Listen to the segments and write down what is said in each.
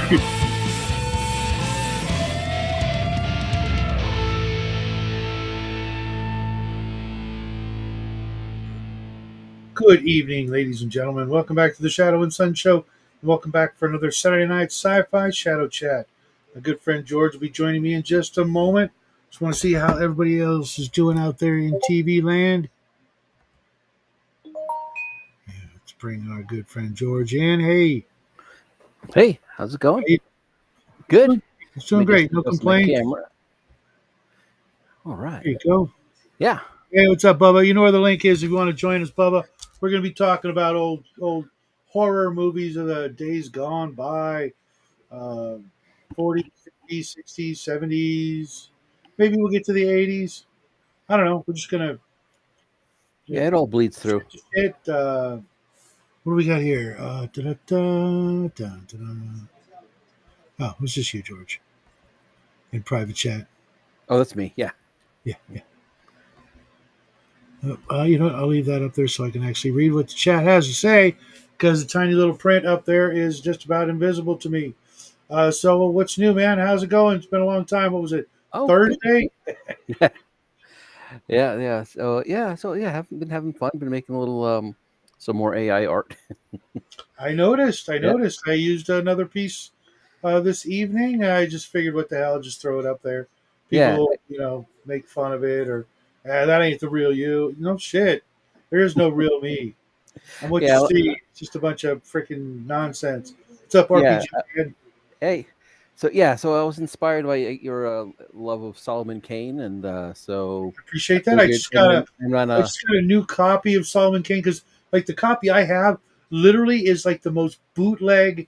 Good evening, ladies and gentlemen. Welcome back to the Shadow and Sun Show. And welcome back for another Saturday night sci-fi Shadow Chat. My good friend George will be joining me in just a moment. Just want to see how everybody else is doing out there in TV land. Yeah, let's bring our good friend George in. Hey. Hey, how's it going? Hey. Good. It's doing great. No complaints. All right. There you go. Yeah. Hey, what's up, Bubba? You know where the link is if you want to join us, Bubba. We're going to be talking about old horror movies of the days gone by, 40s, 50s, 60s, 70s. Maybe we'll get to the 80s. I don't know. We're just going to... Yeah, it all bleeds through. What do we got here? Oh, it's just you, George, in private chat. Oh, that's me. Yeah. Yeah. You know what? I'll leave that up there so I can actually read what the chat has to say, because the tiny little print up there is just about invisible to me. So what's new, man? How's it going? It's been a long time. What was it? Oh, Thursday? Yeah. So haven't been having fun. Been making a little some more AI art. I noticed. I used another piece this evening. I just figured, what the hell, just throw it up there. People, make fun of it, or that ain't the real you. No shit. There is no real me. I'm what you see. It's just a bunch of freaking nonsense. What's up, RPG? Hey. So I was inspired by your love of Solomon Kane, and so appreciate that. I just got a new copy of Solomon Kane, because like the copy I have literally is like the most bootleg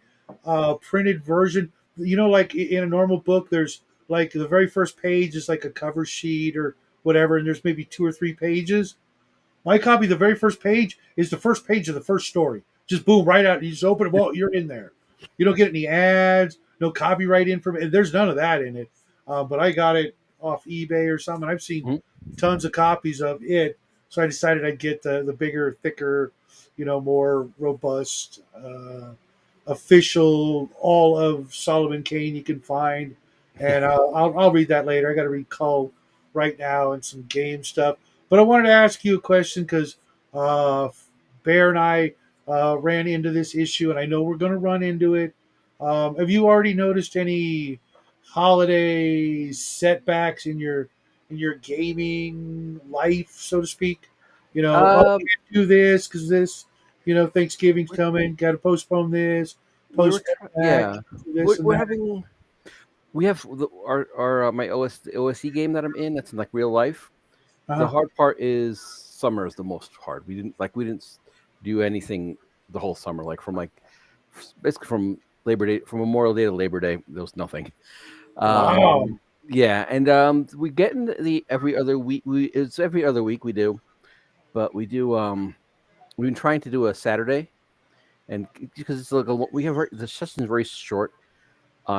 printed version. You know, like in a normal book, there's like the very first page is like a cover sheet or whatever, and there's maybe 2 or 3 pages. My copy, the very first page is the first page of the first story. Just boom, right out. You just open it, well, you're in there. You don't get any ads, no copyright information. There's none of that in it. But I got it off eBay or something. I've seen tons of copies of it, so I decided I'd get the bigger, thicker, more robust, official, all of Solomon Kane you can find. And I'll read that later. I got to read Cull right now and some game stuff. But I wanted to ask you a question, because Bear and I ran into this issue, and I know we're going to run into it. Have you already noticed any holiday setbacks in your gaming life, so to speak? We can't do this because this, Thanksgiving's coming. Got to postpone this. We have our my OSE game that I'm in. That's in like real life. The hard part is summer is the most hard. We didn't do anything the whole summer, basically from Labor Day, from Memorial Day to Labor Day, there was nothing. Wow. Yeah, and we get in the every other week. It's every other week we do, but we do. We've been trying to do a Saturday, and because it's like we have the session is very short. We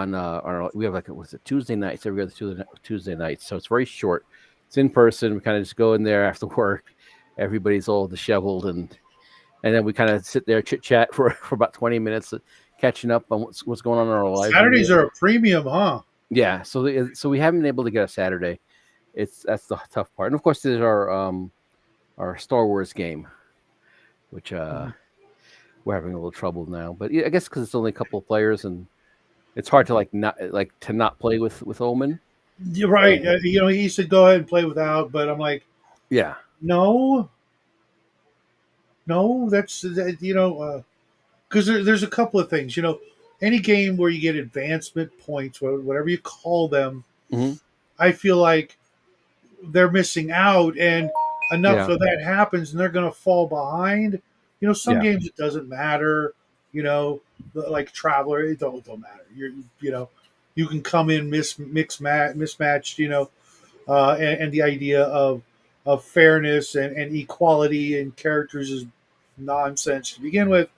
have Tuesday nights, every other Tuesday nights, so it's very short. It's in person. We kind of just go in there after work. Everybody's all disheveled, and then we kind of sit there chit chat for about 20 minutes, catching up on what's going on in our lives. Saturdays are a premium, huh? Yeah, so we haven't been able to get a Saturday. That's the tough part, and of course there's our Star Wars game, which we're having a little trouble now. But I guess because it's only a couple of players, and it's hard to not play with Omen. You're right. He said go ahead and play without, but I'm like, yeah, no, that's because there's a couple of things. Any game where you get advancement points, whatever you call them, I feel like they're missing out, and enough of that happens, and they're going to fall behind. Some games it doesn't matter. Like Traveler, it don't matter. You can come in mismatched. And the idea of fairness and equality in characters is nonsense to begin with.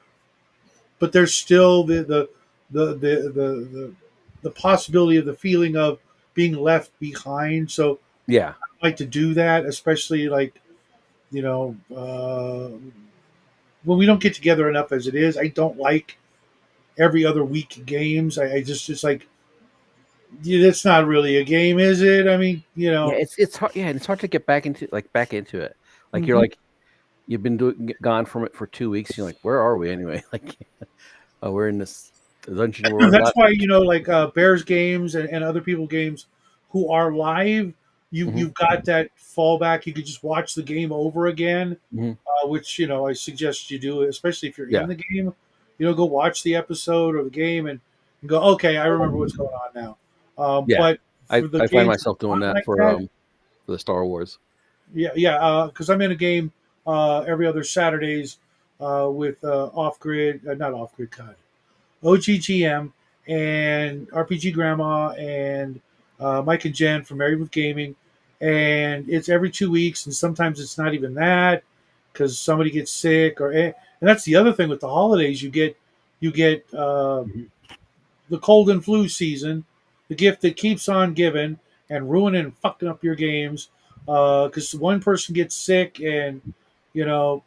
But there's still the possibility of the feeling of being left behind. So yeah, I like to do that, especially when we don't get together enough as it is. I don't like every other week games. I just it's like it's not really a game, is it? I mean, Yeah, it's hard. Yeah, and it's hard to get back into it. Like you're mhm. like you've been gone from it for 2 weeks. You're like, where are we anyway? Like, oh, we're in this dungeon where we're That's not. why like Bears games and other people games who are live, Hmm. you've got that fallback. You could just watch the game over again, Hmm. which I suggest you do, especially if you're in Yeah, the game. Go watch the episode or the game and go, okay, I remember what's going on now. yeah. But I for the I find games myself doing not that like that, for the Star Wars. yeah, because I'm in a game every other Saturdays with off grid, not off grid, God, OGGM and RPG Grandma and Mike and Jen from Married with Gaming, and it's every 2 weeks, and sometimes it's not even that because somebody gets sick and that's the other thing with the holidays. You get Mhm. the cold and flu season, the gift that keeps on giving and ruining and fucking up your games because one person gets sick and you know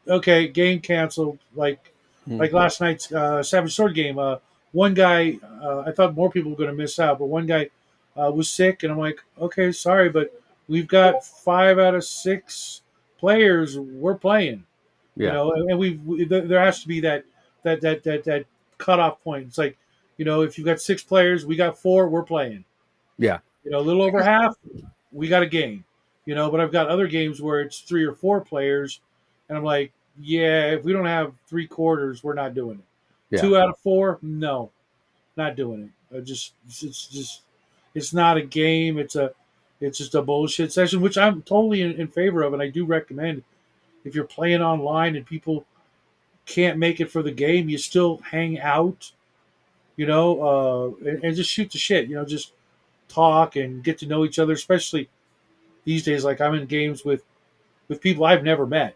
okay, game canceled. Like last night's Savage Sword game. One guy, I thought more people were going to miss out, but one guy was sick, and I'm like, okay, sorry, but we've got 5 out of 6 players we're playing. Yeah, And there has to be that cutoff point. It's like, if you've got 6 players, we got 4, we're playing. yeah, A little over half, we got a game. But I've got other games where it's 3 or 4 players, and I'm like, yeah, if we don't have 3 quarters, we're not doing it. yeah, 2 out of 4, no, not doing it. It's not a game. It's just a bullshit session, which I'm totally in favor of, and I do recommend if you're playing online and people can't make it for the game, you still hang out, and just shoot the shit. Just talk and get to know each other, especially these days. Like I'm in games with people I've never met,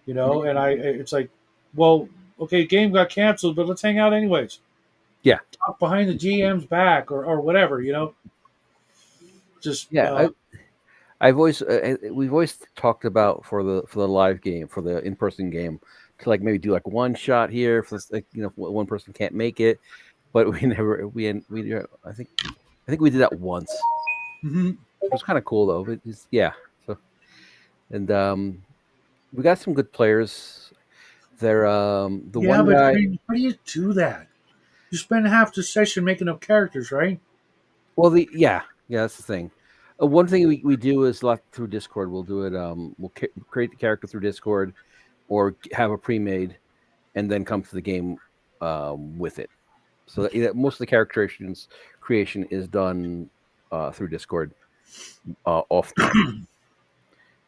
Mhm. and it's like, well, okay, game got canceled, but let's hang out anyways. yeah, Talk behind the GM's back or whatever, just yeah. I've always we've always talked about for the live game for the in person game to like maybe do like one shot here for like if one person can't make it, but we never we I think we did that once. mhm. It was kind of cool though. Yeah. So and we got some good players. They're the Yeah, one but I guy. mean, how do you do that? You spend half the session making up characters, right? Well, yeah, that's the thing. One thing we do is like through Discord. We'll do it. We'll create the character through Discord, or have a pre-made, and then come to the game with it. So most of the creation is done through Discord off the bat.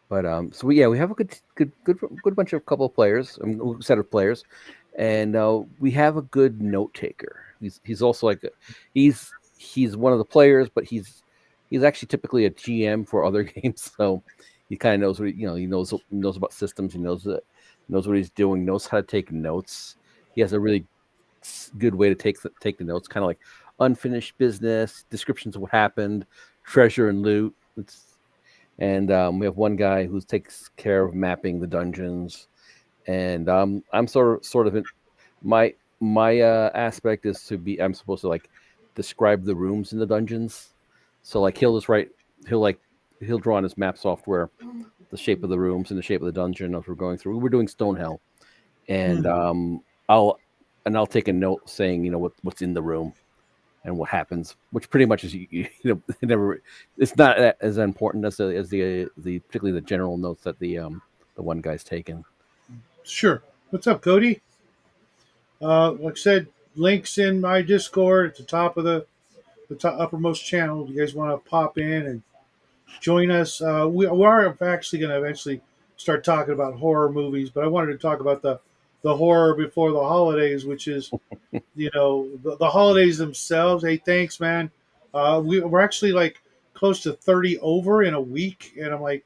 But so we have a good bunch of couple of players, set of players, and we have a good note taker. He's also like he's one of the players, but he's actually typically a GM for other games, so he kind of knows what he knows about systems. He knows what he's doing, knows how to take notes. He has a really good way to take the notes, kind of like unfinished business, descriptions of what happened, treasure and loot. And we have one guy who takes care of mapping the dungeons, and I'm sort of my aspect is to be I'm supposed to like describe the rooms in the dungeons. So like he'll like he'll draw on his map software the shape of the rooms and the shape of the dungeon as we're going through. We're doing Stonehell, and Hmm. I'll take a note saying what's in the room and what happens, which pretty much is it never it's not as important as the particularly the general notes that the one guy's taken. Sure. What's up, Cody? Like I said, links in my Discord at the top of the top uppermost channel. You guys want to pop in and join us? We are actually going to eventually start talking about horror movies, but I wanted to talk about the horror before the holidays, which is the holidays themselves. Hey, thanks, man. We're actually like close to 30 over in a week, and I'm like,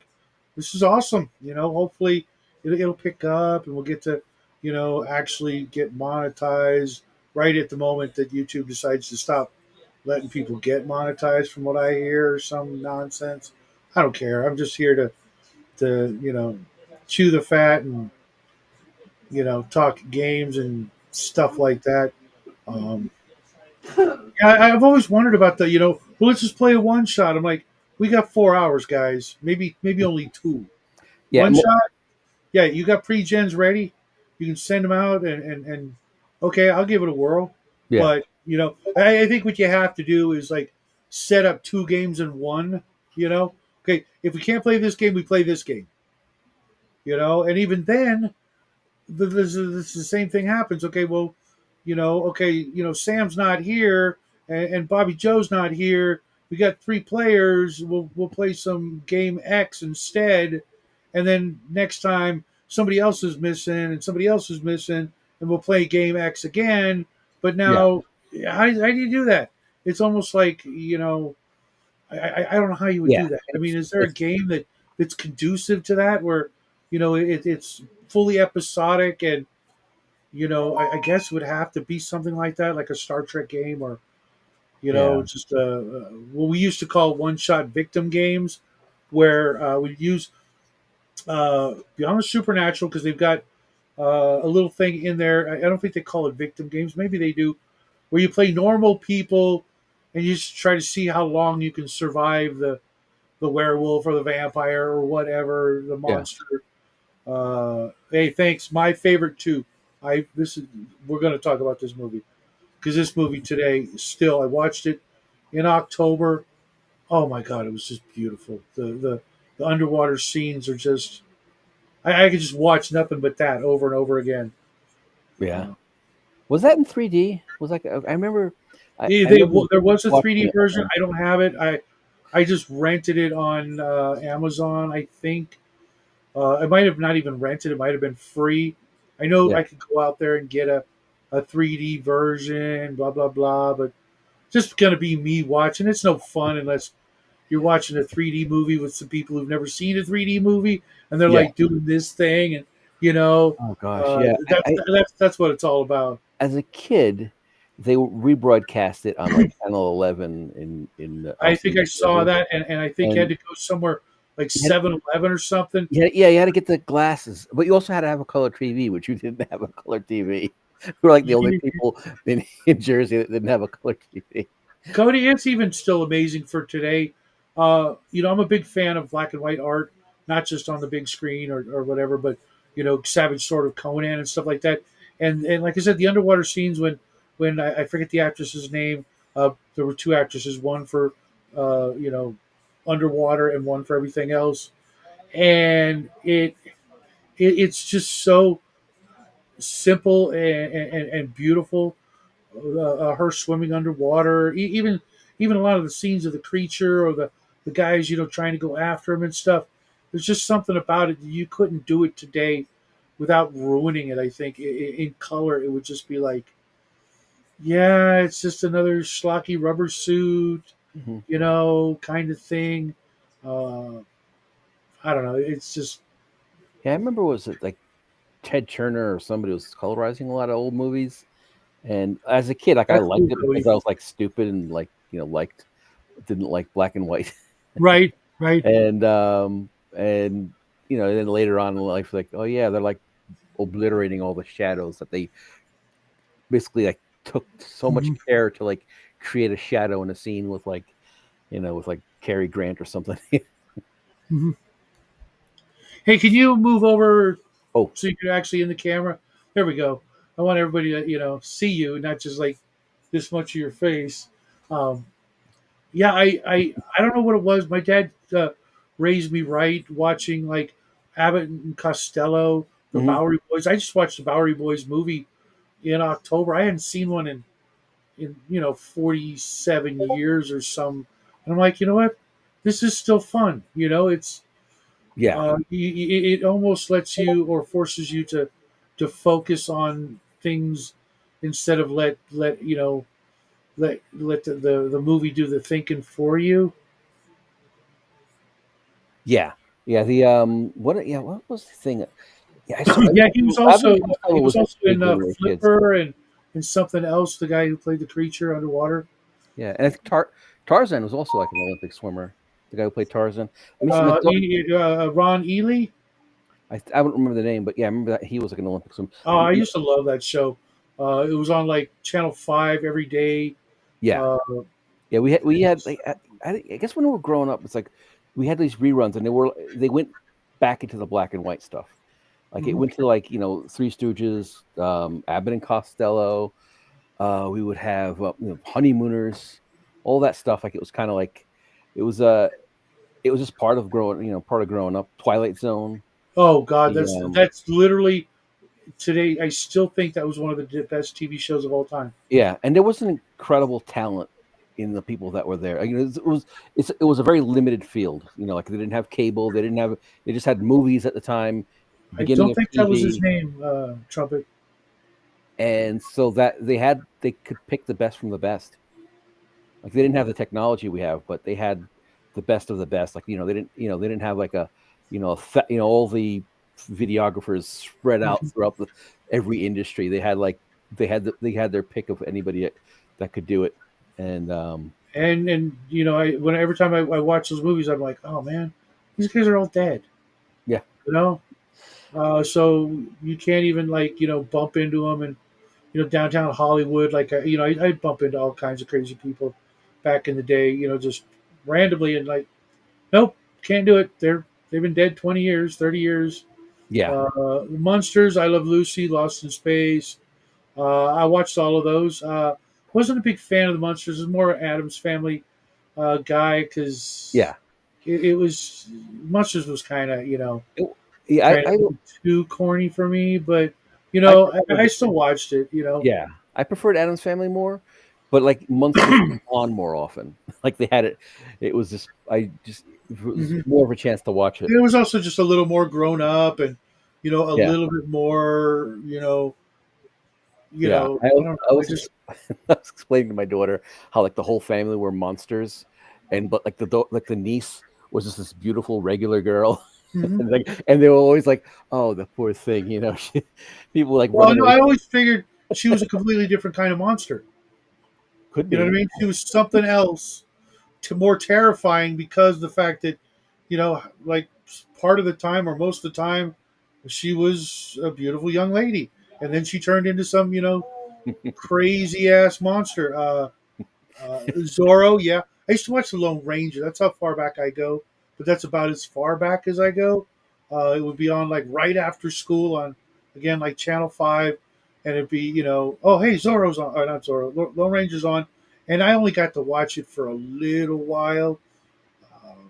this is awesome. Hopefully it'll pick up, and we'll get to actually get monetized right at the moment that YouTube decides to stop letting people get monetized. From what I hear, or some nonsense. I don't care. I'm just here to chew the fat and talk games and stuff like that. Um, yeah, I've always wondered about the, well, let's just play a one shot. I'm like, we got 4 hours, guys. Maybe only two. Yeah, One shot. Yeah, you got pre-gens ready. You can send them out and okay, I'll give it a whirl. yeah, But I think what you have to do is like set up two games in one. Okay, if we can't play this game, we play this game. And even then, the same thing happens. Okay, well, okay, Sam's not here and Bobby Joe's not here. We got three players. We'll play some game X instead, and then next time somebody else is missing and somebody else is missing, and we'll play game X again. But yeah, now, how do you do that? It's almost like I don't know how you would yeah. do that. I mean, is there a It's game that's conducive to that where it's fully episodic and I guess it would have to be something like that, like a Star Trek game or yeah, just what we used to call one-shot victim games, where we'd use Beyond the Supernatural because they've got a little thing in there. I don't think they call it victim games. Maybe they do, where you play normal people and you just try to see how long you can survive the werewolf or the vampire or whatever the yeah, monster. Hey, thanks. My favorite too. We're going to talk about this movie because this movie today still I watched it in October. Oh my god, it was just beautiful. The underwater scenes are just I could just watch nothing but that over and over again. yeah. Uh, Was that in 3D? Was like I remember, I they, remember there was a watching 3D it. version. I don't have it. I just rented it on Amazon. I think I might have not even rented. It might have been free. I know Yeah, I could go out there and get a 3D version. Blah blah blah. But just gonna be me watching. It's no fun unless you're watching a 3D movie with some people who've never seen a 3D movie and they're yeah. like doing this thing and you know Oh gosh, yeah. that's what it's all about. As a kid, they rebroadcast it on like channel 11 in I also think New I saw Jersey, that and I think you had and to go somewhere like you had, 7-Eleven or something. you had to get the glasses, but you also had to have a color TV, which you didn't have a color TV. We're like the only people in Jersey that didn't have a color TV. Cody, it's even still amazing for today. I'm a big fan of black and white art, not just on the big screen or whatever, but Savage Sword of Conan and stuff like that. And like I said, the underwater scenes when I forget the actress's name. There were two actresses, one for underwater and one for everything else, and it's just so simple and beautiful. Her swimming underwater, even a lot of the scenes of the creature or the guys trying to go after him and stuff. There's just something about it that you couldn't do it today without ruining it. I think in color it would just be like, yeah, it's just another schlocky rubber suit, Mhm. kind of thing. Uh, I don't know. It's just Yeah, I remember was it like Ted Turner or somebody was colorizing a lot of old movies, and as a kid, like I that's liked cool, it because Cody. I was like stupid and like didn't like black and white. Right, right. And then later on in life, like, oh yeah, they're like obliterating all the shadows that they basically like took so much Mhm, care to like create a shadow in a scene with like with like Cary Grant or something. mhm. Hey, can you move over Oh, so you can actually in the camera? There we go. I want everybody to see you, not just like this much of your face. Um, yeah, I don't know what it was. My dad raised me right, watching like Abbott and Costello, the hmm, Bowery Boys. I just watched the Bowery Boys movie in October. I hadn't seen one in 47 years or some, and I'm like, you know what? This is still fun. It's yeah, it almost lets you or forces you to focus on things instead of let the movie do the thinking for you. yeah, yeah. The what was the thing? Yeah, I saw Yeah, he was Abbott also and Costello he was was also big in when we were kids. Flipper and something else. The guy who played the creature underwater. Yeah, and I think Tarzan was also like an Olympic swimmer. The guy who played Tarzan. Let me see. My daughter, Ron Ely. I don't remember the name, but yeah, I remember that he was like an Olympic swimmer. Oh, I used to love that show. It was on like Channel 5 every day. Yeah, Uh, yeah. We had like I guess when we were growing up, it's like we had these reruns, and they went back into the black and white stuff. Like it mhm. went to like Three Stooges, Abbott and Costello. We would have honeymooners, all that stuff. Like it was kind of like it was it was just part of growing up. Twilight Zone. Oh God, The that's literally today. I still think that was one of the best TV shows of all time. Yeah, and there was an incredible talent in the people that were there. It was a very limited field. Like they didn't have cable, they just had movies at the time, I beginning don't of think that was his TV, name, Trumpet. and so that they could pick the best from the best. Like they didn't have the technology we have, but they had the best of the best. Like they didn't have like all the videographers spread out Mhm. throughout every industry. They had their pick of anybody that could do it, and And every time I watch those movies, I'm like, oh man, these guys are all dead. yeah, You know, so you can't even like bump into them and downtown Hollywood. Like I'd bump into all kinds of crazy people back in the day. Just randomly and like, nope, can't do it. They've been dead 20 years, 30 years. yeah, Monsters, I Love Lucy, Lost in Space. I watched all of those. Wasn't a big fan of the Monsters. It was more Adam's Family guy because yeah. it was Monsters was kind of It- yeah, kind of too corny for me, but I I preferred still watched it. yeah, I preferred Adam's Family more, but like Monsters was on more often. Like they had it. It was Mhm. more of a chance to watch it. It was also just a little more grown up and a Yeah, little bit more yeah. I don't I know. I was just I was explaining to my daughter how like the whole family were monsters, and but like the niece was just this beautiful regular girl, mhm. and they were always like, "Oh, the poor thing," people like Well, running no, away. I always figured she was a completely different kind of monster. Could You know what I be, mean? She was something else, more terrifying because of the fact that, like part of the time or most of the time, she was a beautiful young lady, and then she turned into some, crazy ass monster. Zorro, yeah, I used to watch The Lone Ranger. That's how far back I go, but that's about as far back as I go. It would be on like right after school on, again, like Channel 5, and it'd be oh hey, Zorro's on, or not Zorro, Lone Ranger's on, and I only got to watch it for a little while. Um,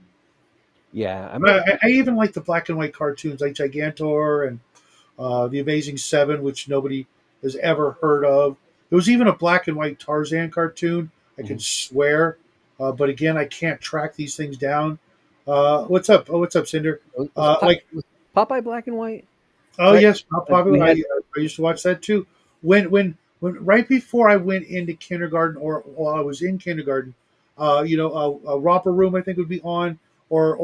yeah. I but remember. I even like the black and white cartoons like Gigantor and the Amazing Seven, which nobody has ever heard of. There was even a black and white Tarzan cartoon. I can Mhm. swear, but again, I can't track these things down. What's up? Oh, what's up, Cinder? Like, Was Popeye black and white? oh 'Cause yes, Pop Pop. we had. I used to watch that too. When right before I went into kindergarten, or while I was in kindergarten, a Romper Room I think would be on, or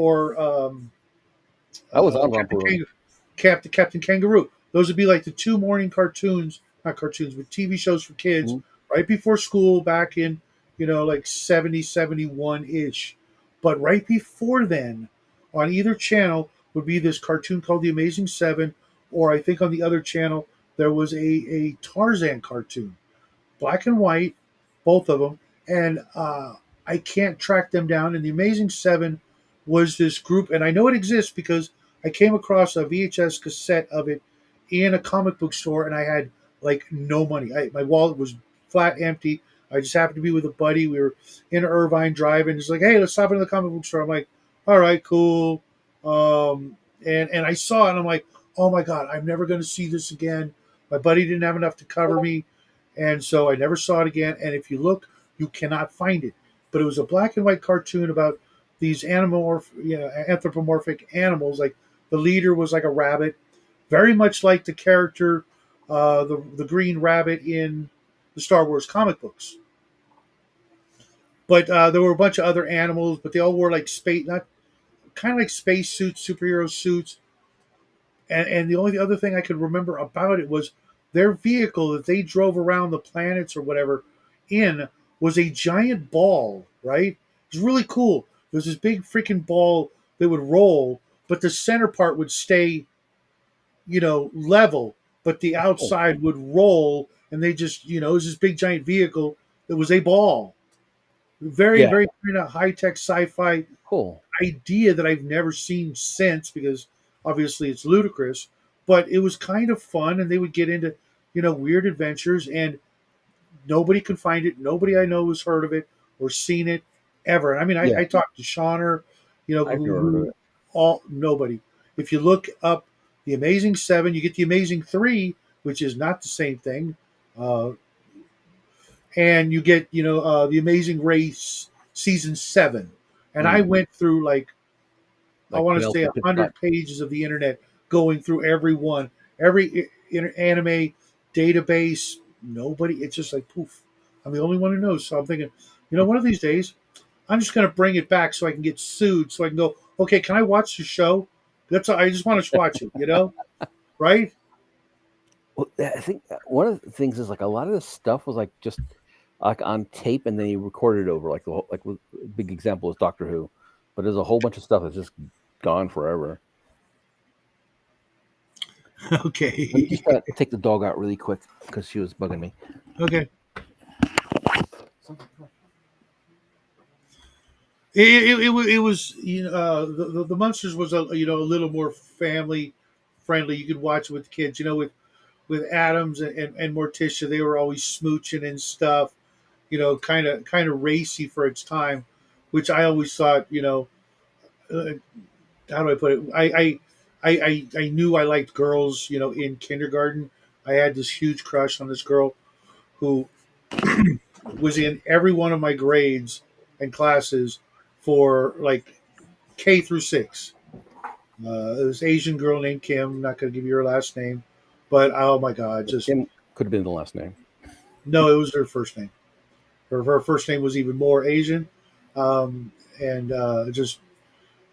I was on Romper Room. Captain Kangaroo. Those would be like the two morning cartoons, not cartoons, but TV shows for kids Mhm. right before school back in, like 70, 71 ish. But right before then, on either channel would be this cartoon called The Amazing Seven, or I think on the other channel there was a Tarzan cartoon, black and white, both of them, and I can't track them down. And the Amazing Seven was this group, and I know it exists because I came across a VHS cassette of it in a comic book store, and I had like no money. My wallet was flat empty. I just happened to be with a buddy. We were in Irvine driving. It's like, hey, let's stop into the comic book store. I'm like, all right, cool. And I saw it, and I'm like, oh my god, I'm never going to see this again. My buddy didn't have enough to cover me, and so I never saw it again. And if you look, you cannot find it. But it was a black and white cartoon about these anthropomorphic animals. Like the leader was like a rabbit, very much like the character, the Green Rabbit in the Star Wars comic books. But there were a bunch of other animals, but they all wore like space, not kind of like space suits, superhero suits. And the only other thing I could remember about it was their vehicle that they drove around the planets or whatever in was a giant ball, right? It was really cool. There was this big freaking ball that would roll, but the center part would stay, level, but the Oh, outside would roll, and they just, it was this big giant vehicle that was a ball. Very, Yeah. very kind of high tech sci-fi Cool. idea that I've never seen since, because obviously it's ludicrous, but it was kind of fun, and they would get into, weird adventures, and nobody could find it. Nobody I know has heard of it or seen it ever. I mean, Yeah. I talked to Shauner, I've never heard of it. all nobody. If you look up the Amazing Seven, you get the Amazing Three, which is not the same thing, uh, and you get the Amazing Race season 7. And I went through like I Like want to say Penelope Pitstop. 100 pages of the internet, going through every one, every anime database. Nobody. It's just like poof. I'm the only one who knows. So I'm thinking, one of these days, I'm just going to bring it back so I can get sued. So I can go, okay, can I watch the show? That's all, I just want to watch it. Right? Well, I think one of the things is like a lot of this stuff was like just like on tape, and then he recorded it over. Like the whole, like a big example is Doctor Who, but there's a whole bunch of stuff that's just gone forever. Okay. Let me just take the dog out really quick because she was bugging me. Okay. It was the Munsters was a little more family friendly. You could watch it with kids. With Adams and Morticia, they were always smooching and stuff. Kind of racy for its time, which I always thought. How do I put it? I knew I liked girls. In kindergarten, I had this huge crush on this girl who was in every one of my grades and classes for like K through 6. This Asian girl named Kim. I'm not going to give you her last name, but oh my God, just Kim could have been the last name. No, it was her first name. Her first name was even more Asian, and just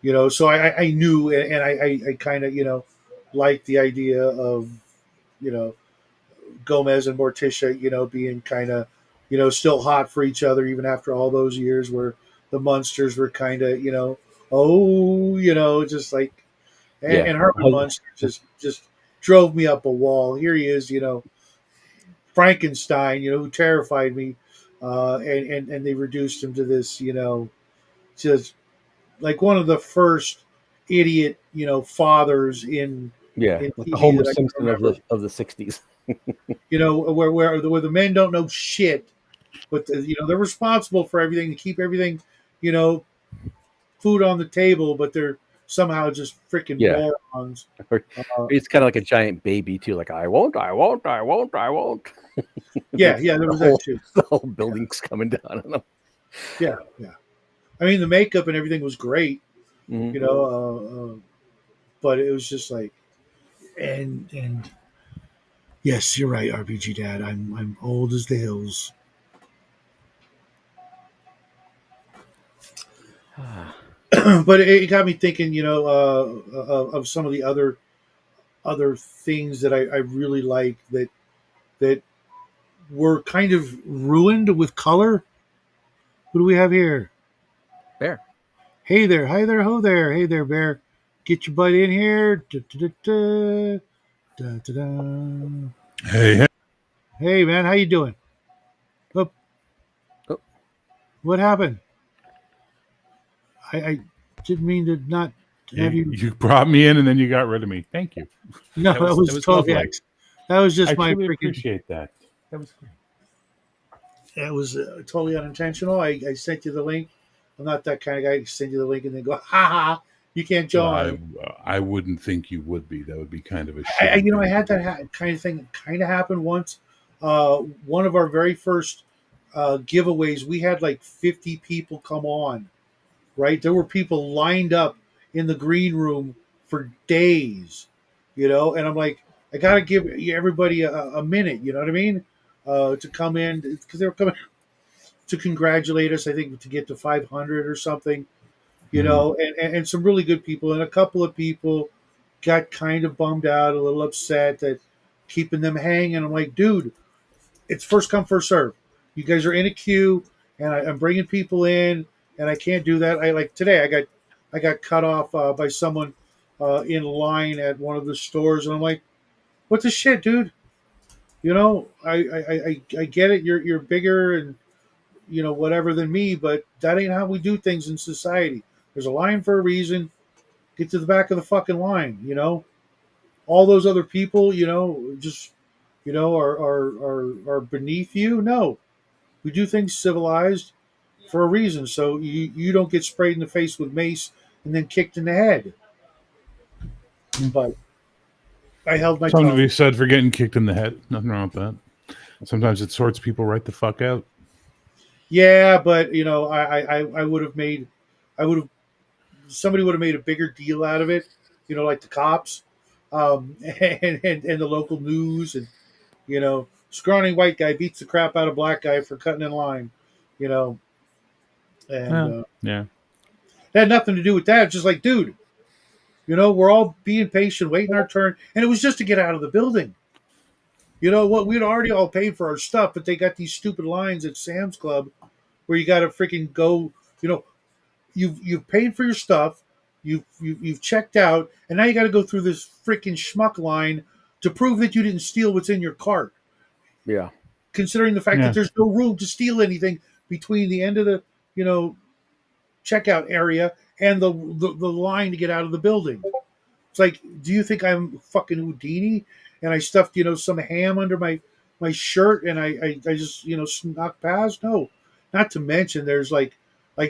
So I knew, and I kind of liked the idea of you know Gomez and Morticia, being kind of, still hot for each other even after all those years, where the Munsters were kind of, just like, and Herman Munster just drove me up a wall. Here he is, Frankenstein, who terrified me, and they reduced him to this, just like one of the first idiot, fathers in like TV the Homer that I can Simpson remember. of the 60s. Where the men don't know shit, but they're responsible for everything to keep everything, you know, food on the table, but they're somehow just freaking morons. It's kind of like a giant baby too. Like I won't. Yeah, there was that too. The whole building's coming down on them. Yeah. I mean, the makeup and everything was great, but it was just like, and yes, you're right, RPG Dad. I'm old as the hills. But it got me thinking, of some of the other things that I really like that were kind of ruined with color. What do we have here? Bear. Hey there, hi there, ho there, hey there, Bear. Get your butt in here. Hey. Hey, man, how you doing? Oh. What happened? I didn't mean to not have you. You brought me in and then you got rid of me. Thank you. No, that was totally. Lovely. That was just I my freaking. appreciate that. That was great. That was totally unintentional. I sent you the link. I'm not that kind of guy to send you the link and then go, ha ha, you can't join. I wouldn't think you would be. That would be kind of a I had that kind of thing kind of happen once. One of our very first giveaways, we had like 50 people come on, right? There were people lined up in the green room for days, and I'm like, I got to give everybody a minute, you know what I mean? To come in, because they were coming to congratulate us, I think, to get to 500 or something, and some really good people. And a couple of people got kind of bummed out, a little upset that keeping them hanging. I'm like, dude, it's first come, first serve. You guys are in a queue, and I'm bringing people in, and I can't do that. I like today, I got cut off by someone in line at one of the stores, and I'm like, what the shit, dude? You know, I get it. You're bigger and whatever than me, but that ain't how we do things in society. There's a line for a reason. Get to the back of the fucking line. All those other people, just are beneath you. No, we do things civilized for a reason. So you don't get sprayed in the face with mace and then kicked in the head. But I held my Something to tongue. be said for getting kicked in the head. Nothing wrong with that. Sometimes it sorts people right the fuck out. Yeah, but I would have made, I would have somebody would have made a bigger deal out of it. Like the cops, and the local news, and scrawny white guy beats the crap out of black guy for cutting in line. You know, and Yeah. it had nothing to do with that. It's just like, dude, we're all being patient, waiting our turn, and it was just to get out of the building. You know what? We'd already all paid for our stuff, but they got these stupid lines at Sam's Club where you got to freaking go. You know, you've paid for your stuff, you've checked out, and now you got to go through this freaking schmuck line to prove that you didn't steal what's in your cart. Yeah. Considering the fact Yeah. that there's no room to steal anything between the end of the checkout area and the line to get out of the building. It's like, do you think I'm fucking Houdini and I stuffed some ham under my shirt and I just snuck past? No, not to mention there's like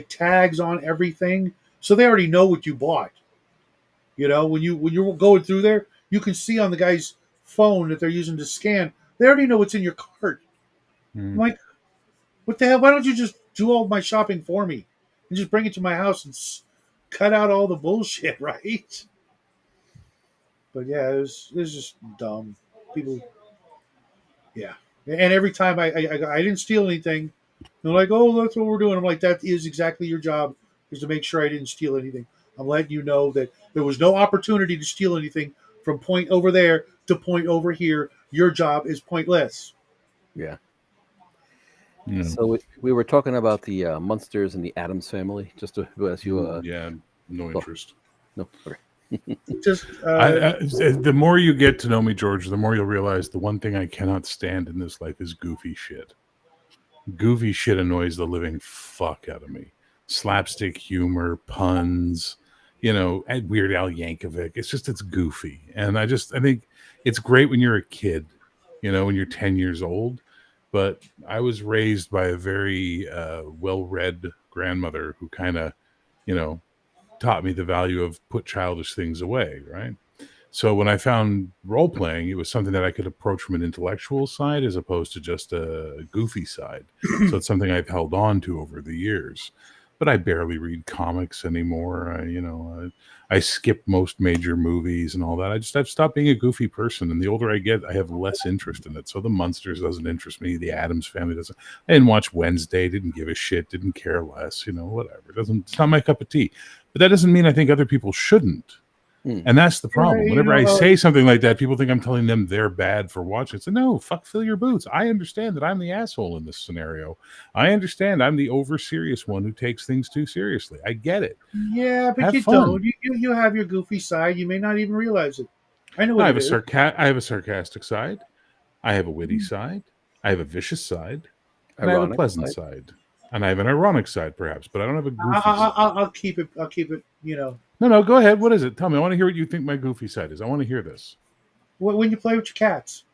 tags on everything, so they already know what you bought. When you're going through there, you can see on the guy's phone that they're using to scan. They already know what's in your cart. I'm like, what the hell? Why don't you just do all my shopping for me and just bring it to my house and cut out all the bullshit, right? But yeah, it was just dumb. People, yeah. And every time I didn't steal anything, they're like, oh, that's what we're doing. I'm like, that is exactly your job, is to make sure I didn't steal anything. I'm letting you know that there was no opportunity to steal anything from point over there to point over here. Your job is pointless. Yeah. Yeah. So we were talking about the Munsters and the Addams family. Just to ask you. Yeah. No interest. No. Okay. Just The more you get to know me, George, the more you'll realize the one thing I cannot stand in this life is goofy shit. Goofy shit annoys the living fuck out of me. Slapstick humor, puns, and Weird Al Yankovic. It's goofy. And I think it's great when you're a kid, when you're 10 years old. But I was raised by a very well-read grandmother who kind of, taught me the value of put childish things away, right? So when I found role playing, it was something that I could approach from an intellectual side as opposed to just a goofy side. So it's something I've held on to over the years. But I barely read comics anymore. I skip most major movies and all that. I've stopped being a goofy person. And the older I get, I have less interest in it. So the Munsters doesn't interest me. The Addams Family doesn't. I didn't watch Wednesday. Didn't give a shit. Didn't care less. Whatever. It's not my cup of tea. But that doesn't mean I think other people shouldn't. And that's the problem. Whenever I say something like that, people think I'm telling them they're bad for watching it. So no, fuck, fill your boots. I understand that I'm the asshole in this scenario. I understand I'm the over serious one who takes things too seriously. I get it. Yeah, but Have you fun. don't. You have your goofy side. You may not even realize it. I know what I have it is. I have a sarcastic side. I have a witty side. I have a vicious side. And I have a pleasant side. And I have an ironic side, perhaps, but I don't have a goofy side. I'll keep it. No, go ahead. What is it? Tell me. I want to hear what you think my goofy side is. I want to hear this. When you play with your cats.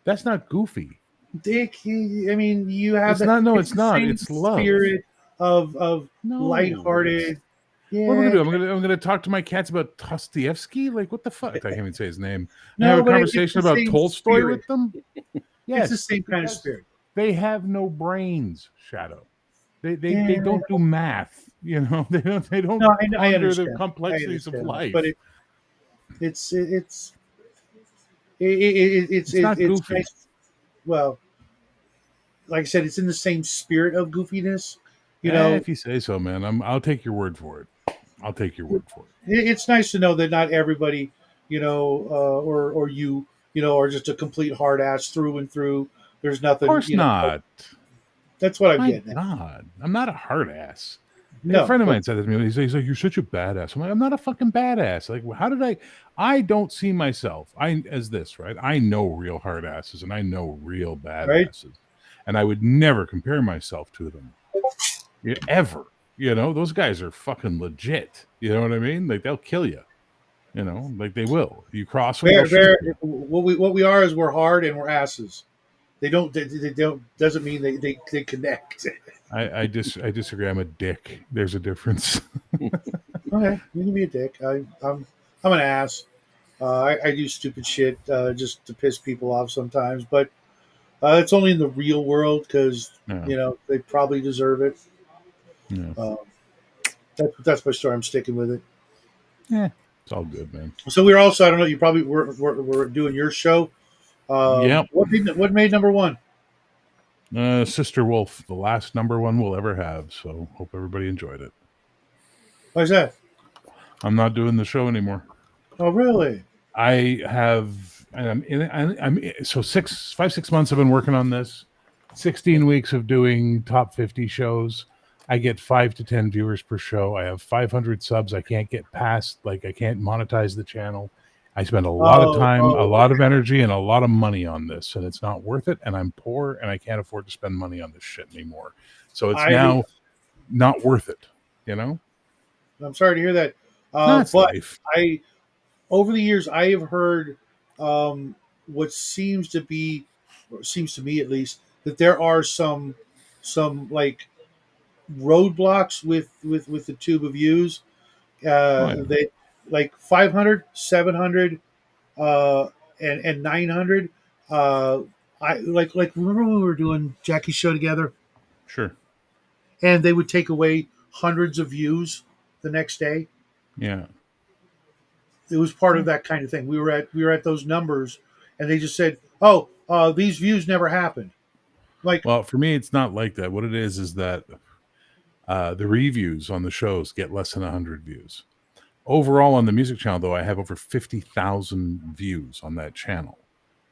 That's not goofy. Dick, you have. It's not. No, it's not. It's love. Spirit of lighthearted. Yeah. What am I going to do? I'm going to talk to my cats about Dostoevsky? Like, what the fuck? I can't even say his name. No, have a conversation about Tolstoy spirit. with them? It's Yes. the same kind of spirit. They have no brains, Shadow. They don't do math. They don't. No, I ponder understand. the complexities of life. But it's not goofy. nice. Well, like I said, it's in the same spirit of goofiness. If you say so, man. I'll take your word for it. I'll take your word for it. It's nice to know that not everybody, or you, are just a complete hard ass through and through. There's nothing. Of course not. That's what I'm My getting at. God, I'm not a hard ass. A friend of mine said that to me. He's like, "You're such a badass." I'm like, "I'm not a fucking badass." Like, how did I don't see myself as this, right? I know real hard asses and I know real badasses, and I would never compare myself to them, ever. You know, those guys are fucking legit. You know what I mean? Like, they'll kill you. You know, like they will. You cross them. What we are is we're hard and we're asses. They don't doesn't mean they connect. I disagree. I'm a dick. There's a difference. Okay, you can be a dick. I'm an ass. I do stupid shit just to piss people off sometimes, but it's only in the real world because they probably deserve it. Yeah. That's my story. I'm sticking with it. Yeah, it's all good, man. So we're also, I don't know, you probably were doing your show. Yep. What made number one? Sister Wolf, the last number one we'll ever have. So hope everybody enjoyed it. Why is that? I'm not doing the show anymore. Oh, really? I have, and I'm so 5-6 months I've been working on this. 16 weeks of doing top 50 shows. I get 5 to 10 viewers per show. I have 500 subs. I can't get past, I can't monetize the channel. I spend a lot of time, a lot of energy, and a lot of money on this, and it's not worth it. And I'm poor, and I can't afford to spend money on this shit anymore. So it's now not worth it. You know. I'm sorry to hear that. That's life. Over the years, I have heard what seems to me at least, that there are some like roadblocks with the tube of views. They like 500, 700, and 900. I like remember when we were doing Jackie's show together? Sure. And they would take away hundreds of views the next day. Yeah. It was part of that kind of thing. We were at those numbers, and they just said, "Oh, these views never happened." Well, for me, it's not like that. What it is that the reviews on the shows get less than 100 views. Overall, on the music channel, though, I have over 50,000 views on that channel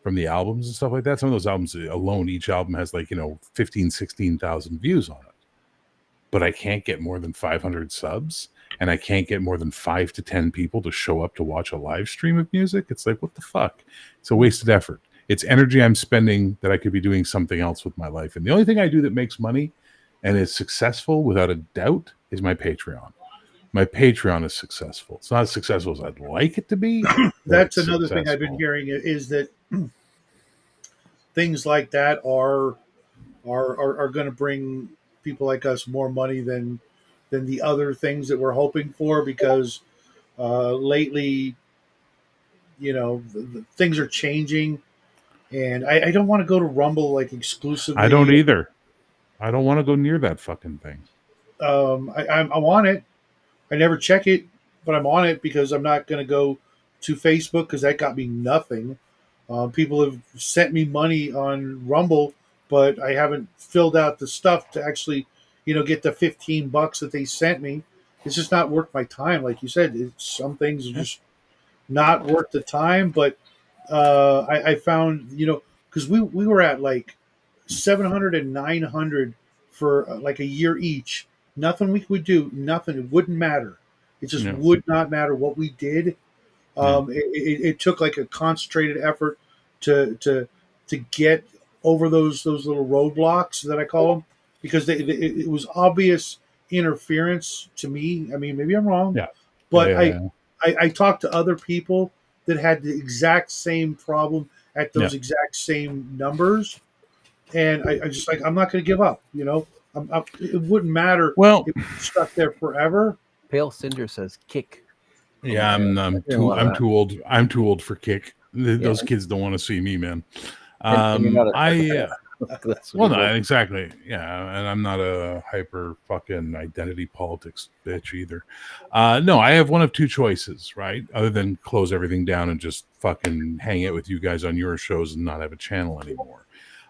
from the albums and stuff like that. Some of those albums alone, each album has 15, 16,000 views on it. But I can't get more than 500 subs, and I can't get more than 5 to 10 people to show up to watch a live stream of music. It's like, what the fuck? It's a wasted effort. It's energy I'm spending that I could be doing something else with my life. And the only thing I do that makes money and is successful without a doubt is my Patreon. My Patreon is successful. It's not as successful as I'd like it to be. That's another thing I've been hearing is that things like that are going to bring people like us more money than the other things that we're hoping for, because lately, the things are changing, and I don't want to go to Rumble exclusively. I don't either. I don't want to go near that fucking thing. I'm on it. I never check it, but I'm on it because I'm not going to go to Facebook because that got me nothing. People have sent me money on Rumble, but I haven't filled out the stuff to actually, get the $15 that they sent me. It's just not worth my time. Like you said, some things are just not worth the time. But I found, because we were at 700 and 900 for a year each. Nothing we could do, nothing. It wouldn't matter. It just would not matter what we did. It took a concentrated effort to get over those little roadblocks that I call them, because it was obvious interference to me. I mean, maybe I'm wrong, but I talked to other people that had the exact same problem at those exact same numbers, and I just I'm not going to give up. It wouldn't matter. Well, if it stuck there forever. Pale Cinder says kick. Yeah, I'm too old. I'm too old for kick. Those kids don't want to see me, man. Well, no, exactly. Yeah, and I'm not a hyper fucking identity politics bitch either. No, I have one of two choices, right? Other than close everything down and just fucking hang out with you guys on your shows and not have a channel anymore.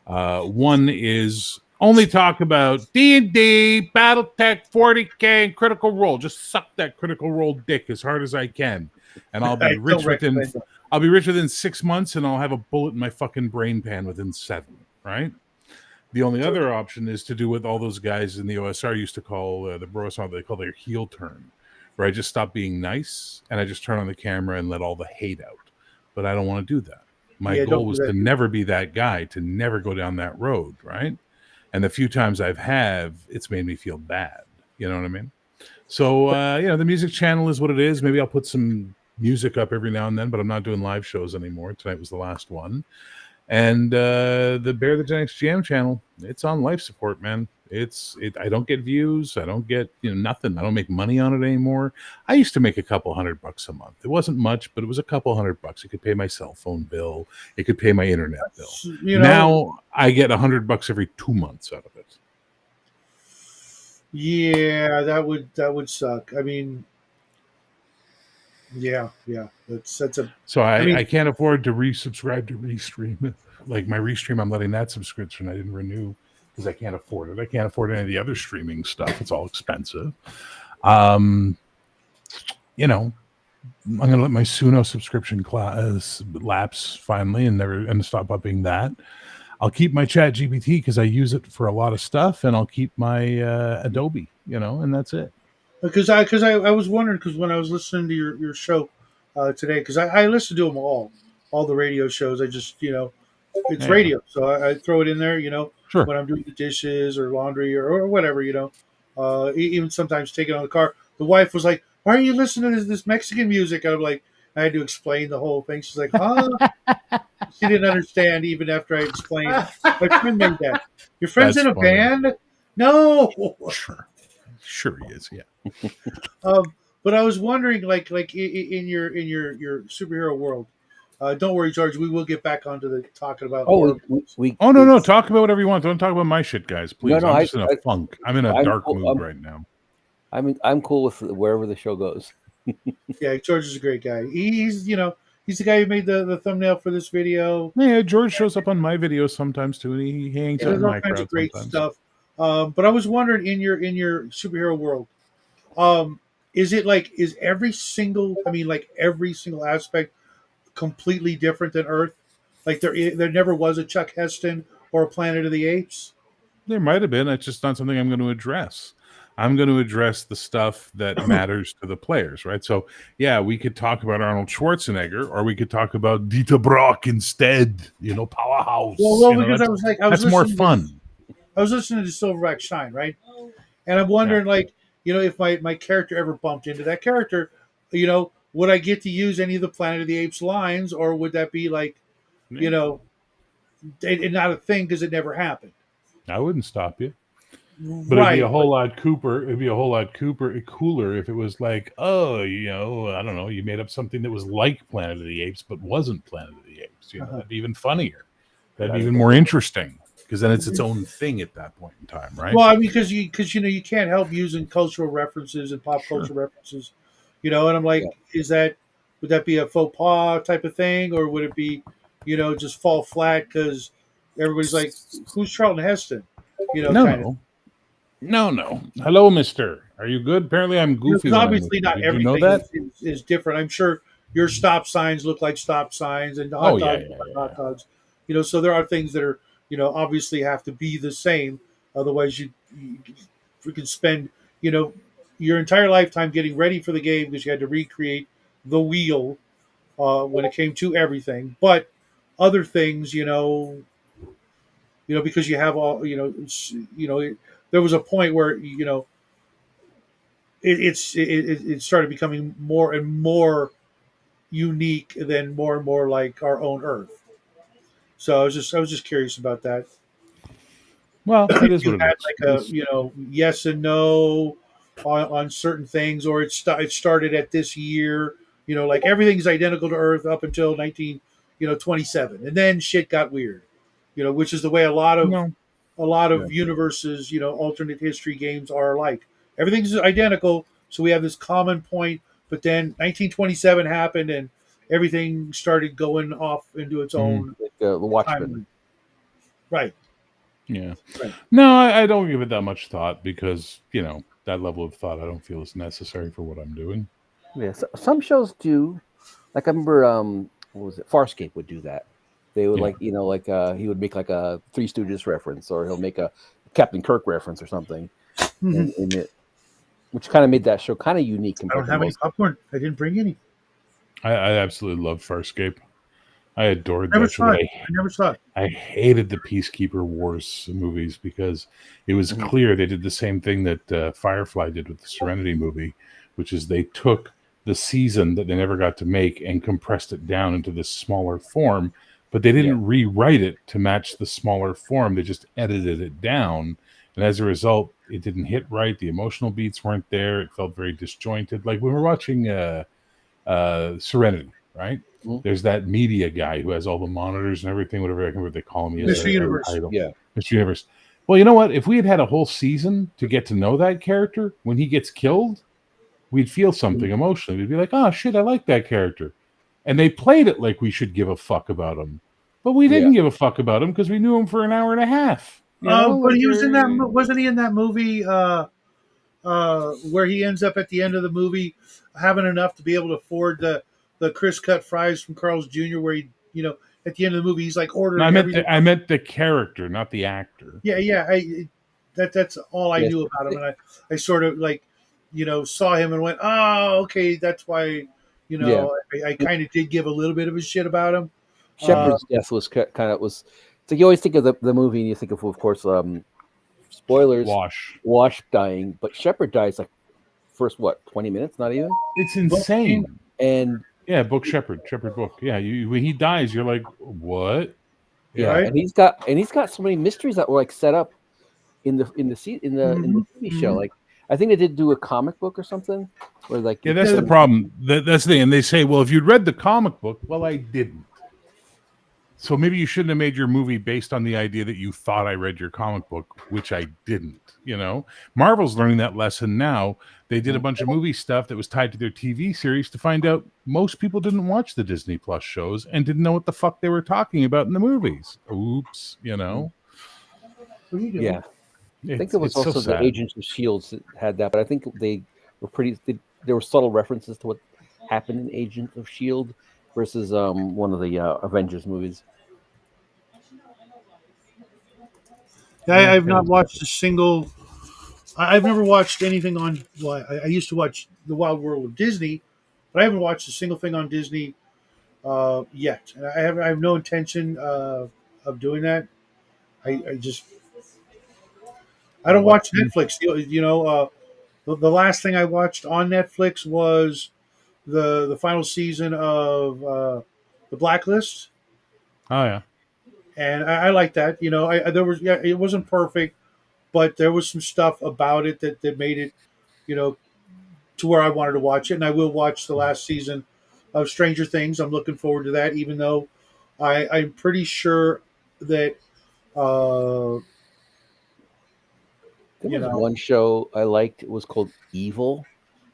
One is only talk about D&D, BattleTech, 40K, and Critical Role. Just suck that Critical Role dick as hard as I can, and I'll be rich within 6 months, and I'll have a bullet in my fucking brain pan within 7. Right? The only other option is to do what all those guys in the OSR used to call the Brosson, they call their heel turn, where I just stop being nice and I just turn on the camera and let all the hate out. But I don't want to do that. My goal was to never be that guy, to never go down that road, right? And the few times it's made me feel bad. You know what I mean? So, the music channel is what it is. Maybe I'll put some music up every now and then, but I'm not doing live shows anymore. Tonight was the last one. And the Bear the Gen X Jam channel, it's on life support, man. I don't get views. I don't get nothing. I don't make money on it anymore. I used to make a couple $100 a month. It wasn't much, but it was a couple $100. It could pay my cell phone bill. It could pay my internet bill. Now I get $100 every 2 months out of it. Yeah, that would suck. I mean, yeah, that's a. So I can't afford to resubscribe to Restream. Like my Restream, I'm letting that subscription. I didn't renew because I can't afford it. I can't afford any of the other streaming stuff. It's all expensive. I'm going to let my Suno subscription lapse finally and stop upping that. I'll keep my Chat GPT because I use it for a lot of stuff, and I'll keep my Adobe, and that's it. Because I was wondering, because when I was listening to your show today, because I listen to them all the radio shows. I just it's radio, so I throw it in there, sure. when I'm doing the dishes or laundry or whatever, even sometimes take it on the car. The wife was like, "Why are you listening to this Mexican music?" I'm like, I had to explain the whole thing. She's like, "Huh?" She didn't understand even after I explained. My friend made that. Your friend's in a band? No. Sure he is, yeah. But I was wondering, like in your superhero world. Don't worry, George. We will get back onto the talking about. No. Talk about whatever you want. Don't talk about my shit, guys. Please. I'm just in a funk. I'm in a dark mood right now. I'm cool with wherever the show goes. Yeah, George is a great guy. He's the guy who made the thumbnail for this video. Yeah, George shows up on my videos sometimes too, and he hangs out in my crowd of great sometimes. Stuff. But I was wondering, in your superhero world, is every single aspect completely different than Earth? Like there never was a Chuck Heston or a Planet of the Apes? There might have been. It's just not something I'm going to address. I'm going to address the stuff that matters to the players, right? So, yeah, we could talk about Arnold Schwarzenegger, or we could talk about Dieter Brock instead. Powerhouse. Well, because that's more fun. I was listening to Silverback Shine, right? And I'm wondering, if my character ever bumped into that character, would I get to use any of the Planet of the Apes lines, or would that be not a thing because it never happened? I wouldn't stop you. But it'd be a whole lot cooler if it was like, I don't know, you made up something that was like Planet of the Apes but wasn't Planet of the Apes. That'd be even funnier. That'd be even more interesting, because then it's its own thing at that point in time, right? Well, I mean, because you can't help using cultural references and pop culture references, and I'm like, would that be a faux pas type of thing, or would it be, just fall flat because everybody's like, who's Charlton Heston? No. Hello, mister. Are you good? Apparently I'm goofy. Obviously not everything is different. I'm sure your stop signs look like stop signs and hot dogs hot dogs. So there are things that are, obviously have to be the same. Otherwise you freaking spend, your entire lifetime getting ready for the game because you had to recreate the wheel when it came to everything. But other things, because you have all, there was a point where it started becoming more and more unique, than more and more like our own Earth. So I was just curious about that. Well, it is you what had it is. Yes and no on certain things, or it started at this year. Like everything's identical to Earth up until 1927, and then shit got weird. Which is the way a lot of universes, alternate history games are like. Everything's identical, so we have this common point. But then 1927 happened, and everything started going off into its own. Like the Watchmen. Right. Yeah. Right. No, I don't give it that much thought because, that level of thought I don't feel is necessary for what I'm doing. Yeah, some shows do. Like I remember, what was it? Farscape would do that. They would like he would make like a Three Stooges reference, or he'll make a Captain Kirk reference or something, in it, which kind of made that show kind of unique. I don't have any popcorn. I didn't bring any. I absolutely love Farscape. I adored Never that show. saw it. I never saw it. I hated the Peacekeeper Wars movies because it was clear they did the same thing that Firefly did with the Serenity movie, which is they took the season that they never got to make and compressed it down into this smaller form, but they didn't rewrite it to match the smaller form. They just edited it down. And as a result, it didn't hit right. The emotional beats weren't there. It felt very disjointed. Like when we're watching Serenity, right? There's that media guy who has all the monitors and everything, whatever I can remember what they call him. Mr. Universe. Mr. Universe. Well, you know what? If we had a whole season to get to know that character, when he gets killed, we'd feel something emotionally. We'd be like, oh, shit, I like that character. And they played it like we should give a fuck about him. But we didn't give a fuck about him because we knew him for an hour and a half. But he was in that. Wasn't he in that movie where he ends up at the end of the movie having enough to be able to afford the crisp cut fries from Carl's Jr., where he, at the end of the movie, he's like ordering. No, I meant the character, not the actor. Yeah. That's all I knew about him, and I sort of saw him and went, oh, okay, that's why. I kind of did give a little bit of a shit about him. Shepard's death was kind of It's like you always think of the movie, and you think of course, spoilers. Wash dying, but Shepard dies like first 20 minutes, not even. It's insane. And book Shepard book. Yeah, when he dies, you're like, what? Yeah, right? and he's got so many mysteries that were like set up in the TV show. Like I think they did do a comic book or something. Where that's the problem. That's the thing. And they say, well, if you'd read the comic book, well, I didn't. So maybe you shouldn't have made your movie based on the idea that you thought I read your comic book, which I didn't. Marvel's learning that lesson now. They did a bunch of movie stuff that was tied to their TV series to find out most people didn't watch the Disney Plus shows and didn't know what the fuck they were talking about in the movies. Oops, Yeah. I think it was also the Agents of S.H.I.E.L.D. that had that, but I think they were there were subtle references to what happened in Agents of S.H.I.E.L.D. versus one of the Avengers movies. I've not watched a single. I've never watched anything on. Well, I used to watch The Wild World of Disney, but I haven't watched a single thing on Disney yet. And I have no intention of doing that. I don't watch Netflix. The last thing I watched on Netflix was the final season of The Blacklist. Oh yeah. And I like that. It wasn't perfect, but there was some stuff about it that made it, to where I wanted to watch it. And I will watch the last season of Stranger Things. I'm looking forward to that, even though I'm pretty sure that there was one show I liked. It was called Evil.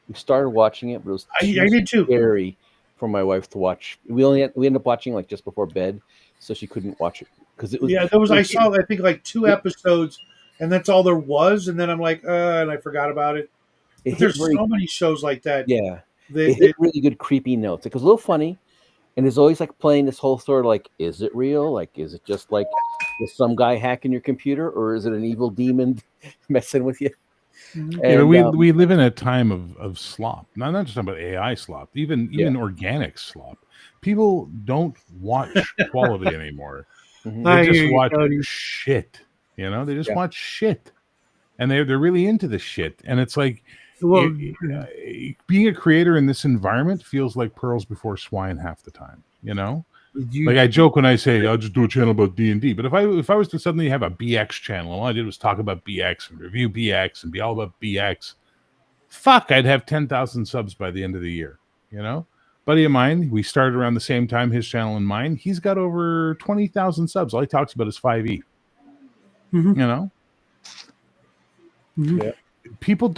We started watching it, but it was I did too. Scary for my wife to watch. We ended up watching like just before bed, so she couldn't watch it because it was. Yeah, I saw I think like 2 episodes, and that's all there was. And then I'm like, and I forgot about it. There's so many shows like that. Yeah, it hit really good creepy notes. It was a little funny, and it's always like playing this whole sort of like, is it real? Like, is it just like is some guy hacking your computer, or is it an evil demon messing with you? And, we live in a time of slop. Not just about AI slop, even organic slop. People don't watch quality anymore. They just watch shit. They just watch shit, and they're really into the shit. And it's like, being a creator in this environment feels like pearls before swine half the time. Like I joke when I say I'll just do a channel about D&D, but if I was to suddenly have a BX channel, all I did was talk about BX and review BX and be all about BX, I'd have 10,000 subs by the end of the year. Buddy of mine, we started around the same time, his channel and mine. He's got over 20,000 subs. All he talks about is 5e. Yeah. People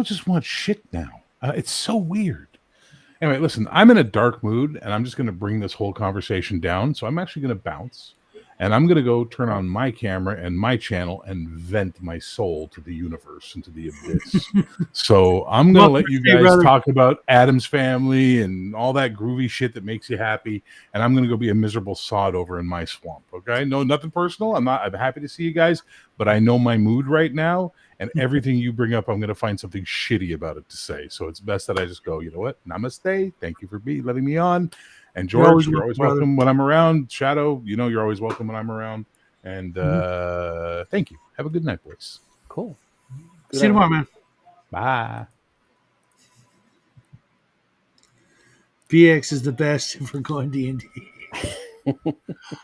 just want shit now. It's so weird. Anyway, listen, I'm in a dark mood, and I'm just going to bring this whole conversation down. So I'm actually going to bounce. and I'm going to go turn on my camera and my channel and vent my soul to the universe and to the abyss. So I'm going to let you guys talk about Addams Family and all that groovy shit that makes you happy, and I'm going to go be a miserable sod over in my swamp. Okay, no, nothing personal. I'm happy to see you guys, but I know my mood right now, and everything you bring up, I'm going to find something shitty about it to say. So it's best that I just go, you know what? Namaste. Thank you for letting me on. And George, you're always welcome when I'm around. Shadow, you're always welcome when I'm around. And thank you. Have a good night, boys. Cool. See you tomorrow, man. Bye. BX is the best if we're going D&D.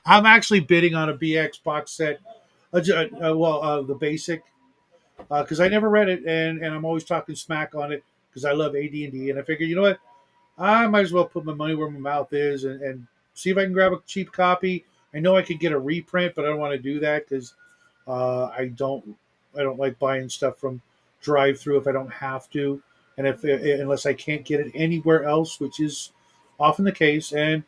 I'm actually bidding on a BX box set. The basic. Because I never read it, and I'm always talking smack on it because I love AD&D. And I figured, you know what? I might as well put my money where my mouth is and see if I can grab a cheap copy. I know I could get a reprint, but I don't want to do that because I don't like buying stuff from drive-through if I don't have to, and unless I can't get it anywhere else, which is often the case. And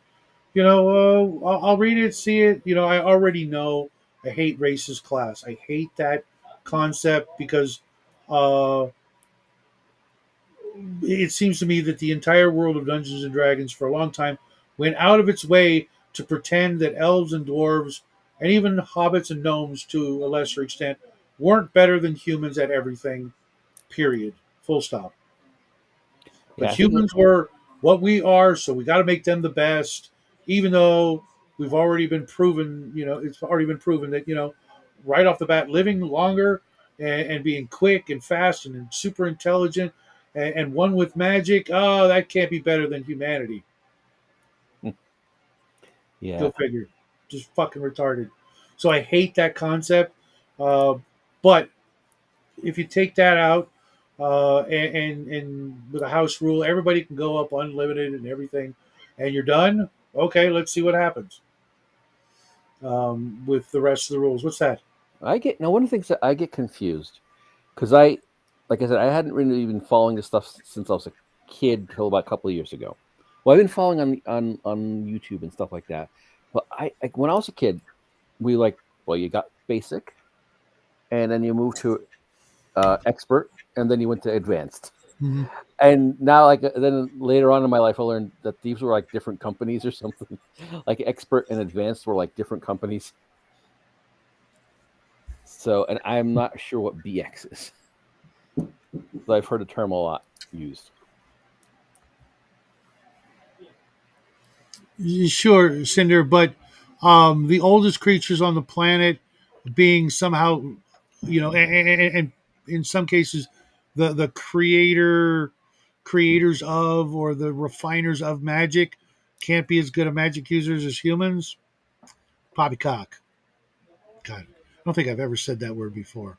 I'll read it, see it. I already know I hate racist class. I hate that concept because it seems to me that the entire world of Dungeons and Dragons for a long time went out of its way to pretend that elves and dwarves and even hobbits and gnomes to a lesser extent weren't better than humans at everything, period. Full stop. But humans were what we are, so we got to make them the best, even though we've already been proven, it's already been proven that, right off the bat, living longer and being quick and fast and super intelligent and one with magic, that can't be better than humanity. Yeah. Go figure. Just fucking retarded. So I hate that concept. But if you take that out, and with a house rule, everybody can go up unlimited and everything, and you're done. Okay, let's see what happens with the rest of the rules. What's that? One of the things that I get confused because like I said, I hadn't really been following this stuff since I was a kid till about a couple of years ago. Well, I've been following on YouTube and stuff like that. But when I was a kid, you got basic, and then you moved to expert, and then you went to advanced. Mm-hmm. And now, then later on in my life, I learned that these were like different companies or something. Like expert and advanced were like different companies. So, and I'm not sure what BX is. But I've heard the term a lot used. Sure, Cinder, but the oldest creatures on the planet being somehow, and in some cases, the creators of or the refiners of magic can't be as good of magic users as humans. Poppycock. God, I don't think I've ever said that word before,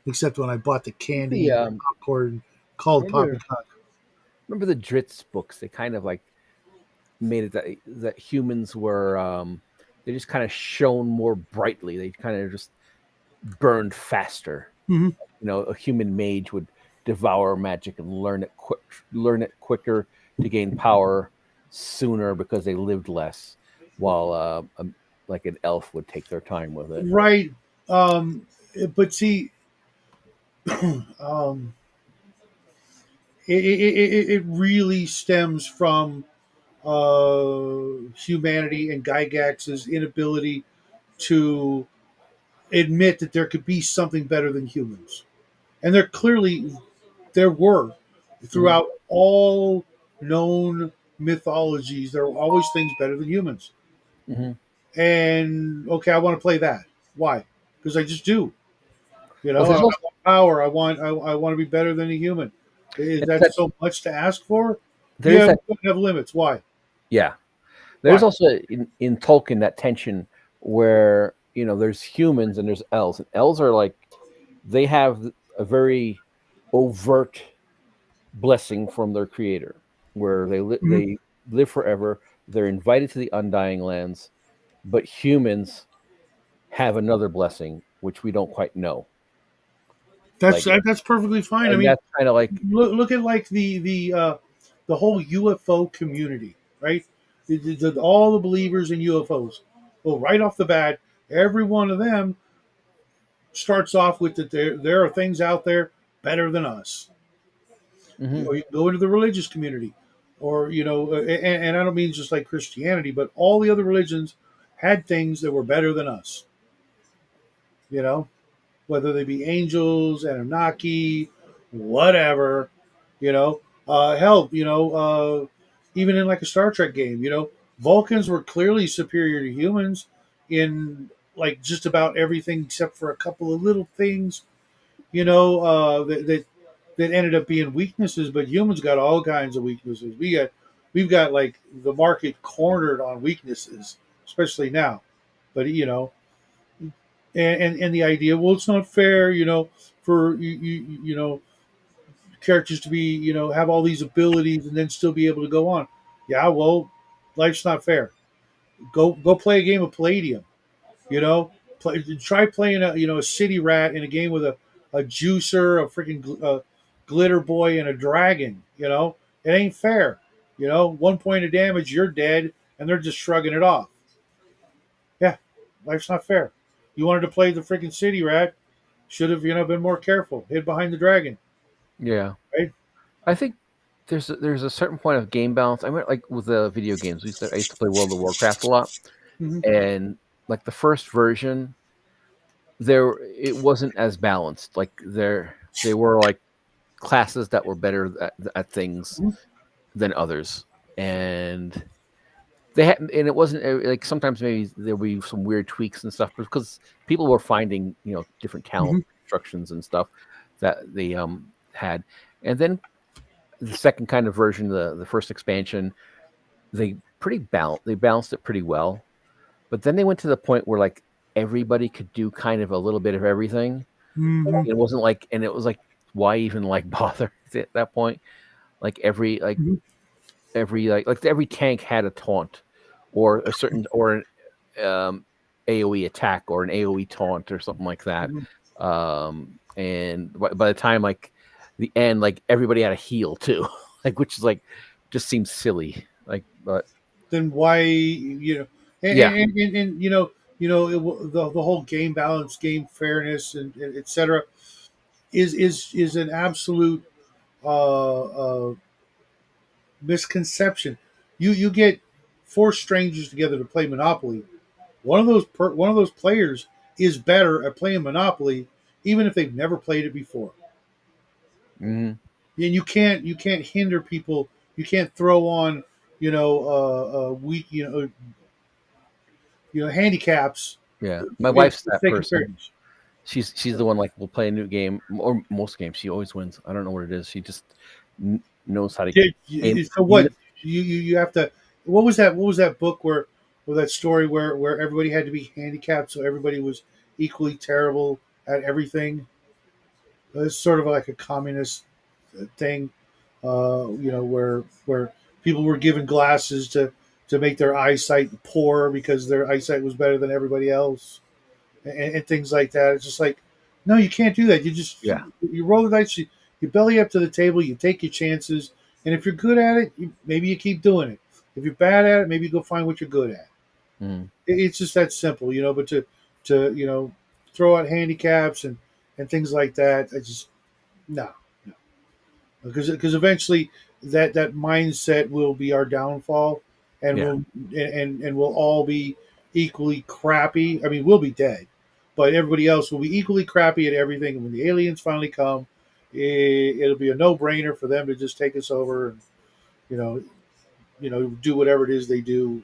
except when I bought the candy popcorn called Poppycock. Remember the Dritz books? They kind of made it that humans were they just kind of shone more brightly. They kind of just burned faster. Mm-hmm. A human mage would devour magic and learn it quicker to gain power sooner because they lived less, while like an elf would take their time with it. Right. But see, it really stems from humanity and Gygax's inability to admit that there could be something better than humans. And there were throughout all known mythologies, there were always things better than humans. Mm-hmm. And okay, I want to play that. Why? Because I just do. I want power. I want to be better than a human. Is that so much to ask for? Yeah, have limits. Why? Yeah. There's also in Tolkien that tension where there's humans and there's elves. And elves are they have a very overt blessing from their creator, where they live forever. They're invited to the Undying Lands, but humans have another blessing which we don't quite know. That's perfectly fine. I mean, that's kind of look at the whole UFO community, right? All the believers in UFOs. Well, right off the bat, every one of them starts off with that there are things out there better than us. Mm-hmm. Or you go into the religious community, or and I don't mean just like Christianity, but all the other religions had things that were better than us. You know, whether they be angels, Anunnaki, whatever. You know, hell, even in like a Star Trek game, Vulcans were clearly superior to humans in like just about everything except for a couple of little things, that ended up being weaknesses. But humans got all kinds of weaknesses. We've got like the market cornered on weaknesses, especially now. But and the idea, well, it's not fair, for characters to be, have all these abilities and then still be able to go on. Yeah, well, life's not fair. Go play a game of Palladium. Try playing a city rat in a game with a juicer, a freaking glitter boy, and a dragon. It ain't fair. 1 point of damage, you're dead, and they're just shrugging it off. Yeah, life's not fair. You wanted to play the freaking city rat, should have been more careful. Hid behind the dragon, Yeah, right? I think there's a certain point of game balance. I mean, like with the video games, I used to play World of Warcraft a lot, Mm-hmm. and like the first version, there it wasn't as balanced. Like they were like classes that were better at things Mm-hmm. than others, and they had, and it wasn't like sometimes maybe there would be some weird tweaks and stuff because people were finding different talent Mm-hmm. instructions and stuff that they had, and then the second kind of version, the first expansion, they balanced it pretty well, but then they went to the point where like everybody could do kind of a little bit of everything. Mm-hmm. It wasn't like, and it was like, why even like bother at that point? Like every tank had a taunt, or a certain or an AOE attack or an AOE taunt or something like that. Mm-hmm. And by the time like the end, like everybody had a heal too, like which is like just seems silly. Like, but Then why yeah, and the whole game balance, game fairness, and etc. is an absolute uh, misconception. You get four strangers together to play Monopoly. One of those players is better at playing Monopoly, even if they've never played it before. mm-hmm. And you can't hinder people. You can't throw on weak handicaps Yeah. My for wife's the that sake of person. fairness. She's the one like will play a new game or most games. She always wins. I don't know what it is. She just knows how to aim. So what you have to? What was that? What was that book where that story where everybody had to be handicapped, so everybody was equally terrible at everything? It's sort of like a communist thing, where people were given glasses to make their eyesight poor because their eyesight was better than everybody else, and things like that. It's just like, no, you can't do that. Yeah. You roll the dice, you belly up to the table, you take your chances, and if you're good at it, maybe you keep doing it. If you're bad at it, maybe you go find what you're good at. Mm. It's just that simple, But to throw out handicaps and things like that, I just no, no, because eventually that mindset will be our downfall, and Yeah. we'll all be equally crappy. I mean, we'll be dead, but everybody else will be equally crappy at everything. And when the aliens finally come, it'll be a no-brainer for them to just take us over and you know do whatever it is they do.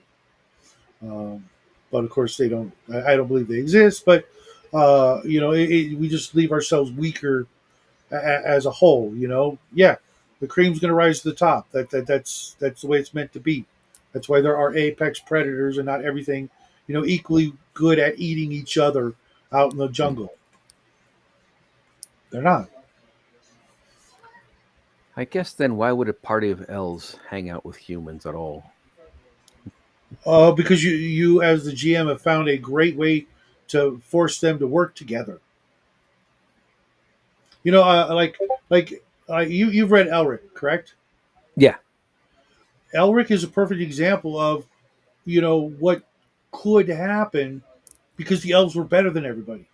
Um, but of course, they don't. I don't believe they exist. But we just leave ourselves weaker as a whole. Yeah, the cream's going to rise to the top. That's the way it's meant to be. That's why there are apex predators and not everything, equally good at eating each other out in the jungle. They're not. I guess then why would a party of elves hang out with humans at all? Because you as the GM have found a great way to force them to work together. You've read Elric, correct? Yeah. Elric is a perfect example of what could happen because the elves were better than everybody.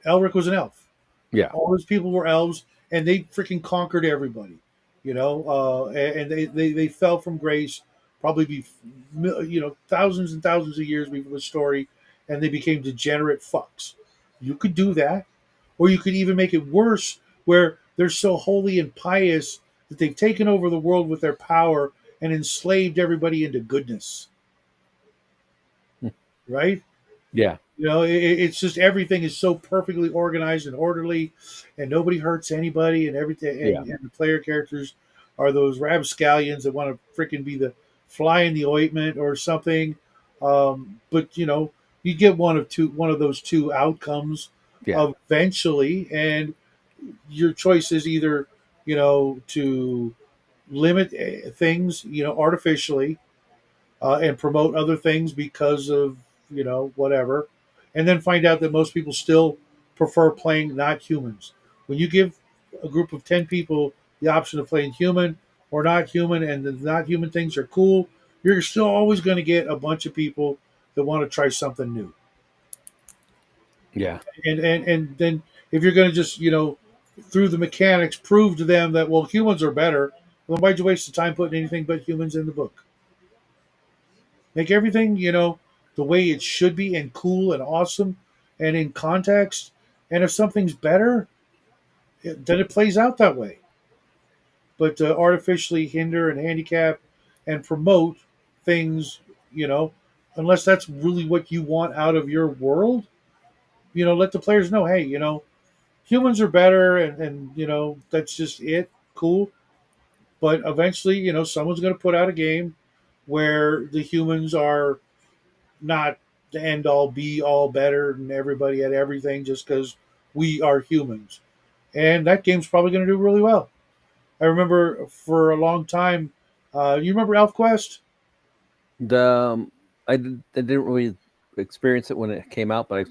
Elric was an elf. Yeah. All those people were elves, and they freaking conquered everybody. And they fell from grace, probably thousands and thousands of years before the story, and they became degenerate fucks. You could do that, or you could even make it worse, where they're so holy and pious that they've taken over the world with their power and enslaved everybody into goodness. Right? Yeah. It's just everything is so perfectly organized and orderly, and nobody hurts anybody, and everything. And the player characters are those rapscallions that want to freaking be the fly in the ointment or something. But you get one of those two outcomes eventually, and your choice is either to limit things artificially and promote other things because of whatever, and then find out that most people still prefer playing not humans. When you give a group of 10 people the option of playing human or not human, and the not human things are cool, you're still always going to get a bunch of people that want to try something new. Yeah. And then if you're going to just through the mechanics prove to them that, well, humans are better, well, why'd you waste the time putting anything but humans in the book? Make everything, the way it should be, and cool and awesome and in context. And if something's better, then it plays out that way. But to artificially hinder and handicap and promote things, unless that's really what you want out of your world, let the players know, hey, humans are better, and that's just it. Cool. But eventually, someone's going to put out a game where the humans are not the end all be all better than everybody at everything just because we are humans. And that game's probably going to do really well. I remember for a long time, you remember ElfQuest? I didn't really experience it when it came out, but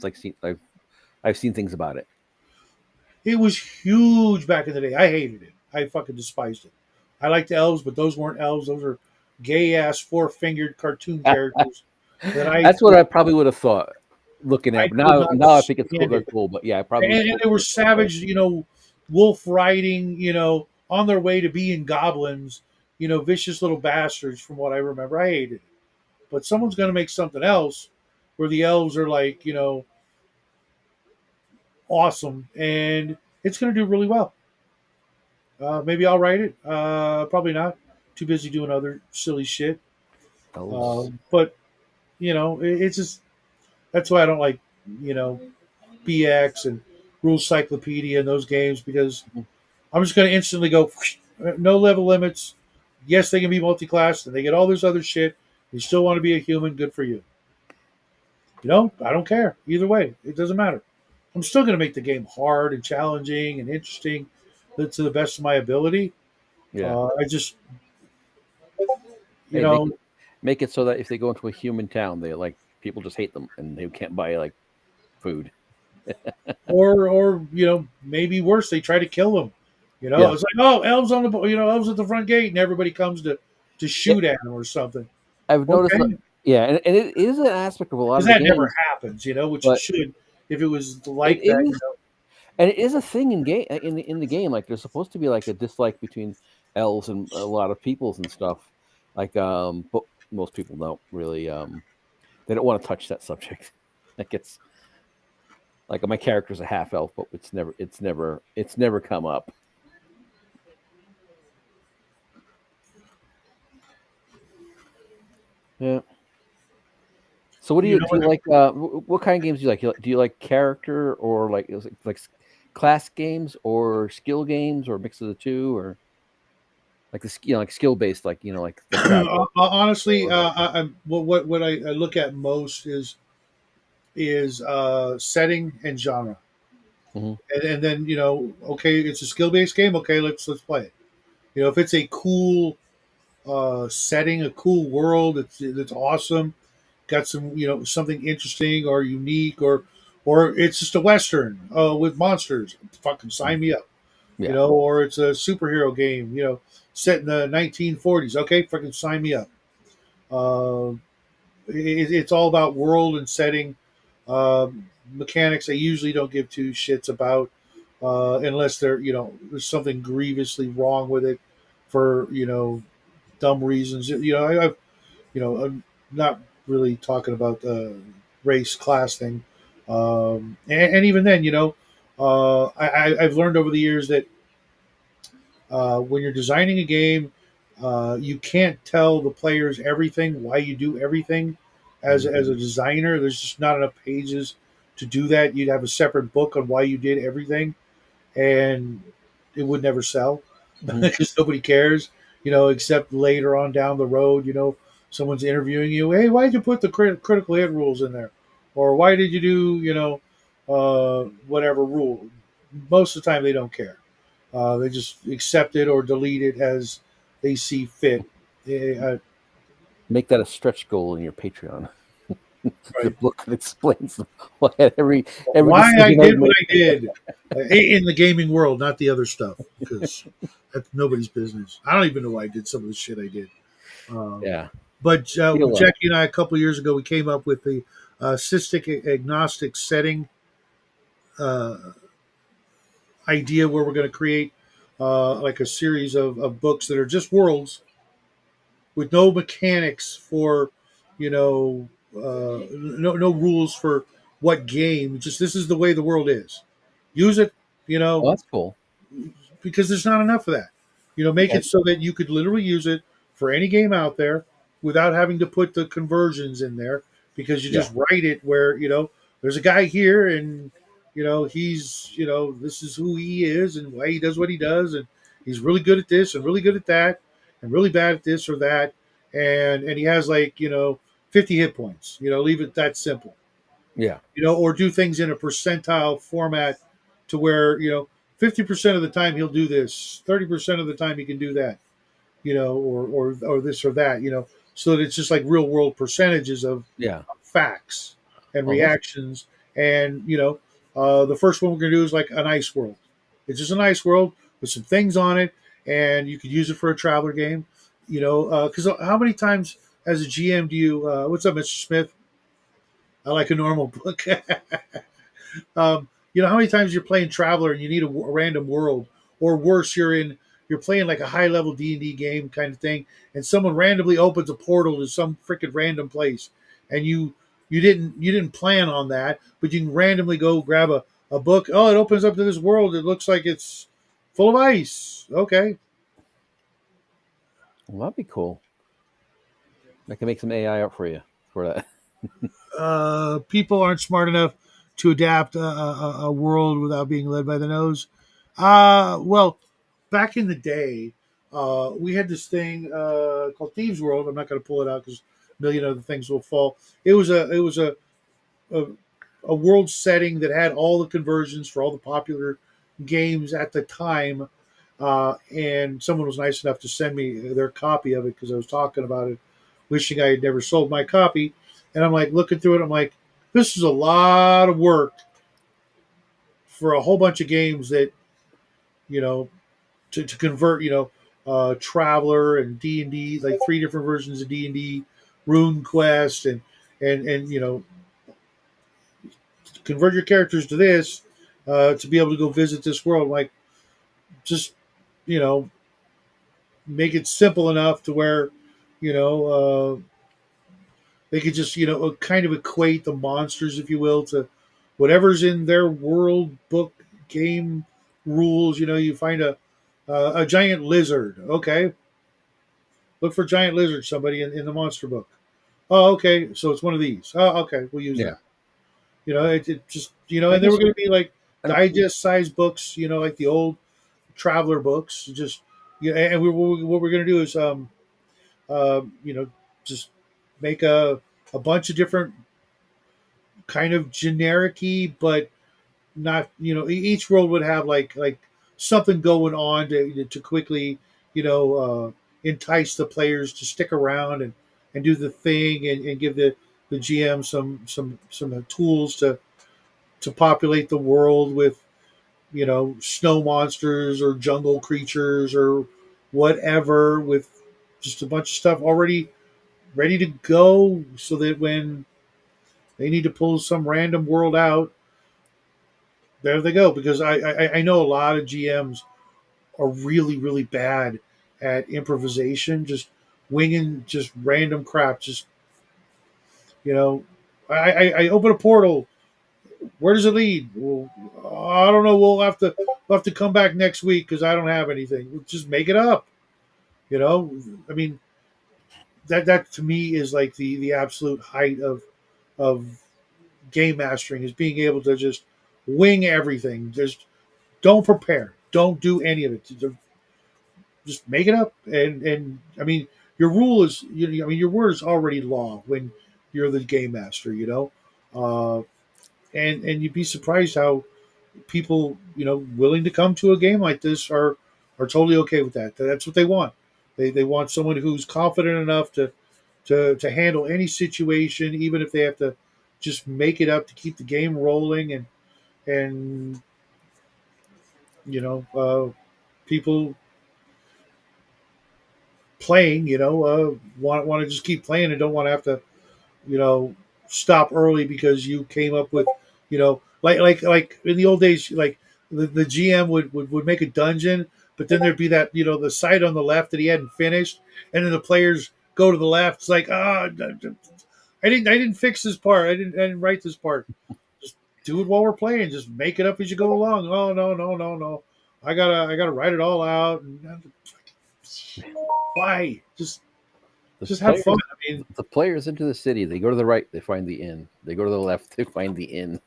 I've seen things about it. It was huge back in the day. I hated it. I fucking despised it. I liked elves, but those weren't elves. Those are gay ass 4-fingered cartoon characters. That's what I probably would have thought looking at. Now I think it's cool. They're cool, but yeah, probably. And they were savage, wolf riding, on their way to being goblins, vicious little bastards. From what I remember, I hated it. But someone's going to make something else where the elves are like, awesome, and it's going to do really well. Maybe I'll write it. Probably not. Too busy doing other silly shit. But it's just that's why I don't like BX and Rules Cyclopedia and those games, because I'm just going to instantly go no level limits. Yes, they can be multi-class and they get all this other shit. You still want to be a human? Good for you. I don't care either way. It doesn't matter. I'm still going to make the game hard and challenging and interesting to the best of my ability. Yeah. I just make it so that if they go into a human town, they people just hate them and they can't buy food. or maybe worse, they try to kill them. It's like, oh, elves on the elves at the front gate, and everybody comes to shoot at them or something. I've noticed and it is an aspect of a lot of that games. Never happens, which it should if it was like that. And it is a thing in game in the game. Like there's supposed to be a dislike between elves and a lot of peoples and stuff. But most people don't really. They don't want to touch that subject. It's like my character's a half elf, but it's never come up. Yeah. So what do you like? What kind of games do you like? Do you like character or like class games or skill games or a mix of the two, or like skill based, honestly, what I look at most is setting and genre, and then okay, it's a skill based game. Okay, let's play it. If it's a cool setting, a cool world, it's awesome. Got some something interesting or unique, or it's just a western with monsters. Fucking sign me up. Or it's a superhero game. Set in the 1940s. Okay, fucking sign me up. it's all about world and setting. Mechanics I usually don't give two shits about, unless there's something grievously wrong with it for dumb reasons. I'm not really talking about the race class thing, and even then, I've learned over the years that when you're designing a game, you can't tell the players everything, why you do everything. As a designer, there's just not enough pages to do that. You'd have a separate book on why you did everything, and it would never sell because nobody cares, except later on down the road, someone's interviewing you. Hey, why did you put the critical hit rules in there? Or why did you do, whatever rule? Most of the time, they don't care. They just accept it or delete it as they see fit. Make that a stretch goal in your Patreon. The Right. book that explains why every Why I decision did what I did in the gaming world, not the other stuff, because that's nobody's business. I don't even know why I did some of the shit I did. Yeah. But Feel that. Jackie and I, a couple of years ago, we came up with the cystic agnostic setting idea where we're going to create like a series of books that are just worlds with no mechanics for, no rules for what game. Just this is the way the world is. Use it, Oh, that's cool. because there's not enough of that. Make Okay. it so that you could literally use it for any game out there without having to put the conversions in there because you just write it where, there's a guy here and, he's, this is who he is and why he does what he does. And he's really good at this and really good at that and really bad at this or that. And he has 50 hit points, leave it that simple, Yeah. or do things in a percentile format to where, 50% of the time he'll do this, 30% of the time he can do that, or this or that, so that it's just like real world percentages of Yeah. facts and Oh, that's reactions. And, the first one we're going to do is like an ice world. It's just an ice world with some things on it, and you could use it for a traveler game, because how many times as a GM do you, what's up, Mr. Smith? I like a normal book. How many times you're playing Traveler and you need a random world, or worse, you're playing like a high level D&D game kind of thing, and someone randomly opens a portal to some freaking random place, and you didn't plan on that, but you can randomly go grab a book. Oh, it opens up to this world. It looks like it's full of ice. Okay. well, that'd be cool. I can make some AI up for you for that. People aren't smart enough to adapt a world without being led by the nose. Well, back in the day, we had this thing called Thieves World. I'm not going to pull it out because a million other things will fall. It was a a world setting that had all the conversions for all the popular games at the time. And someone was nice enough to send me their copy of it because I was talking about it, wishing I had never sold my copy. And I'm like looking through it. I'm like, this is a lot of work for a whole bunch of games that, you know, to convert, Traveler and D&D, like three different versions of D&D, Rune Quest, and convert your characters to this to be able to go visit this world. Like, just you know, make it simple enough to where you know they could just kind of equate the monsters, if you will, to whatever's in their world book game rules. You find a giant lizard. Okay, look for giant lizard. Somebody in the monster book. Oh, okay. So it's one of these. Oh, okay. We'll use Yeah. that. It just I and they guess. were going to be like And digest size books. Like the old traveler books. Just and what we're going to do is just make a bunch of different kind of generic-y, but not each world would have like something going on to quickly entice the players to stick around and do the thing and give the GM some tools to populate the world with snow monsters or jungle creatures or whatever, with just a bunch of stuff already ready to go, so that when they need to pull some random world out, there they go. Because I know a lot of GMs are really, really bad at improvisation, just winging just random crap. Just, you know, I open a portal. Where does it lead? Well, I don't know. We'll have to come back next week because I don't have anything. We'll just make it up. You know, I mean, that to me is like the absolute height of game mastering, is being able to just wing everything. Just don't prepare. Don't do any of it. Just make it up. And I mean, your rule is, I mean, your word is already law when you're the game master. Uh, and you'd be surprised how people, willing to come to a game like this are totally okay with that. That's what they want. They want someone who's confident enough to handle any situation, even if they have to just make it up to keep the game rolling. And people playing, want to just keep playing and don't want to have to, you know, stop early because you came up with, like in the old days, like the GM would make a dungeon, but then there'd be that, the site on the left that he hadn't finished, and then the players go to the left. It's like, I didn't fix this part. I didn't write this part. Just do it while we're playing. Just make it up as you go along. Oh, no, no, no, no. I gotta write it all out. And why? Just have fun. I mean, the players into the city. They go to the right, they find the inn. They go to the left, they find the inn.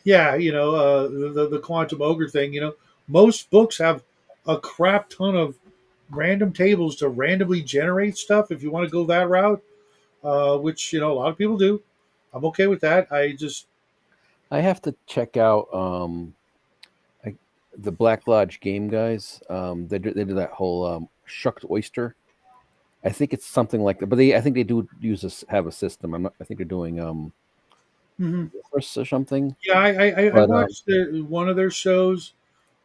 yeah, the quantum ogre thing. Most books have a crap ton of random tables to randomly generate stuff. If you want to go that route, which a lot of people do, I'm okay with that. I have to check out the Black Lodge game guys. They do that whole shucked oyster. I think it's something like that, but I think they do have a system. I think they're doing Mhm. or something. Yeah, I watched one of their shows,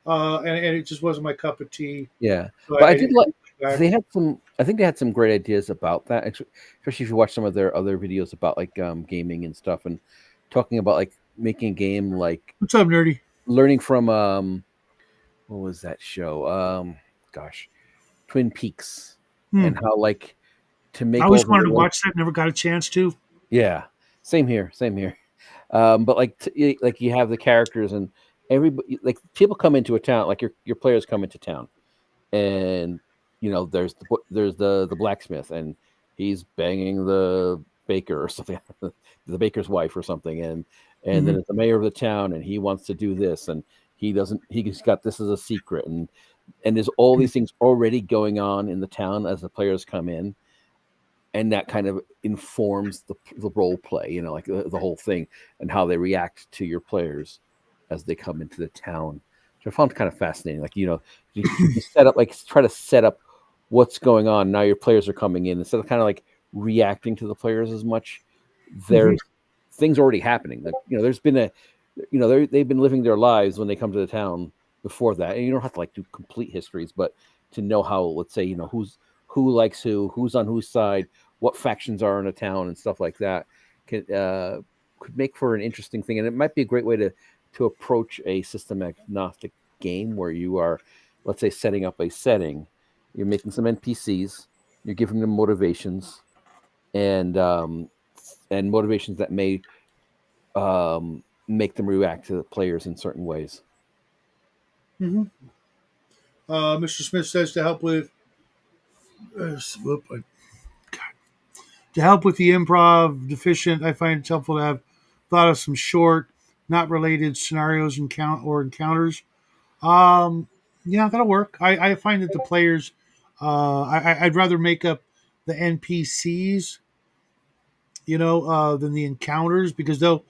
and it just wasn't my cup of tea. Yeah, So but I did like back. they had some. I think they had some great ideas about that, especially if you watch some of their other videos about like gaming and stuff, and talking about like making a game, like What's up, nerdy? learning from what was that show? Gosh, Twin Peaks, and how like to I make always all wanted to the watch that. Never got a chance to. yeah, same here, same here. But like like you have the characters and everybody, like people come into a town, like your players come into town, and there's the blacksmith, and he's banging the baker or something, the baker's wife or something, and then Mhm. it's the mayor of the town, and he wants to do this, and he's got this as a secret, and there's all these things already going on in the town as the players come in, and that kind of informs the role play, like the whole thing, and how they react to your players as they come into the town, which I found kind of fascinating. Like, you set up, like, try to set up what's going on. Now your players are coming in, instead of kind of like reacting to the players as much. Mhm. There's things already happening. That there's been they've been living their lives when they come to the town before that, and you don't have to like do complete histories, but to know how, let's say, who likes who's on whose side, what factions are in a town, and stuff like that could make for an interesting thing, and it might be a great way to approach a system agnostic game where you are, let's say, setting up a setting, you're making some NPCs, you're giving them motivations, and motivations that may make them react to the players in certain ways. Mhm. Mr. Smith says to help with to help with the improv deficient, I find it helpful to have thought of some short, not related scenarios and encounters. Um, yeah, that'll work. I find that the players, I'd rather make up the NPCs, than the encounters, because they'll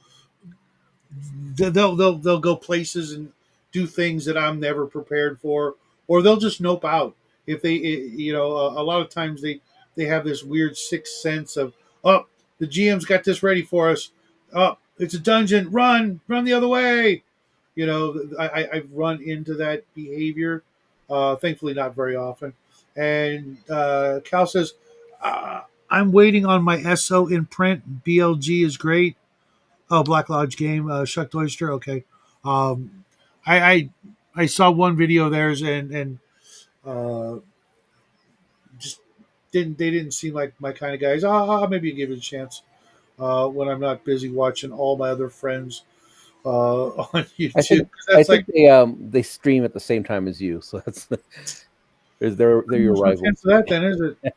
go places and do things that I'm never prepared for, or they'll just nope out. If they, a lot of times they have this weird sixth sense of, oh, the GM's got this ready for us. Oh, it's a dungeon. Run the other way. I've run into that behavior. Thankfully, not very often. And Cal says, I'm waiting on my SO in print. BLG is great. Oh, Black Lodge game. Shucked Oyster. Okay. Um, I I saw one video of theirs and uh, just didn't seem like my kind of guys. Maybe give it a chance when I'm not busy watching all my other friends on I YouTube. think I think they stream at the same time as you, so that's they're your There's no chance rivals. of that, then, is it?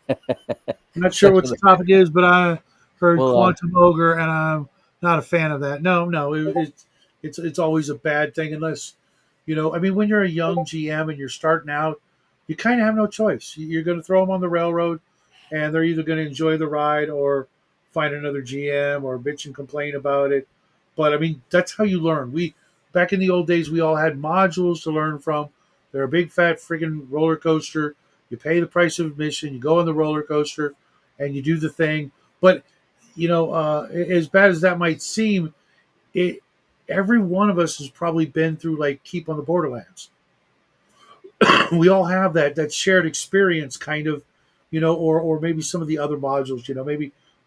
I'm not sure what the topic is, but I heard Well, Quantum Ogre, and I'm not a fan of that. No, it's always a bad thing unless I mean, when you're a young GM and you're starting out, you kind of have no choice. You're going to throw them on the railroad, and they're either going to enjoy the ride or find another GM or bitch and complain about it. But I mean, that's how you learn. We back in the old days, we all had modules to learn from. They're a big fat freaking roller coaster. You pay the price of admission. You go on the roller coaster, and you do the thing. But as bad as that might seem, it every one of us has probably been through like Keep on the Borderlands. We all have that shared experience, kind of, or maybe some of the other modules.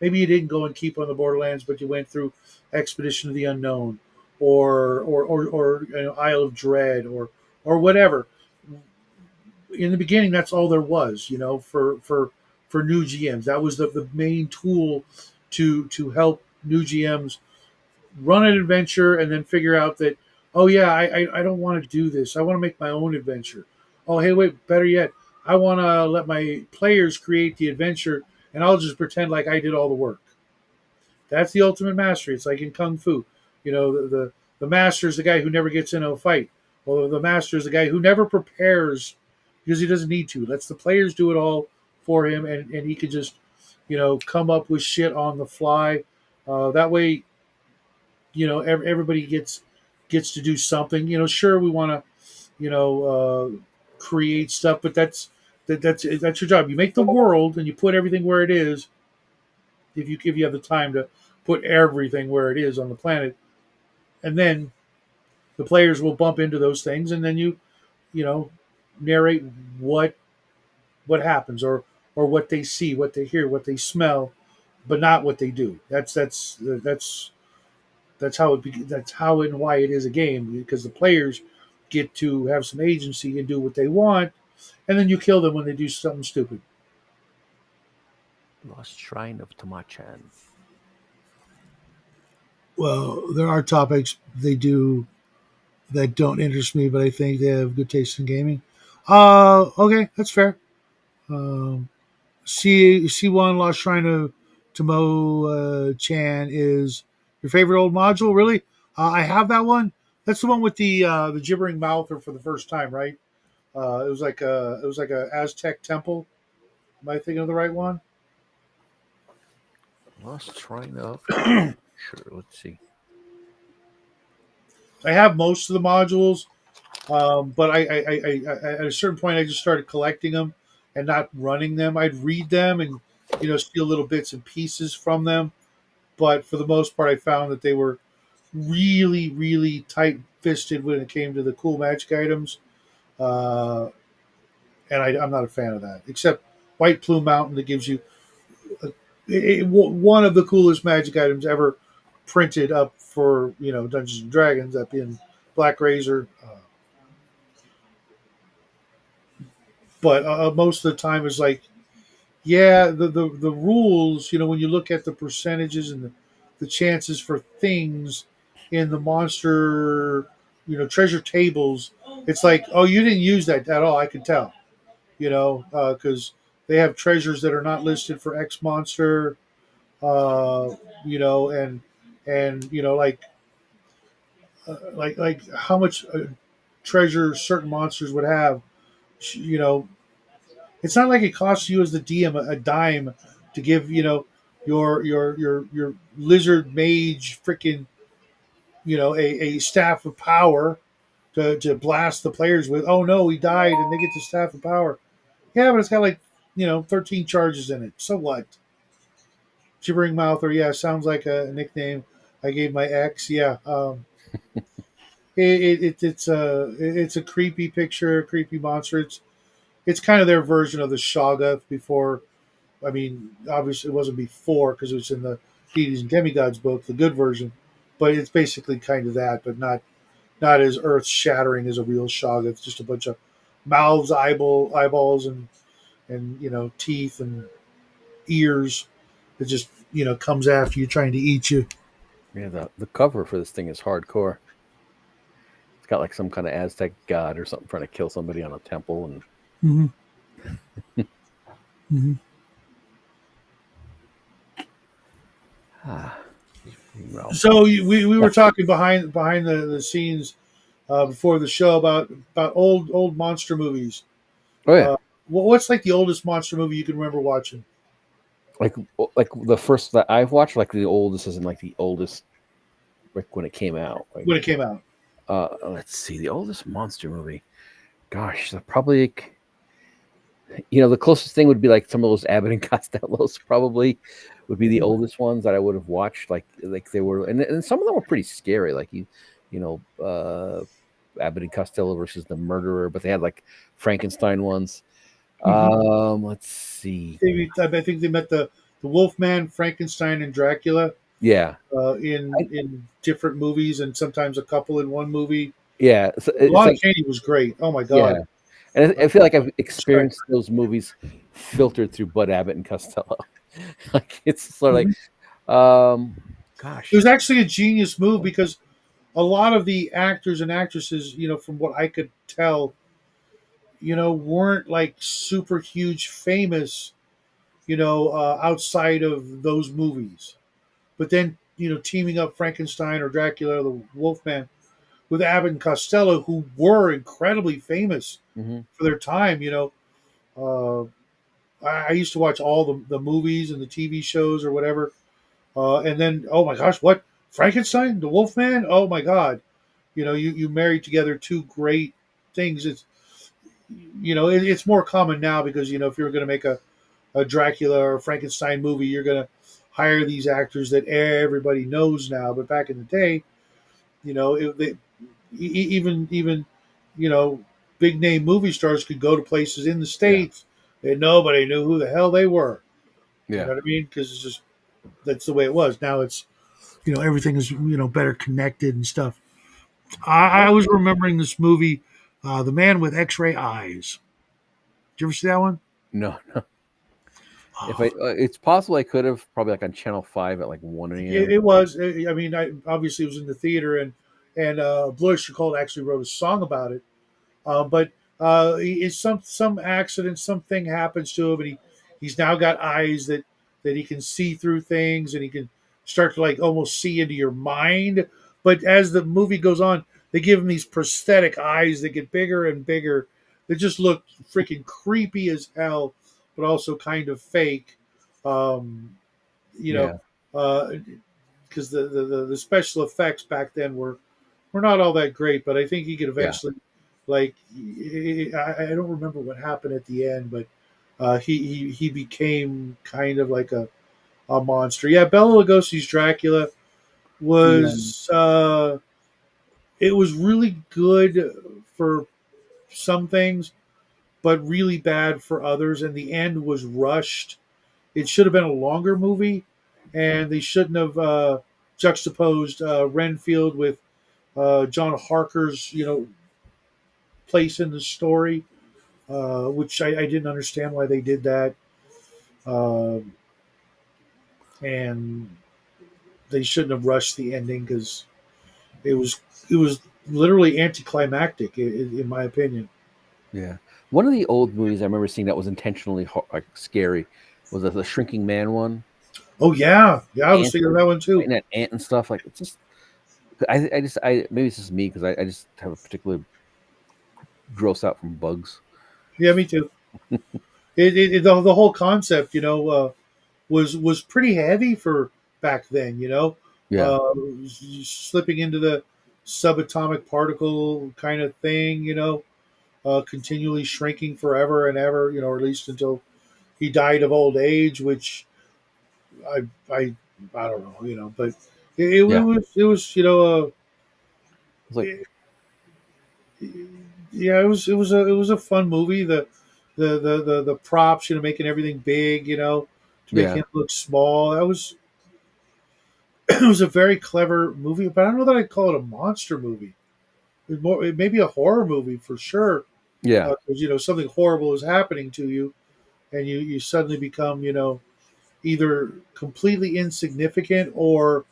Maybe you didn't go and Keep on the Borderlands, but you went through Expedition of the Unknown, or Isle of Dread, or whatever. In the beginning, that's all there was, for new GMs. That was the main tool to help new GMs run an adventure and then figure out that, oh yeah, I don't want to do this. I want to make my own adventure. Oh, hey, wait, better yet, I want to let my players create the adventure, and I'll just pretend like I did all the work. That's the ultimate mastery. It's like in Kung Fu. The master is the guy who never gets into a fight. Well, the master is the guy who never prepares because he doesn't need to. Lets the players do it all for him, and he can just, come up with shit on the fly. That way, everybody gets to do something. Sure, we want to, create stuff, but that's your job. You make the world and you put everything where it is. If you have the time to put everything where it is on the planet, and then the players will bump into those things, and then you narrate what happens, or what they see, what they hear, what they smell, but not what they do. That's how that's how and why it is a game, because the players get to have some agency and do what they want, and then you kill them when they do something stupid. Lost Shrine of Tamachan. Well, there are topics they do that don't interest me, but I think they have good taste in gaming. Okay, that's fair. Um, C1 Lost Shrine of Tomo Chan is your favorite old module, really? I have that one. That's the one with the gibbering mouth, or for the first time, right? It was like a Aztec temple. Am I thinking of the right one? Lost Shrine of. Sure, let's see. I have most of the modules, but I at a certain point I just started collecting them and not running them. I'd read them and steal little bits and pieces from them, but for the most part, I found that they were really, really tight fisted when it came to the cool magic items, uh, and I'm not a fan of that. Except White Plume Mountain, that gives you one of the coolest magic items ever printed up for Dungeons and Dragons, that being Black Razor. But most of the time is like, yeah, the rules, when you look at the percentages and the chances for things in the monster, treasure tables, it's like, oh, you didn't use that at all. I can tell, because they have treasures that are not listed for X monster, uh, and like how much treasure certain monsters would have, you know, it's not like it costs you as the DM a dime to give your lizard mage freaking a staff of power to blast the players with. Oh no, he died, and they get the staff of power. Yeah, but it's got like 13 charges in it. So what? Gibbering mouth, or yeah, sounds like a nickname I gave my ex. Yeah, it's a creepy picture, a creepy monster. It's kind of their version of the Shoggoth before I mean, obviously it wasn't before because it was in the Deities and Demigods book, the good version, but it's basically kind of that, but not as earth shattering as a real Shoggoth. It's just a bunch of mouths, eyeballs, and teeth and ears that just comes after you, trying to eat you. Yeah, the cover for this thing is hardcore. It's got like some kind of Aztec god or something trying to kill somebody on a temple, and Mm-hmm. Mm-hmm. well, So we were talking behind the scenes before the show about old monster movies. oh yeah, What's like the oldest monster movie you can remember watching? like the first that I've watched, like the oldest isn't like the oldest, like when it came out. Like, When it came out. let's see, the oldest monster movie. Gosh, probably like, the closest thing would be like some of those Abbott and Costellos. Probably would be the oldest ones that I would have watched. Like they were, and some of them were pretty scary. Like Abbott and Costello versus the Murderer, but they had like Frankenstein ones. Let's see. I think they met the Wolfman, Frankenstein, and Dracula. Yeah, in different movies, and sometimes a couple in one movie. yeah. So A lot like, of Candy was great. Oh my yeah, god! and I feel like I've experienced those movies filtered through Bud Abbott and Costello. Like it's sort of like, gosh, It was actually a genius move because a lot of the actors and actresses, from what I could tell, weren't like super huge famous, outside of those movies. But then, teaming up Frankenstein or Dracula or the Wolfman with Abbott and Costello, who were incredibly famous mm-hmm. for their time, uh, I used to watch all the movies and the TV shows or whatever. And then, oh my gosh, what? Frankenstein? The Wolfman? Oh my God. You married together two great things. It's more common now because, if you're going to make a Dracula or Frankenstein movie, you're going to hire these actors that everybody knows now. But back in the day, even big name movie stars could go to places in the States and nobody knew who the hell they were. You know what I mean? Because it's just that's the way it was. Now it's everything is better connected and stuff. I was remembering this movie, The Man with X-Ray Eyes. Did you ever see that one? No. If it's possible, I could have probably like on Channel 5 at like 1 a.m. It was. I mean, obviously it was in the theater, and Blue Oyster Cult actually wrote a song about it. But it's some accident, something happens to him, and he's now got eyes that he can see through things, and he can start to like almost see into your mind. But as the movie goes on, they give him these prosthetic eyes that get bigger and bigger. They just look freaking creepy as hell, but also kind of fake. Um, you know, because the special effects back then were not all that great. But I think he could eventually. Like I don't remember what happened at the end, but he became kind of like a monster. Yeah, Bela Lugosi's Dracula was it was really good for some things, but really bad for others. And the end was rushed. It should have been a longer movie, and they shouldn't have juxtaposed Renfield with John Harker's place in the story, which I didn't understand why they did that. And they shouldn't have rushed the ending because it was literally anticlimactic in my opinion. Yeah. One of the old movies I remember seeing that was intentionally like scary was the Shrinking Man one. Oh yeah, I was thinking of that one too. And that ant and stuff, like it's just, I maybe it's just me because I just have a particular gross out from bugs. Yeah, me too. The whole concept, was pretty heavy for back then. Yeah. Slipping into the subatomic particle kind of thing. Continually shrinking forever and ever. Or at least until he died of old age, which I don't know. But it was Like, yeah, it was a fun movie. The props, making everything big, to make him look small. That was it was a very clever movie, but I don't know that I'd call it a monster movie. It may be a horror movie for sure. Yeah. Because something horrible is happening to you, and you suddenly become either completely insignificant or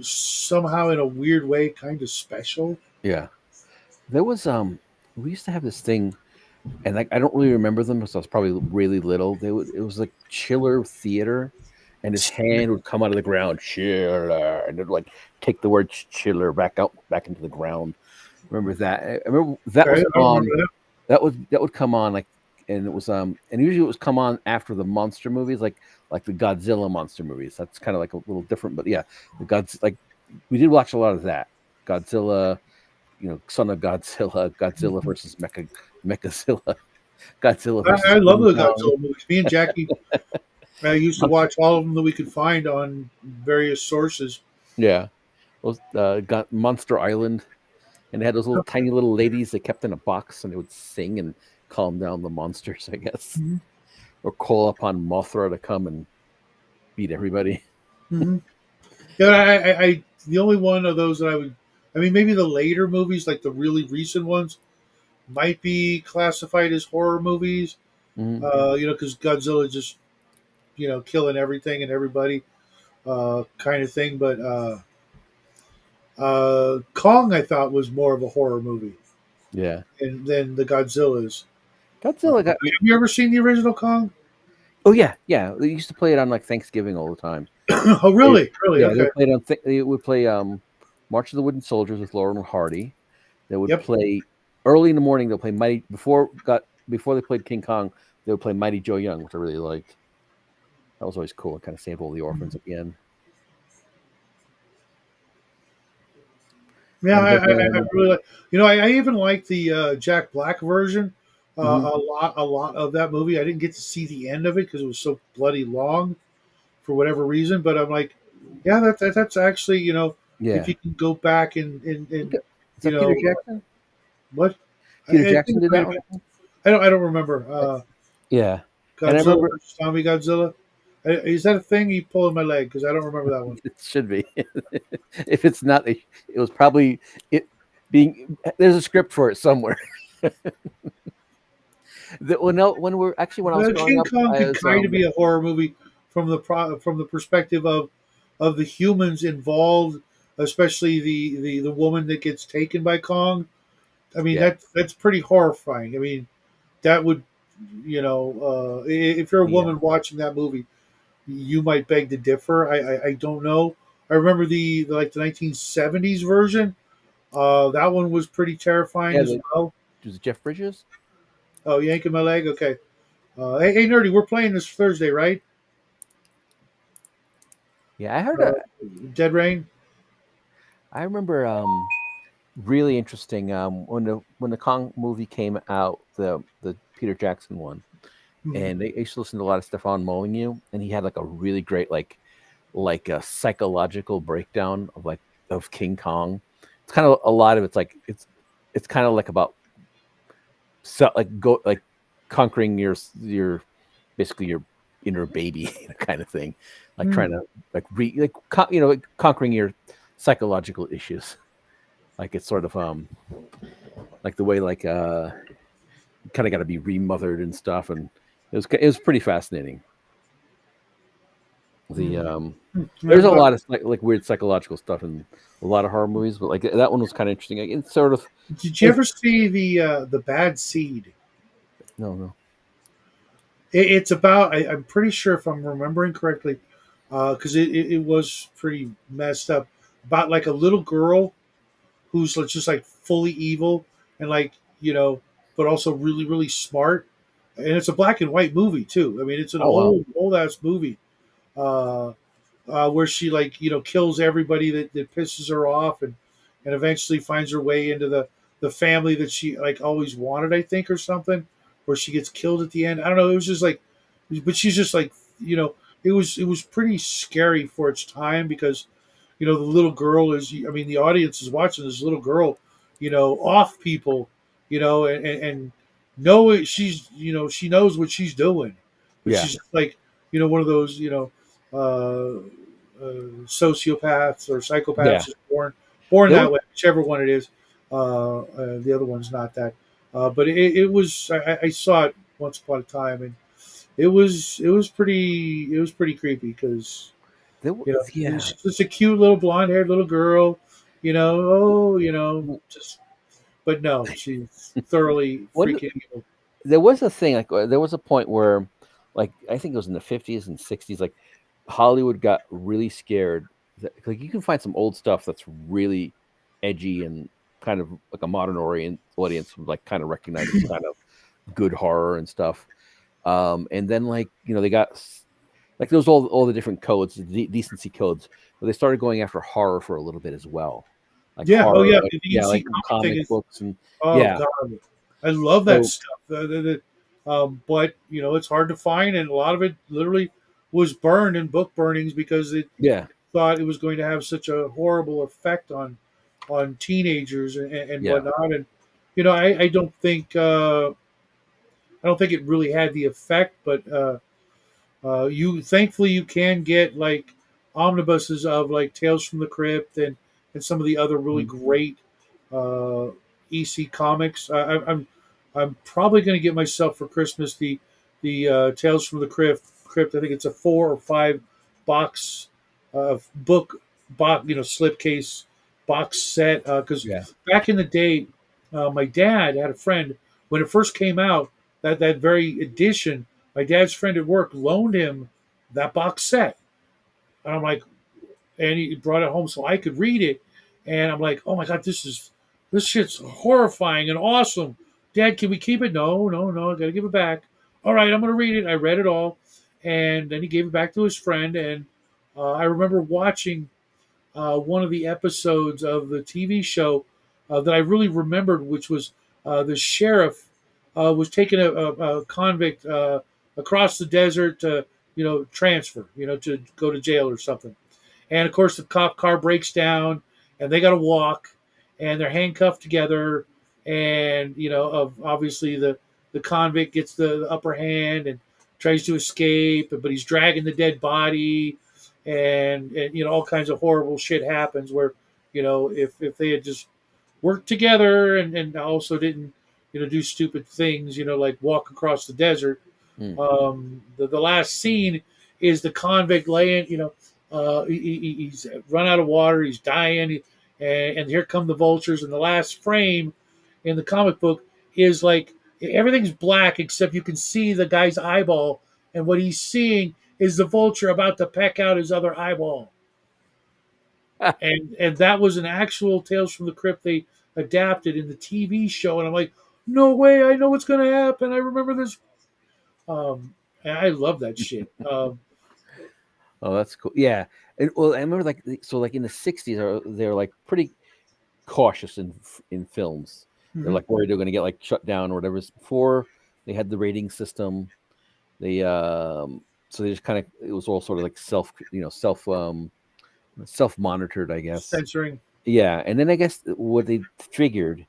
somehow in a weird way kind of special. Yeah. There was we used to have this thing, and I don't really remember them because I was probably really little. It was like Chiller Theater, and his hand would come out of the ground, Chiller, and it would like take the word Chiller back into the ground. Remember that? I remember that was on. That would come on like, and it was and usually it was come on after the monster movies, like the Godzilla monster movies. That's kind of like a little different, but yeah, we did watch a lot of that. Godzilla, Son of Godzilla, Godzilla versus Mechazilla, Godzilla. I love the Godzilla movies. Me and Jackie used to watch all of them that we could find on various sources. Yeah, got Monster Island, and they had those little tiny little ladies they kept in a box, and they would sing and calm down the monsters, I guess, or call upon Mothra to come and beat everybody. Mm-hmm. Yeah, I the only one of those that maybe the later movies, like the really recent ones, might be classified as horror movies. Because Godzilla just killing everything and everybody, kind of thing. But Kong, I thought, was more of a horror movie. Yeah, and then the Godzillas. Have you ever seen the original Kong? Oh yeah. They used to play it on like Thanksgiving all the time. Oh really? Really? Yeah, okay. They would play March of the Wooden Soldiers with Laurel and Hardy. They would play early in the morning. They'll play Mighty before they played King Kong. They would play Mighty Joe Young, which I really liked. That was always cool. It kind of saved all the orphans at the end. Yeah, I really like. I even like the Jack Black version. A lot of that movie. I didn't get to see the end of it because it was so bloody long, for whatever reason. But I'm like, yeah, that's actually if you can go back and Is that Peter Jackson? What? Peter Jackson did that one? I don't remember. Yeah, Godzilla, and I remember Zombie Godzilla. Is that a thing? You pulling my leg because I don't remember that one. It should be. If it's not, it was probably it being. There's a script for it somewhere. When I was growing King up, Kong could kind of be a horror movie from the perspective of the humans involved, especially the woman that gets taken by Kong. I mean that's pretty horrifying. I mean that would if you're a woman watching that movie, you might beg to differ. I don't know. I remember the 1970s version. That one was pretty terrifying as well. Was it Jeff Bridges? Oh, yanking my leg. Okay. Hey, Nerdy, we're playing this Thursday, right? Yeah, I heard Dead Rain. I remember really interesting when the Kong movie came out, the Peter Jackson one, and they used to listen to a lot of Stefan Molyneux, and he had like a really great like a psychological breakdown of King Kong. It's kind of a lot of it's like it's kind of like about conquering your basically your inner baby kind of thing, like trying to conquering your psychological issues. Like it's sort of like the way you kind of got to be remothered and stuff, and it was pretty fascinating. There's a lot of like weird psychological stuff in a lot of horror movies, but like that one was kind of interesting. It's sort of. Did you ever see the Bad Seed? No. It's about. I'm pretty sure if I'm remembering correctly, because it was pretty messed up. About like a little girl who's just like fully evil and but also really really smart, and it's a black and white movie too. I mean, it's an old ass movie. Where she kills everybody that pisses her off and eventually finds her way into the family that she always wanted, I think, or something, where she gets killed at the end. I don't know. It was just but she's just it was pretty scary for its time because the little girl the audience is watching this little girl, off people, and know she's she knows what she's doing, but she's one of those, sociopaths or Yeah. psychopaths is born There that was, way, whichever one it is. The other one's not that. But it was. I saw it once upon a time, and it was pretty creepy because there, yeah. she's just a cute little blonde haired little girl. Just but no, she's thoroughly What freaking evil. there was a thing like there was a point where, like I think it was in the 50s and 60s, like Hollywood got really scared. Like you can find some old stuff that's really edgy and kind of like a modern audience would like kind of recognize as kind of good horror and stuff. And then like they got like there was all the different codes, the decency codes, but they started going after horror for a little bit as well, like Yeah. Oh horror, yeah. like, The yeah, DC like comic thing comic is. books and Oh yeah. God, I love that So stuff. But it's hard to find, and a lot of it literally was burned in book burnings because it yeah, thought it was going to have such a horrible effect on teenagers and yeah, whatnot. And I don't think it really had the effect, but you thankfully you can get like omnibuses of like Tales from the Crypt and some of the other really mhm, great uh, EC comics. I'm probably going to get myself for Christmas the Tales from the Crypt. I think it's a 4 or 5 box book box slipcase box set because yeah. back in the day, my dad had a friend when it first came out that very edition. My dad's friend at work loaned him that box set, and I'm like, and he brought it home so I could read it, and I'm like, oh my god, this shit's horrifying and awesome. Dad, can we keep it? No, no, no, I gotta give it back. All right, I'm gonna read it. I read it all, and then he gave it back to his friend, and I remember watching one of the episodes of the TV show that I really remembered, which was the sheriff was taking a convict across the desert to, transfer, to go to jail or something. And of course, the cop car breaks down, and they got to walk, and they're handcuffed together, and obviously the convict gets the upper hand and tries to escape, but he's dragging the dead body, and all kinds of horrible shit happens where if they had just worked together and also didn't do stupid things like walk across the desert. Mm. The last scene is the convict laying he's run out of water, he's dying, and here come the vultures, and the last frame in the comic book is like everything's black except you can see the guy's eyeball, and what he's seeing is the vulture about to peck out his other eyeball. And that was an actual Tales from the Crypt they adapted in the TV show, and I'm like, no way, I know what's going to happen. I remember this. And I love that shit. Oh, that's cool. Yeah, and well, I remember like so like in the 60s, they're like pretty cautious in films. They're Mhm. like worried they're going to get like shut down or whatever. Before they had the rating system, they so they just kind of it was all sort of like self monitored, I guess. Censoring. Yeah, and then I guess what they figured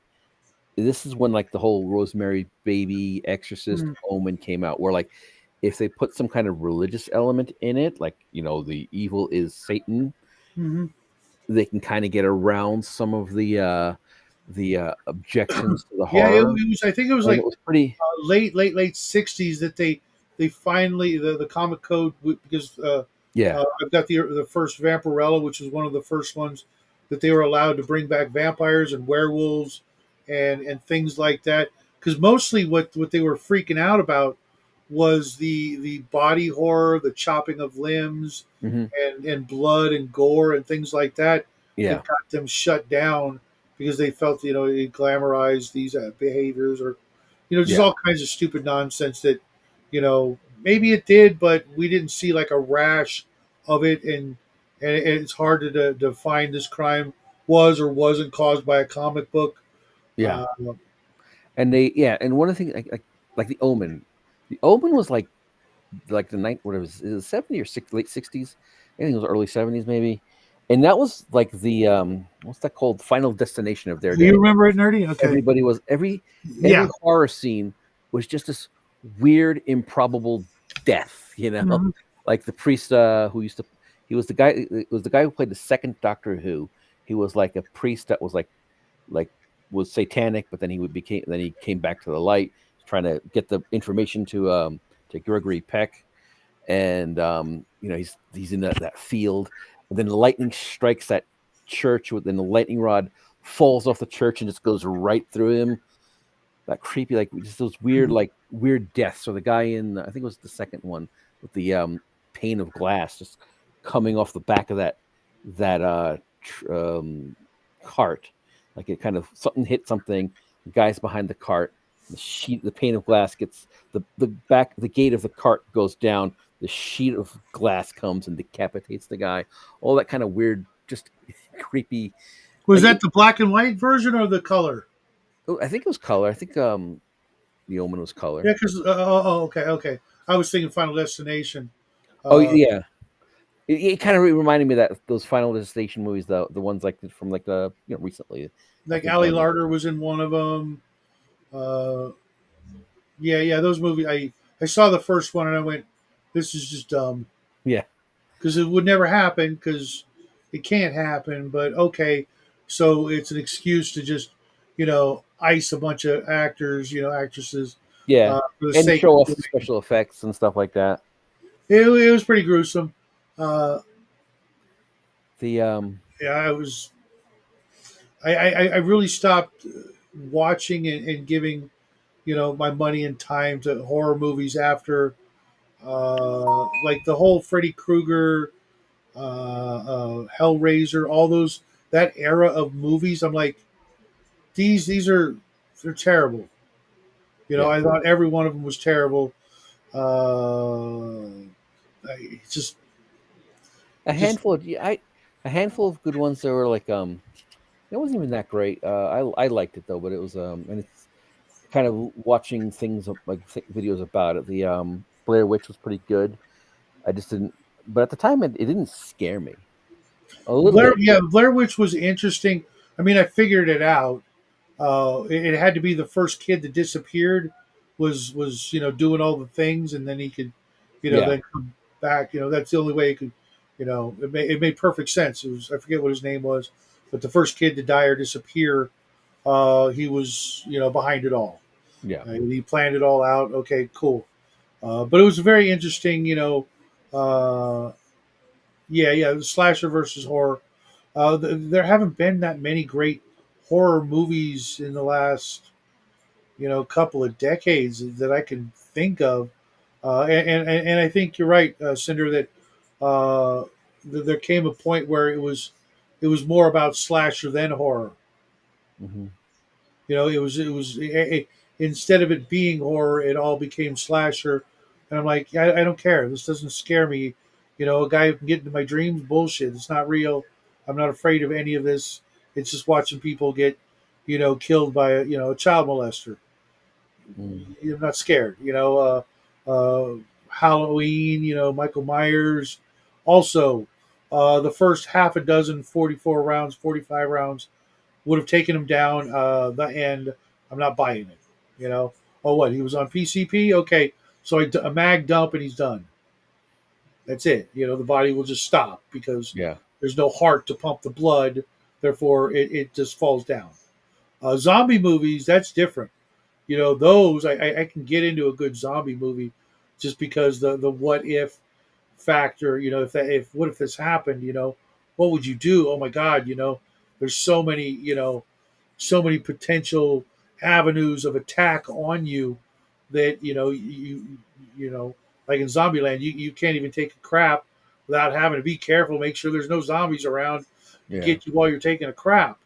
this is when like the whole Rosemary Baby, Exorcist, Mhm. Omen came out, where like if they put some kind of religious element in it, like the evil is Satan, Mhm. they can kind of get around some of the objections to the Yeah, horror. it was. I think it was And like it was pretty, late '60s that they finally the comic code because yeah, I've got the first Vampirella, which was one of the first ones that they were allowed to bring back vampires and werewolves and things like that. Because mostly what they were freaking out about was the body horror, the chopping of limbs, hmm, and blood and gore and things like that yeah, that got them shut down because they felt it glamorized these behaviors or just yeah, all kinds of stupid nonsense that maybe it did, but we didn't see like a rash of it, and it's hard to define this crime was or wasn't caused by a comic book. yeah. Uh, And and one of the things like the Omen was like the night what it was, is it 70 or late 60s? I think it was early 70s maybe. And that was like the what's that called? Final destination of their do you day. remember it, Nerdy? Okay, Everybody was every yeah. horror scene was just this weird, improbable death, Mhm. like the priest who used to. He was the guy. It was the guy who played the second Doctor Who. He was like a priest that was like was satanic, but then he came back to the light, trying to get the information to Gregory Peck, and he's in that field, and then the lightning strikes that church, then the lightning rod falls off the church and just goes right through him. That creepy, like just those weird, like weird deaths. So the guy in, I think it was the second one with the pane of glass just coming off the back of that cart, like it kind of something hit something. The guy's behind the cart. The pane of glass gets the gate of the cart goes down. The sheet of glass comes and decapitates the guy. All that kind of weird, just creepy. Was that the black and white version or the color? I think it was color. I think the Omen was color. Yeah, because okay. I was thinking Final Destination. Yeah, it kind of reminded me of that those Final Destination movies, the ones like from like recently. Like Ali Larter was in one of them. Yeah, those movies. I saw the first one and I went, "This is just dumb." Yeah, because it would never happen because it can't happen. But okay, so it's an excuse to just ice a bunch of actors, actresses. Yeah, for the and sake show of off special effects and stuff like that. it was pretty gruesome. Yeah, I was. I really stopped watching and giving, my money and time to horror movies after, like the whole Freddy Krueger, Hellraiser, all that era of movies. I'm like, they're terrible. Yeah. I thought every one of them was terrible. Just a handful of good ones that were like it wasn't even that great. I liked it though, but it was and it's kind of watching things like videos about it. The Blair Witch was pretty good. I just didn't, but at the time it didn't scare me a little bit. Yeah, Blair Witch was interesting. I mean, I figured it out. It had to be the first kid that disappeared was doing all the things, and then he could then come back. That's the only way he could. It made perfect sense. It was, I forget what his name was, but the first kid to die or disappear, he was behind it all. Yeah, he planned it all out. Okay, cool. But it was very interesting. Yeah, slasher versus horror. There haven't been that many great horror movies in the last couple of decades that I can think of. And I think you're right, Cinder, that there came a point where it was more about slasher than horror. mm-hmm. Instead of it being horror, it all became slasher, and I'm like, I don't care. This doesn't scare me. A guy who can get into my dreams, bullshit. It's not real. I'm not afraid of any of this. It's just watching people get, killed by a child molester. I'm not scared. Halloween. Michael Myers. Also, the first half a dozen, 44 rounds, 45 rounds would have taken him down. The end, I'm not buying it. Oh, what? He was on PCP? Okay, so a mag dump and he's done. That's it. The body will just stop because there's no heart to pump the blood. Therefore, it just falls down. Zombie movies, that's different. Those I can get into a good zombie movie just because the what if factor. If what if this happened? What would you do? Oh my God! There's so many potential avenues of attack on you that like in Zombieland, you can't even take a crap without having to be careful, make sure there's no zombies around to get you while you're taking a crap.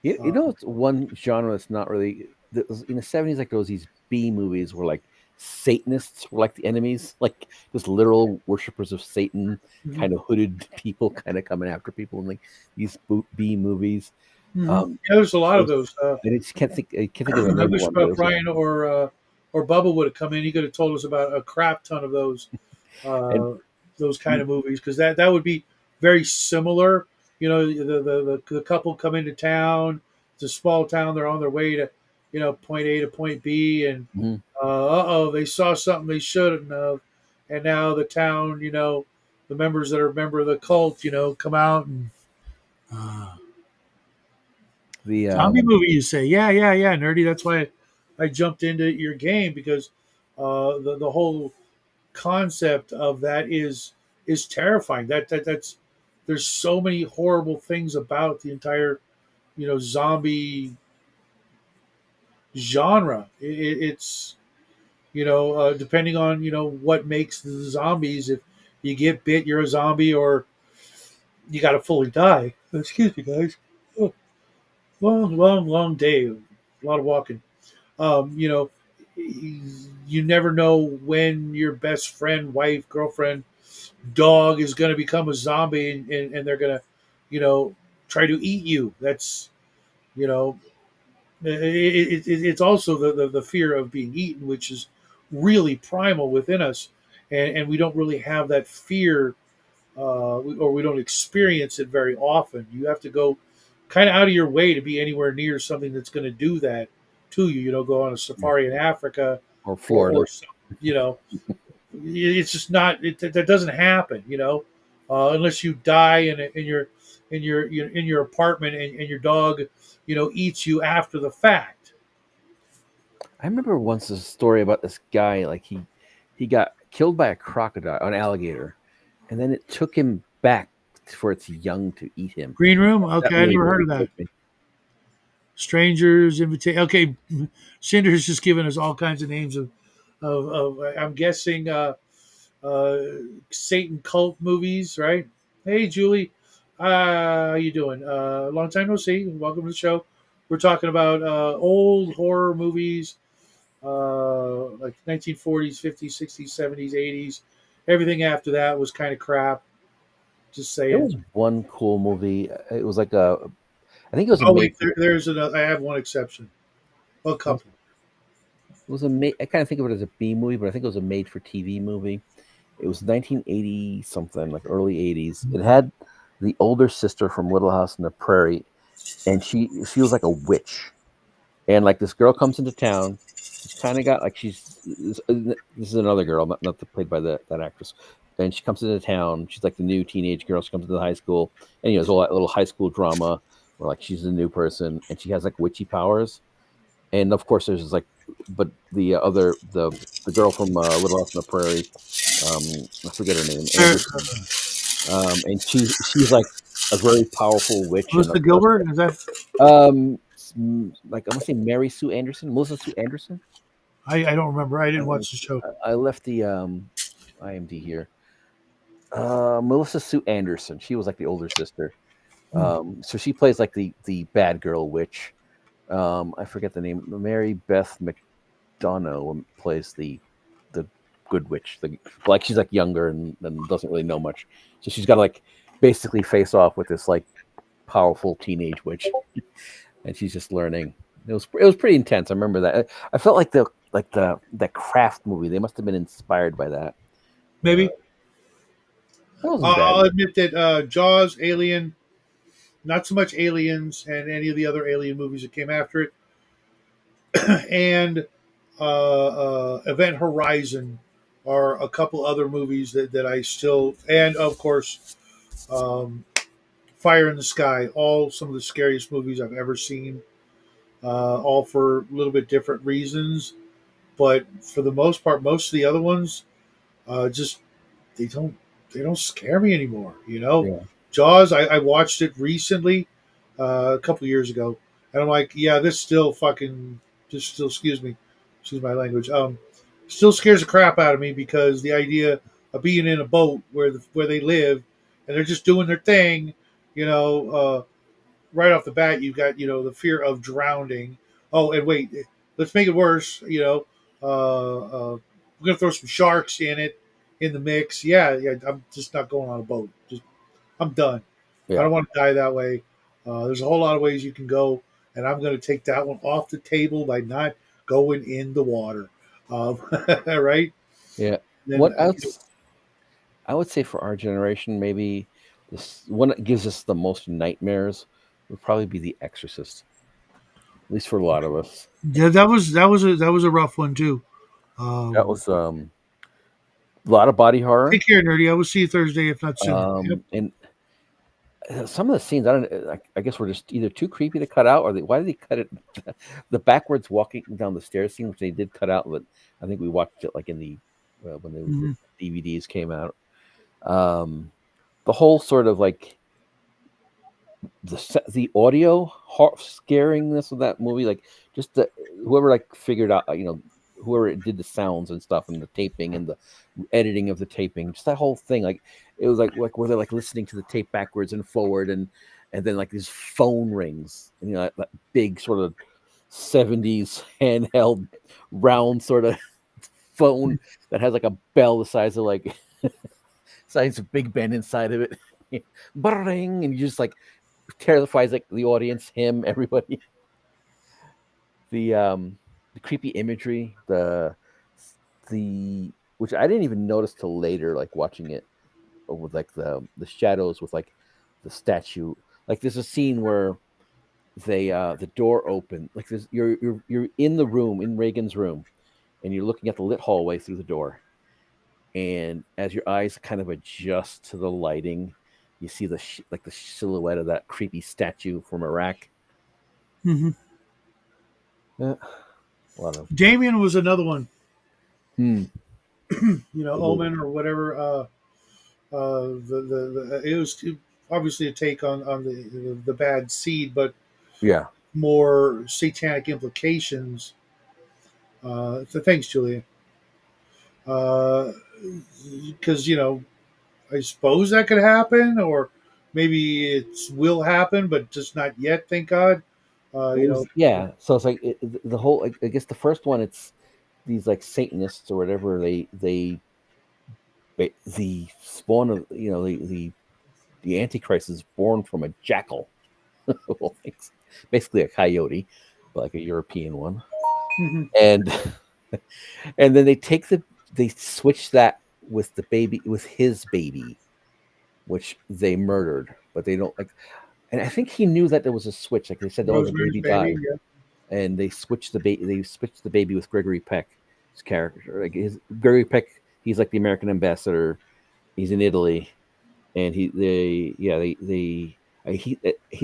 It's one genre that's not really in the 70s. Like these B movies were like Satanists were like the enemies, like just literal worshippers of Satan, kind of hooded people, kind of coming after people in like these B movies. There's a lot of those. I just can't think of another I wish one. Brian or Bubba would have come in. He could have told us about a crap ton of those kind of movies, because that would be very similar. The couple come into town. It's a small town. They're on their way to point A to point B, and they saw something they shouldn't have. and now the town, the members that are a member of the cult, come out and The zombie movie. You say, yeah, yeah, yeah, nerdy. That's why I jumped into your game because the whole concept of that is terrifying. That's there's so many horrible things about the entire zombie genre. It's depending on what makes the zombies. If you get bit, you're a zombie, or you got to fully die. Excuse me, guys. Oh, long, long, long day. A lot of walking. You know, you never know when your best friend, wife, girlfriend, dog is going to become a zombie, and they're going to, try to eat you. That's, you know, it's also the fear of being eaten, which is really primal within us, and we don't really have that fear, or we don't experience it very often. You have to go kind of out of your way to be anywhere near something that's going to do that to you. Go on a safari in Africa, or Florida. or you know, it's just not. That doesn't happen. Unless you die in your apartment, and your dog, eats you after the fact. I remember once a story about this guy, like he got killed by a crocodile, an alligator, and then it took him back for its young to eat him. Green Room. That Okay, I really never heard of that. Strangers invitation. Okay, Cinder's just given us all kinds of names of I'm guessing Satan cult movies, right? Hey, Julie, how you doing? Long time no see. Welcome to the show. We're talking about old horror movies, like 1940s, 50s, 60s, 70s, 80s. Everything after that was kind of crap. Just There saying. was one cool movie. It was like I think it was a Oh made. wait, there's another. I have one exception. A couple. It was a made. I kind of think of it as a B movie, but I think it was a made-for-TV movie. It was 1980 something, like early 80s. It had the older sister from Little House on the Prairie, and she was like a witch. And like this girl comes into town. She's kind of got like this is another girl, not played by that actress. And she comes into town. She's like the new teenage girl. She comes into the high school, and there's all that little high school drama where like she's a new person, and she has like witchy powers. And of course, there's like, but the other the girl from Little House on the Prairie, I forget her name, and she's like a very powerful witch. Melissa Gilbert, is that? Like I'm gonna say Mary Sue Anderson, Melissa Sue Anderson. I don't remember. I didn't watch the show. I left the IMD here. Melissa Sue Anderson. She was like the older sister. So she plays like the bad girl witch. I forget the name. Mary Beth McDonough plays the good witch. Like she's like younger and doesn't really know much. So she's got to like basically face off with this like powerful teenage witch, and she's just learning. It was pretty intense. I remember that. I felt like the Craft movie. They must have been inspired by that. Maybe. I'll bad. admit that Jaws, Alien, not so much Aliens and any of the other Alien movies that came after it, and Event Horizon are a couple other movies that I still, and of course, Fire in the Sky, all some of the scariest movies I've ever seen, all for a little bit different reasons. But for the most part, most of the other ones, just they don't scare me anymore. Yeah. Jaws, I watched it recently, a couple years ago, and I'm like, yeah, this still fucking just still excuse my language, still scares the crap out of me because the idea of being in a boat where they live and they're just doing their thing, right off the bat, you've got the fear of drowning. Oh, and wait, let's make it worse. We're gonna throw some sharks in the mix. Yeah, yeah. I'm just not going on a boat. I'm done. Yeah. I don't want to die that way. There's a whole lot of ways you can go, and I'm going to take that one off the table by not going in the water. Right? Yeah. Then, What else? I would say for our generation, maybe this one that gives us the most nightmares would probably be The Exorcist. At least for a lot of us. Yeah, that was a rough one too. That was A lot of body horror. Take care, nerdy. I will see you Thursday, if not sooner. Yep. And some of the scenes, I guess, were just either too creepy to cut out, or why did they cut it? The backwards walking down the stairs scene, which they did cut out, but I think we watched it like in the when the DVDs came out. The whole sort of like the audio scaringness of that movie, like just whoever like figured out, whoever did the sounds and stuff and the taping and the editing of the taping, just that whole thing, like it was like where they're like listening to the tape backwards and forward, and then like these phone rings, and that big sort of 70s handheld round sort of phone that has like a bell the size of like size of Big Ben inside of it. Bring, and you just like terrifies like the audience, him, everybody. The creepy imagery, the which I didn't even notice till later, like watching it with like the shadows with like the statue. Like there's a scene where they the door open, like there's you're in the room, in Reagan's room, and you're looking at the lit hallway through the door. And as your eyes kind of adjust to the lighting, you see the the silhouette of that creepy statue from Iraq. Mm-hmm. Yeah. Damien was another one. You know, Omen or whatever. It was obviously a take on the bad seed, but yeah, more satanic implications. So thanks, Julia. Because I suppose that could happen, or maybe it will happen, but just not yet. Thank God. Yeah. So it's like the whole. I guess the first one, it's these like Satanists or whatever. The spawn of the Antichrist is born from a jackal. Well, basically a coyote, but like a European one. Mm-hmm. And then they switch that with the baby, with his baby, which they murdered, but they don't like. And I think he knew that there was a switch. Like they said, the baby died, and they switched the baby. They switched the baby with Gregory Peck's character. Like Gregory Peck, he's like the American ambassador. He's in Italy, and he's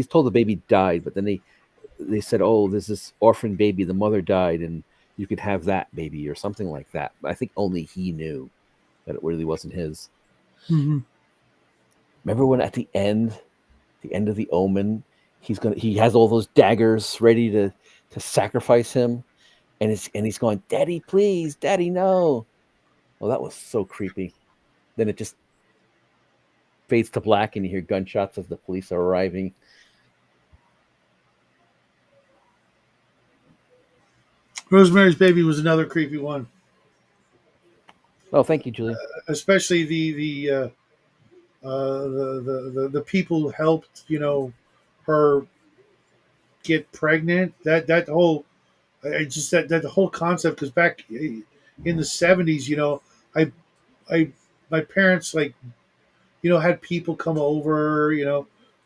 told the baby died, but then they said, oh, there's this orphan baby. The mother died, and you could have that baby or something like that. But I think only he knew that it really wasn't his. Mm-hmm. Remember when at the end of the Omen, he has all those daggers ready to sacrifice him, and he's going, Daddy, please, Daddy, no. Well, that was so creepy. Then it just fades to black, and you hear gunshots as the police are arriving. Rosemary's Baby was another creepy one. Oh, thank you, Julie. Especially the people who helped her get pregnant. That whole that whole concept, because back in the 70s, my parents had people come over,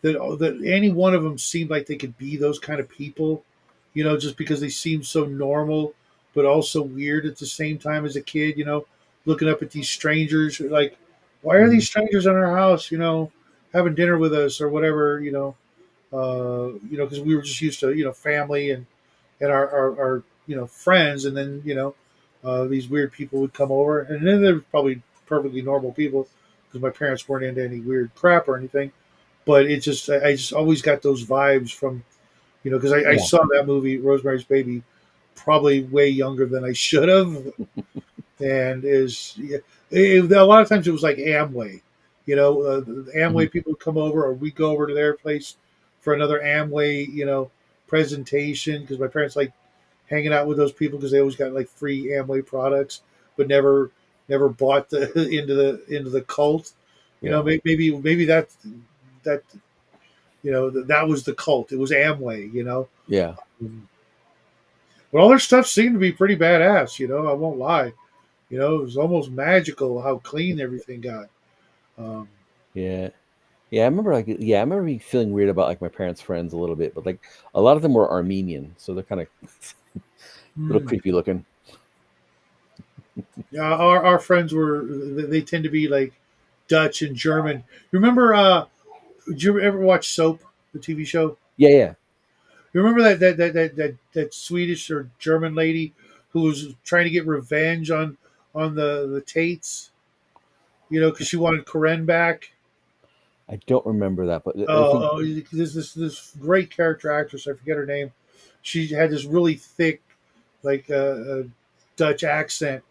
that any one of them seemed like they could be those kind of people, just because they seemed so normal, but also weird at the same time as a kid, looking up at these strangers, like, why are these strangers in our house, having dinner with us or whatever, because we were just used to, family and our friends. And then, these weird people would come over, and then they're probably perfectly normal people because my parents weren't into any weird crap or anything. But I just always got those vibes from, because I saw that movie, Rosemary's Baby, probably way younger than I should have. And a lot of times it was like Amway, the Amway people would come over, or we go over to their place for another Amway, presentation, because my parents like hanging out with those people because they always got like free Amway products, but never bought into the cult. Maybe that that was the cult. It was Amway. Yeah. But all their stuff seemed to be pretty badass. I won't lie. It was almost magical how clean everything got. Yeah. I remember I remember feeling weird about like my parents' friends a little bit, but like a lot of them were Armenian, so they're kind of a little creepy looking. Our friends they tend to be like Dutch and German. Remember? Did you ever watch Soap, the TV show? Yeah, yeah. You remember that Swedish or German lady who was trying to get revenge on the Tates? Because she wanted Karen back. I don't remember that, but I think Oh, there's this great character actress. I forget her name. She had this really thick, like Dutch accent,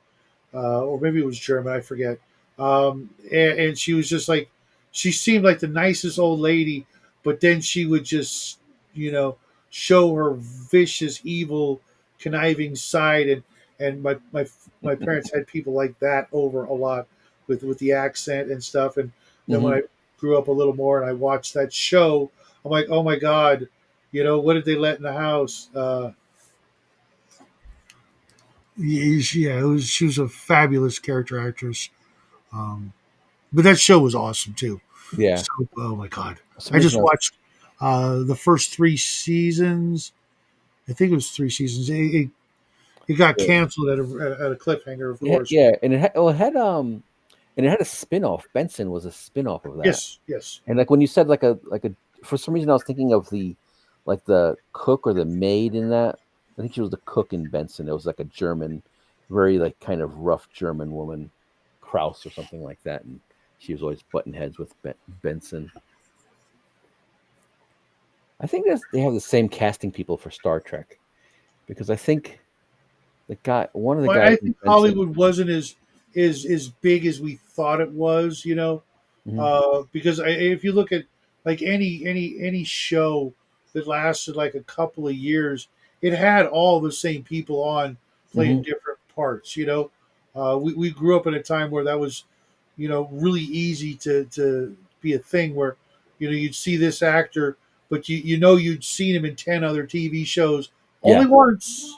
or maybe it was German. I forget. And she was just like, she seemed like the nicest old lady, but then she would just, you know, show her vicious, evil, conniving side. And my parents had people like that over a lot with the accent and stuff. And then when Mhm. I grew up a little more and I watched that show, I'm like, oh my god, what did they let in the house? She was a fabulous character actress. Um, but that show was awesome too. yeah. So, oh my god, For some I reason just watched the first 3 seasons. I think it was 3 seasons. It got canceled at a cliffhanger, of course. yeah, and it had a spin-off. Benson was a spin-off of that. Yes, yes. And like when you said like a for some reason I was thinking of the cook or the maid in that. I think she was the cook in Benson. It was like a German, very like kind of rough German woman, Kraus or something like that, and she was always butting heads with Benson. I think they have the same casting people for Star Trek because I think one of the Well, guys I in think Benson. Hollywood wasn't as big as we thought it was. Mhm. Because if you look at like any show that lasted like a couple of years, it had all the same people on playing Mhm. different parts. We grew up in a time where that was, really easy to be a thing where, you'd see this actor, but you'd seen him in 10 other TV shows Yeah. only once,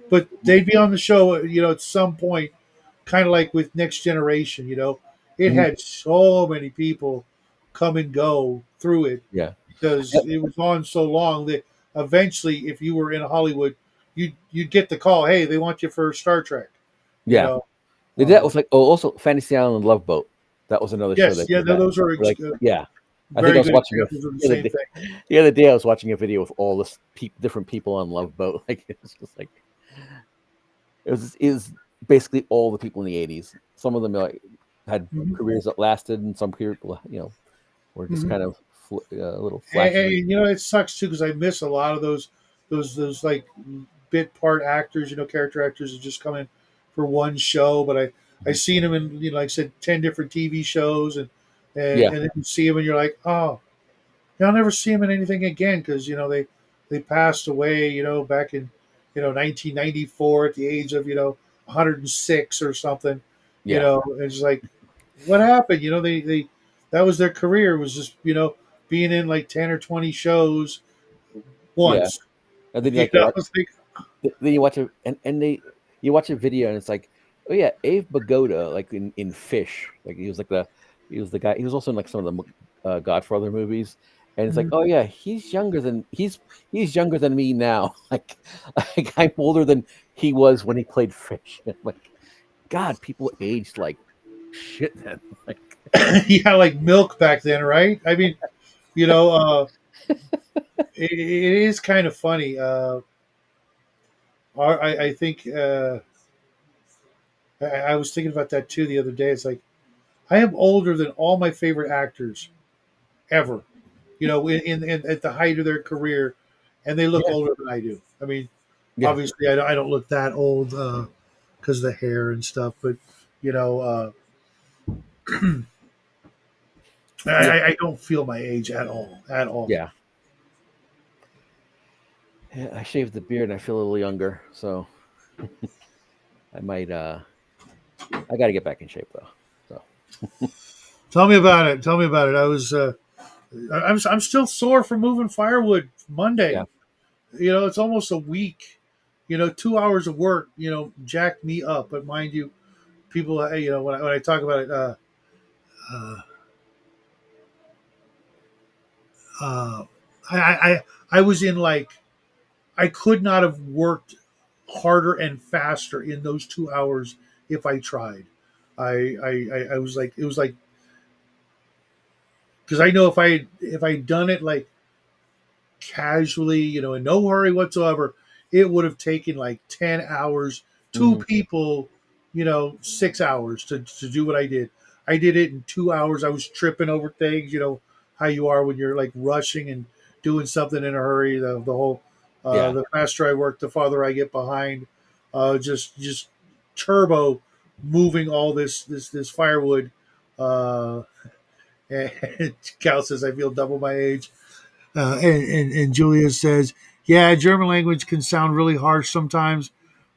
but they'd be on the show, at some point, kind of like with Next Generation. It Mhm. had so many people come and go through it Yeah. because Yep. it was on so long that eventually, if you were in Hollywood, you'd get the call, hey, they want you for Star Trek. You Yeah. know, They did that with also Fantasy Island Love Boat. That was another show yes, that yeah, did that. those are Like, yeah. I think I very was good watching examples of the the other same day. thing. The other day I was watching a video with all this different people on Love Boat. Like it's just like it was basically all the people in the '80s. Some of them like had Mhm, careers that lasted, and some people were just mhm. kind of a little And, flashes. it sucks too because I miss a lot of those like bit part actors, character actors that just come in for one show. But I Mhm. seen them in, like I said, 10 different TV shows, Yeah, and then you see them and you're like, oh, I'll never see them in anything again because they passed away, back in 1994 at the age of 106 or something. yeah, It's like, what happened? They that was their career, was just being in like 10 or 20 shows yeah. once. And then like It's like, then you watch you watch a video and it's like, oh yeah, Abe Bagoda, like in Fish, like he was the guy. He was also in like some of the Godfather movies, and it's like, mhm. oh yeah, he's younger than me now. Like I'm older than he was when he played Fish. Like God, people aged like shit then. Like Yeah, like milk back then, right? I mean, you know, uh, it is kind of funny. I think I was thinking about that too the other day. It's like I am older than all my favorite actors ever. In at the height of their career, and they look yeah, older than I do. I mean, yeah, obviously, I don't look that old because of the hair and stuff, but you know, uh, yeah, I don't feel my age at all, at all. yeah. Yeah, I shaved the beard and I feel a little younger, so I might I got to get back in shape though. So Tell me about it. Tell me about it. I'm still sore from moving firewood yeah, Monday. It's almost a week. 2 hours of work. Jacked me up. But mind you, people. When I talk about it, uh, uh, I was in like I could not have worked harder and faster in those 2 hours if I tried. I was like, it was like, because I know if I'd done it like casually, in no hurry whatsoever, it would have taken like 10 hours. Two Mhm. people, 6 hours to do what I did. I did it in 2 hours. I was tripping over things, how you are when you're like rushing and doing something in a hurry. The whole, Yeah. the faster I work, the farther I get behind. Just turbo moving all this firewood. Uh, and Cal says I feel double my age. And Julia says, yeah, German language can sound really harsh sometimes.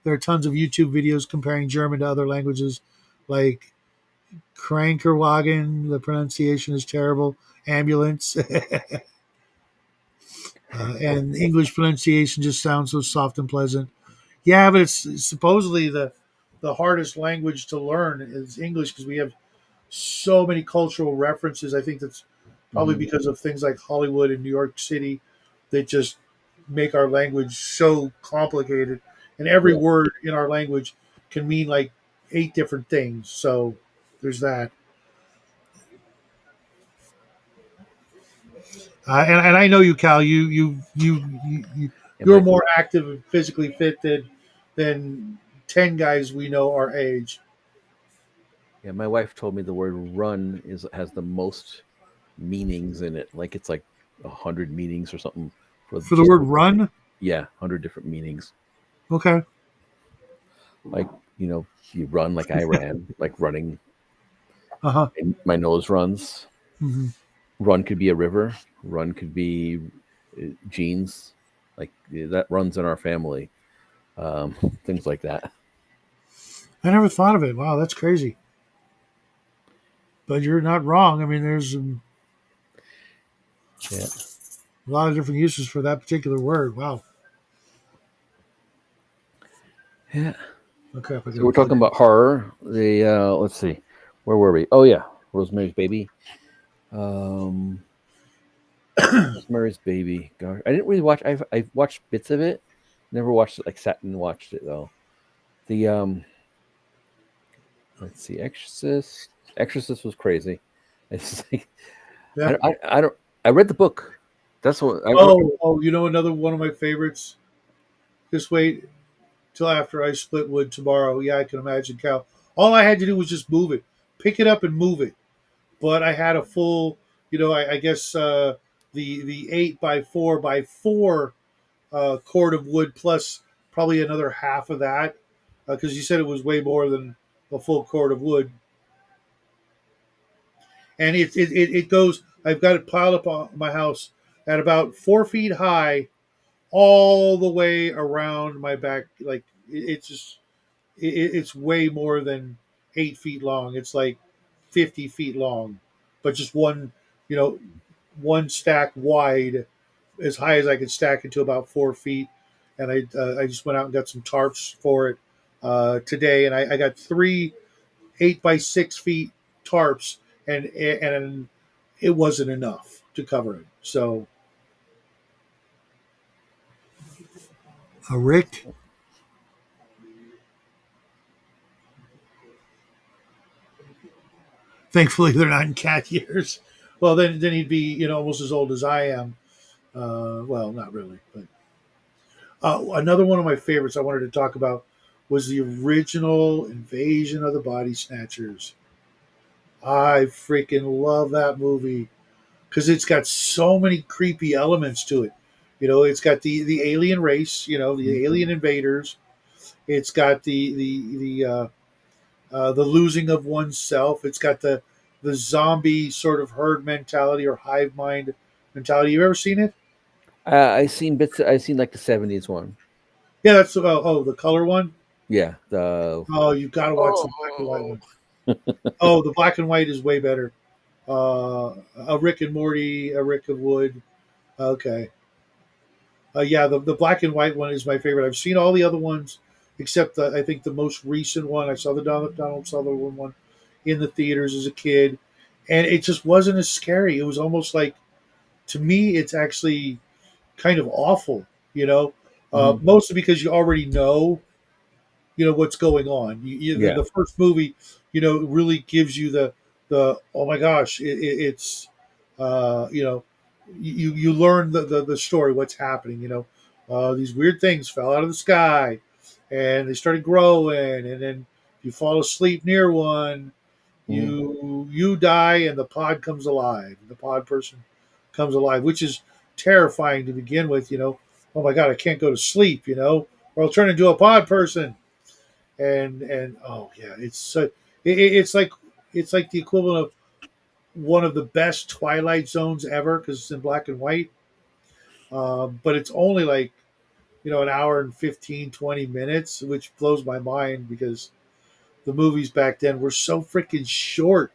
There are tons of YouTube videos comparing German to other languages, like Krankerwagen. The pronunciation is terrible. Ambulance. And English pronunciation just sounds so soft and pleasant. Yeah, but it's supposedly the hardest language to learn is English because we have so many cultural references. I think that's probably Mhm. because of things like Hollywood and New York City that just make our language so complicated. And every Yeah. word in our language can mean like 8 different things. So there's that. And I know you, Cal. Yeah, You're more active and physically fit than 10 guys we know our age. my wife told me the word "run" has the most meanings in it. Like it's like 100 meanings or something for For the just word run, 100 different meanings. okay. Like you run like I ran, like running. Uh huh. And my nose runs. Hmm. Run could be a river. Run could be genes. Like that runs in our family. Um, things like that. I never thought of it. Wow, that's crazy. But you're not wrong. I mean, there's Yeah. a lot of different uses for that particular word. Wow. Yeah. Okay, if I So can we're plug talking it. about horror. The let's see, where were we? Oh yeah, Rosemary's Baby. Um, Rosemary's Baby. God, I didn't really watch. I've watched bits of it. Never watched it. Like sat and watched it though. The let's see, Exorcist. Exorcist was crazy. It's like Yeah. I don't. I read the book. That's what Oh, another one of my favorites. Just wait till after I split wood tomorrow. Yeah, I can imagine, Cal. All I had to do was just move it, pick it up and move it. But I had a full, I guess the 8x4x4 cord of wood plus probably another half of that because you said it was way more than a full cord of wood. And it goes. I've got it piled up on my house at about 4 feet high, all the way around my back. Like it's just it's way more than 8 feet long. It's like 50 feet long, but just you know, one stack wide, as high as I could stack it to about 4 feet. And I just went out and got some tarps for it today, and I got three 8 by 6 feet tarps, and it wasn't enough to cover it. So, Rick, thankfully they're not in cat years. Well, then he'd be almost as old as I am. Well, not really, but another one of my favorites I wanted to talk about was the original Invasion of the Body Snatchers. I freaking love that movie because it's got so many creepy elements to it. It's got the alien race, the alien invaders. It's got the losing of oneself. It's got the zombie sort of herd mentality or hive mind mentality. You ever seen it? I seen bits. I seen like the '70s one. Yeah, that's the color one. Yeah. The Oh, you got to watch the black and white one. Oh, the black and white is way better. A Rick and Morty, a Rick of Wood. Okay. Yeah, the black and white one is my favorite. I've seen all the other ones except I think the most recent one. I saw the Donald Sutherland one in the theaters as a kid, and it just wasn't as scary. It was almost like, to me, it's actually kind of awful. Mhm. Mostly because you already know, what's going on. The first movie, really gives you the oh my gosh, it's you learn the story, what's happening. These weird things fell out of the sky, and they started growing, and then you fall asleep near one, you die, and the pod comes alive. The pod person comes alive, which is terrifying to begin with. Oh my god, I can't go to sleep. Or I'll turn into a pod person, and oh yeah, it's like the equivalent of one of the best Twilight Zones ever because it's in black and white. But it's only like an hour and 15, 20 minutes, which blows my mind because the movies back then were so freaking short,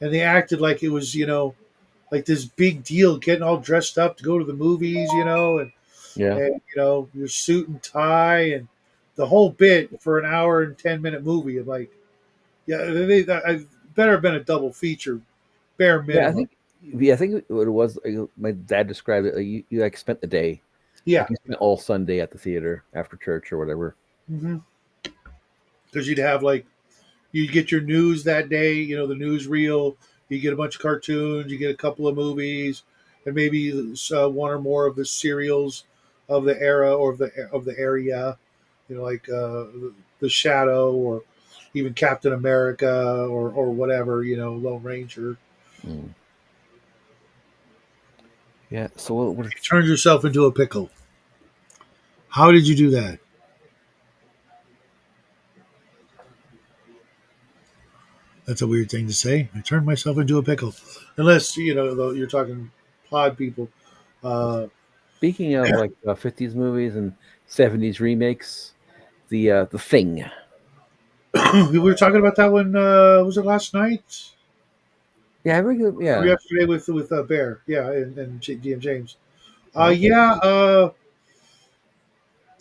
and they acted like it was like this big deal getting all dressed up to go to the movies, and your suit and tie and the whole bit for an hour and 10-minute movie. I'm like, yeah, I better have been a double feature, bare minimum. I think what it was. My dad described it. Like you like spent the day. Yeah, like you spent all Sunday at the theater after church or whatever. Because you'd have you'd get your news that day. The newsreel. You get a bunch of cartoons. You get a couple of movies, and maybe one or more of the serials of the era or of the area. Like the Shadow or even Captain America or whatever. Lone Ranger. Yeah. So you turned yourself into a pickle. How did you do that? That's a weird thing to say. I turned myself into a pickle. Unless, though you're talking pod people. Speaking of 50s movies and 70s remakes, the Thing. We were talking about that one. Was it last night? Yeah, or yesterday with Bear. Yeah, and DM James. Yeah.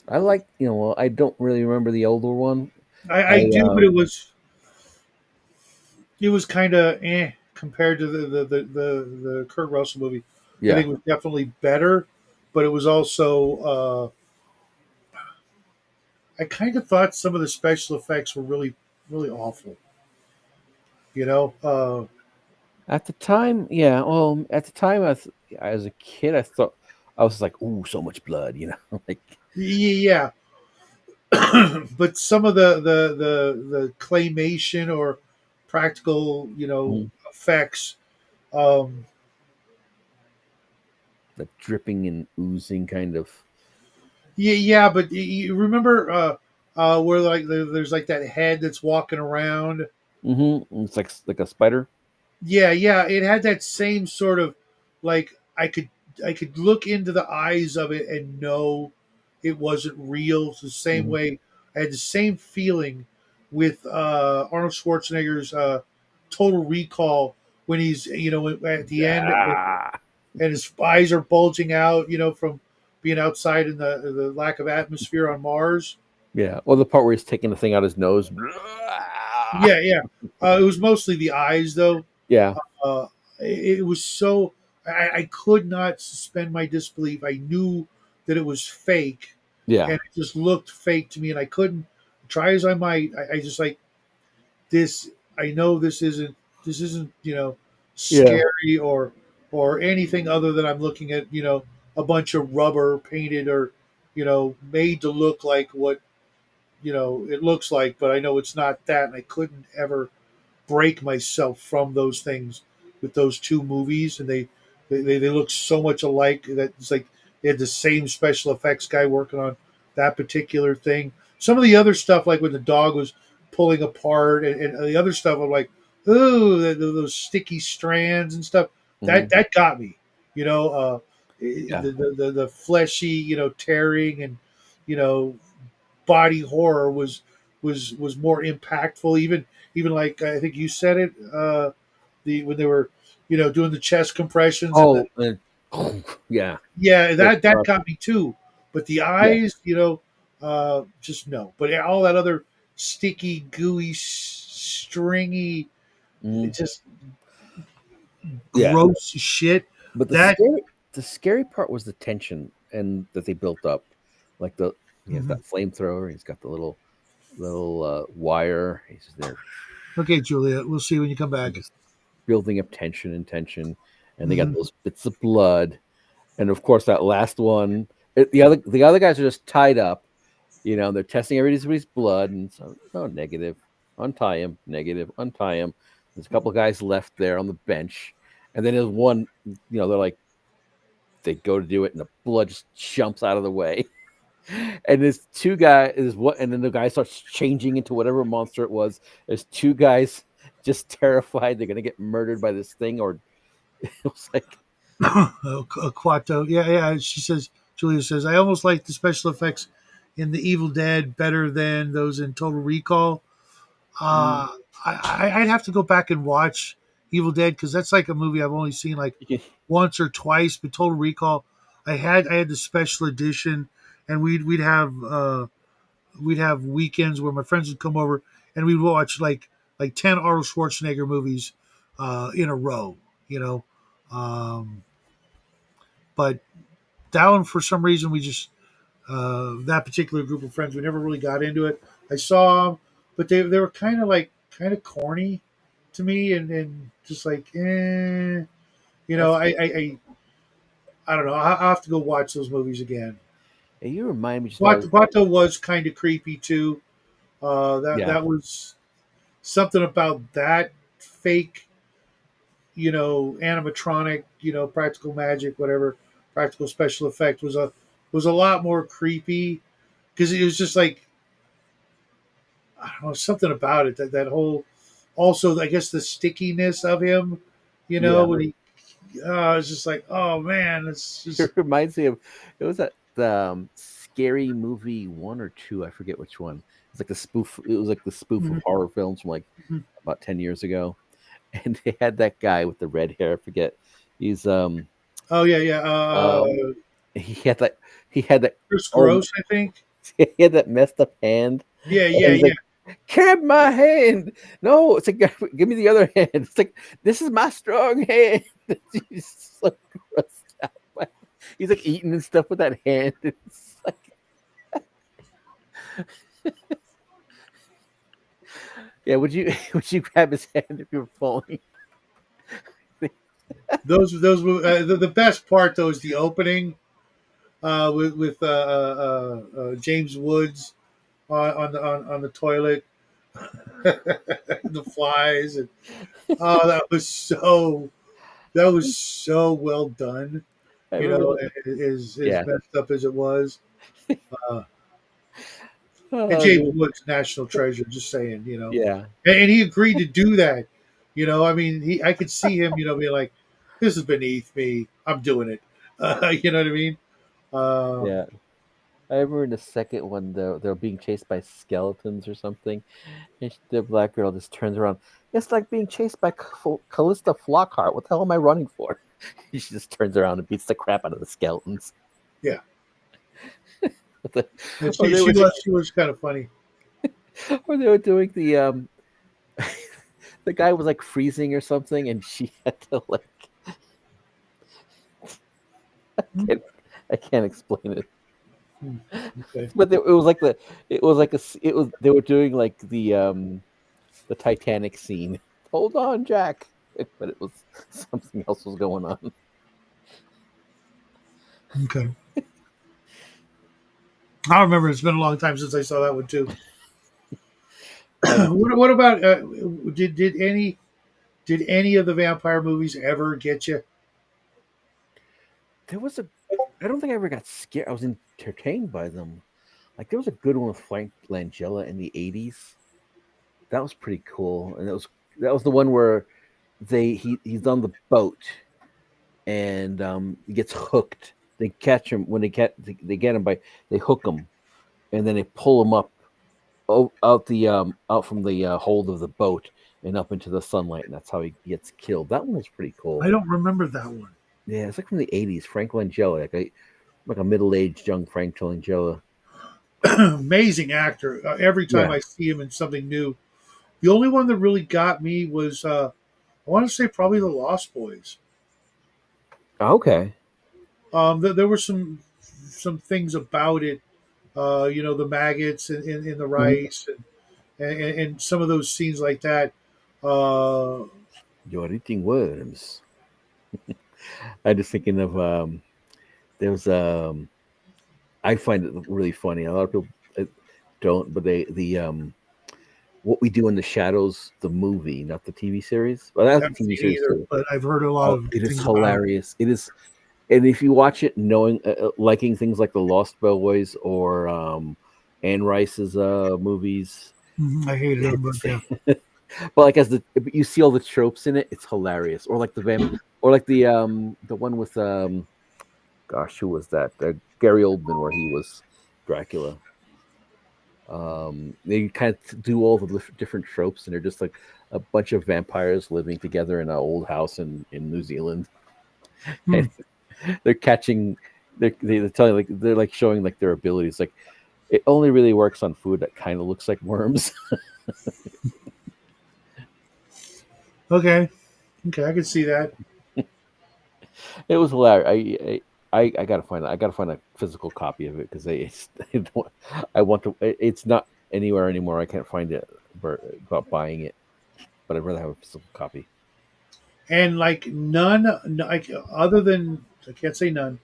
I like. I don't really remember the older one. I do, but it was kind of compared to the Kurt Russell movie. Yeah. I think it was definitely better, but it was also. I kind of thought some of the special effects were really, really awful. At the time, yeah. Well, at the time, as a kid, I thought I was like, "Ooh, so much blood," like. Yeah. But some of the claymation or practical, effects, like dripping and oozing, kind of. Yeah. But you remember where there's like that head that's walking around. It's like a spider. Yeah. It had that same sort of I could look into the eyes of it and know it wasn't real. It's the same way I had the same feeling with Arnold Schwarzenegger's Total Recall when he's at the end and his eyes are bulging out from being outside in the lack of atmosphere on Mars. Yeah, well, the part where he's taking the thing out his nose. Yeah. It was mostly the eyes though. Yeah. It was so I could not suspend my disbelief. I knew that it was fake. Yeah. And it just looked fake to me, and I couldn't try as I might. I just like this. I know this isn't scary or anything other than I'm looking at a bunch of rubber painted or made to look like what it looks like, but I know it's not that, and I couldn't ever break myself from those things with those two movies, and they look so much alike that it's like they had the same special effects guy working on that particular thing. Some of the other stuff, like when the dog was pulling apart, and the other stuff, I'm like, ooh, those sticky strands and stuff. That got me. The fleshy, tearing and body horror was more impactful. Even like I think you said it, when they were doing the chest compressions. Yeah, that got me too. But the eyes, just no. But all that other sticky, gooey, stringy, just gross shit. But the scary part was the tension and that they built up, like that flamethrower. He's got the little little wire. He's just there. Okay, Julia, we'll see when you come back. Just building up tension and tension, and they got those bits of blood, and of course that last one. The other guys are just tied up. They're testing everybody's blood, and so negative. Untie him. Negative. Untie him. There's a couple of guys left there on the bench, and then there's one. They're like, they go to do it, and the blood just jumps out of the way. And there's two guys and then the guy starts changing into whatever monster it was. There's two guys just terrified they're gonna get murdered by this thing, or it was like Quato. Yeah. Julia says, I almost like the special effects in the Evil Dead better than those in Total Recall. I'd have to go back and watch Evil Dead because that's like a movie I've only seen like once or twice. But Total Recall, I had the special edition, and we'd have weekends where my friends would come over and we'd watch like 10 Arnold Schwarzenegger movies in a row. But that one, for some reason, we just that particular group of friends, we never really got into it. I saw them, but they were kind of corny to me, and just like, I don't know. I'll have to go watch those movies again. Hey, you remind me. Bato was kind of creepy too. That was something about that fake, animatronic, practical magic, whatever, practical special effect was a lot more creepy because it was just like, I don't know, something about it that whole. Also, I guess the stickiness of him, when he, it's just like, oh man, it's just. It reminds me of it was that Scary Movie 1 or 2, I forget which one. It's like the spoof. It was like the spoof of horror films from like about 10 years ago, and they had that guy with the red hair. I forget. He's Oh yeah. He had that. Chris Gross, I think. He had that messed up hand. Yeah. Like, grab my hand. No, it's like, give me the other hand. It's like, this is my strong hand. He's so grossed out. He's like eating and stuff with that hand. It's like, yeah. Would you grab his hand if you were falling? those the best part though is the opening with James Woods on the toilet, the flies, and that was so well done. As messed up as it was. And James Woods, national treasure. Just saying, Yeah. And he agreed to do that. I mean, I could see him, being like, "This is beneath me. I'm doing it." You know what I mean? Yeah. I remember in the second one, they're being chased by skeletons or something, and the black girl just turns around. It's like being chased by Callista Flockhart. What the hell am I running for? She just turns around and beats the crap out of the skeletons. Yeah. She was kind of funny. Or they were doing the the guy was like freezing or something, and she had to like. I can't explain it. Okay. But they were doing like the Titanic scene. Hold on, Jack. But it was something else was going on. Okay. I remember it's been a long time since I saw that one too. What about did any of the vampire movies ever get you? I don't think I ever got scared. I was entertained by them. Like there was a good one with Frank Langella in the 80s. That was pretty cool. And that was the one where he's on the boat and he gets hooked. They catch him when they get him they hook him and then they pull him up out from the hold of the boat and up into the sunlight, and that's how he gets killed. That one was pretty cool. I don't remember that one. Yeah, it's like from the 80s. Frank Langella, like a middle-aged young Frank Langella. Amazing actor. Every time I see him in something new. The only one that really got me was I want to say probably The Lost Boys. Okay. There were some things about it the maggots in the rice and some of those scenes like that. You're eating worms. I'm just thinking of there's I find it really funny. A lot of people don't, but the what we do in the shadows, the movie, not the TV series. Well, I that's the haven't TV seen series either, too. but I've heard a lot Oh, of it is things about it. hilarious. It is, and if you watch it knowing, liking things like the Lost Boys or Anne Rice's movies, I hated them, but it's, yeah. but like as you see all the tropes in it, it's hilarious. Or like or like the one with gosh, who was that? Gary Oldman, where he was Dracula. They kind of do all the different tropes, and they're just like a bunch of vampires living together in an old house in New Zealand. And they're catching, they're telling like they're like showing like their abilities. Like it only really works on food that kind of looks like worms. Okay, I can see that. It was hilarious. I gotta find I gotta find a physical copy of it because I want to. It's not anywhere anymore. I can't find it about buying it, but I'd rather have a physical copy. And like none, like other than I can't say none.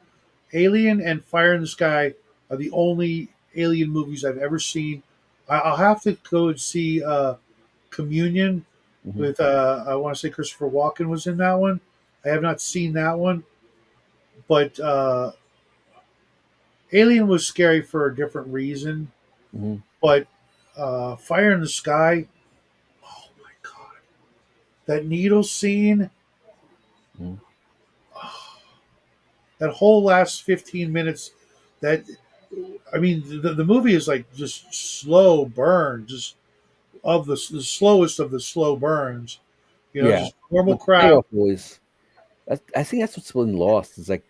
Alien and Fire in the Sky are the only Alien movies I've ever seen. I'll have to go and see Communion Hmm. with I want to say Christopher Walken was in that one. I have not seen that one, but Alien was scary for a different reason. Hmm. But Fire in the Sky, oh my god, that needle scene, Hmm. that whole last 15 minutes, that I mean, the movie is like just slow burn, just of the slowest of the slow burns. Yeah, Just normal but the crowd. payoff was. I think that's what's been lost. Is like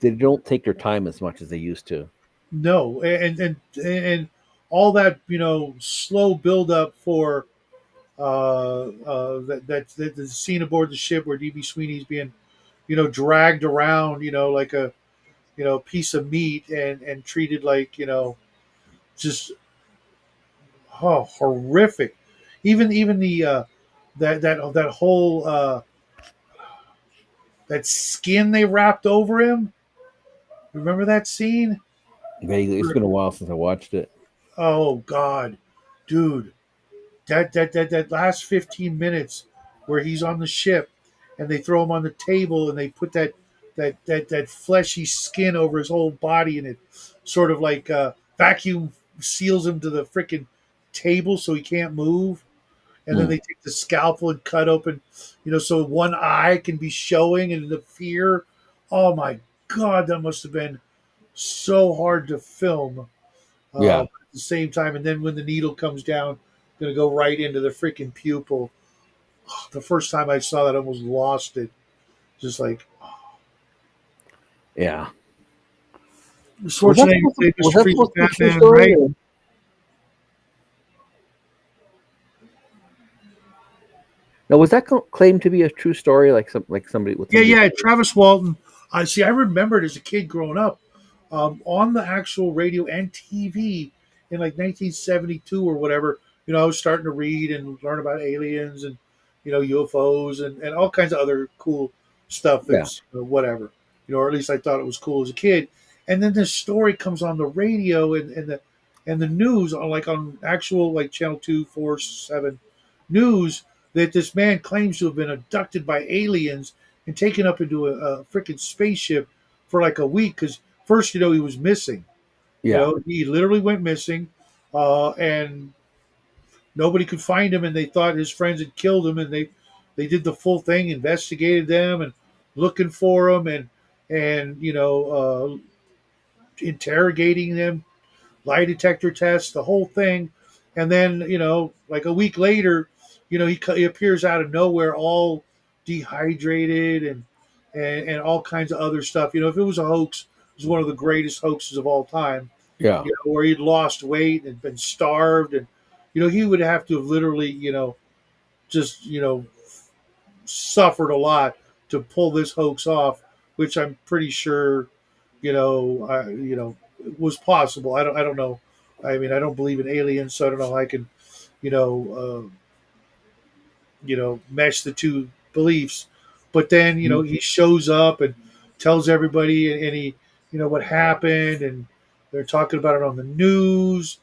they don't take their time as much as they used to. No, and all that slow build up for that the scene aboard the ship where DB Sweeney's being dragged around like a piece of meat and treated like just horrific. Even the that whole that skin they wrapped over him. Remember that scene? Vaguely, it's been a while since I watched it. Oh God, dude, that last 15 minutes where he's on the ship and they throw him on the table and they put that fleshy skin over his whole body and it sort of like vacuum seals him to the freaking table so he can't move. And then Mm. they take the scalpel and cut open, so one eye can be showing and the fear. Oh my God, that must have been so hard to film. Yeah, At the same time, and then when the needle comes down, going to go right into the freaking pupil. The first time I saw that, I almost lost it. Just like yeah. Schwarzenegger played Was Mr. that Freeze's supposed to be a true Batman, story? right? Now, was that claimed to be a true story? Like somebody with Yeah, somebody? yeah. Travis Walton. I see. I remembered as a kid growing up on the actual radio and TV in like 1972 or whatever. I was starting to read and learn about aliens and UFOs and all kinds of other cool stuff. Yeah, That's whatever. Or at least I thought it was cool as a kid. And then this story comes on the radio and the news on like on actual like channel 247 news that this man claims to have been abducted by aliens and taken up into a freaking spaceship for like a week because first he was missing. yeah, He literally went missing, and nobody could find him, and they thought his friends had killed him, and they did the full thing, investigated them, and looking for him, and interrogating them, lie detector tests, the whole thing, and then like a week later, he appears out of nowhere, all dehydrated and all kinds of other stuff. If it was a hoax, it was one of the greatest hoaxes of all time. yeah, Where he'd lost weight and been starved, and he would have to have literally just suffered a lot to pull this hoax off, which I'm pretty sure was possible. I don't know. I mean, I don't believe in aliens, so I don't know how I can, you know, mesh the two beliefs. But then, Mhm. he shows up and tells everybody, and he, what happened, and they're talking about it on the news.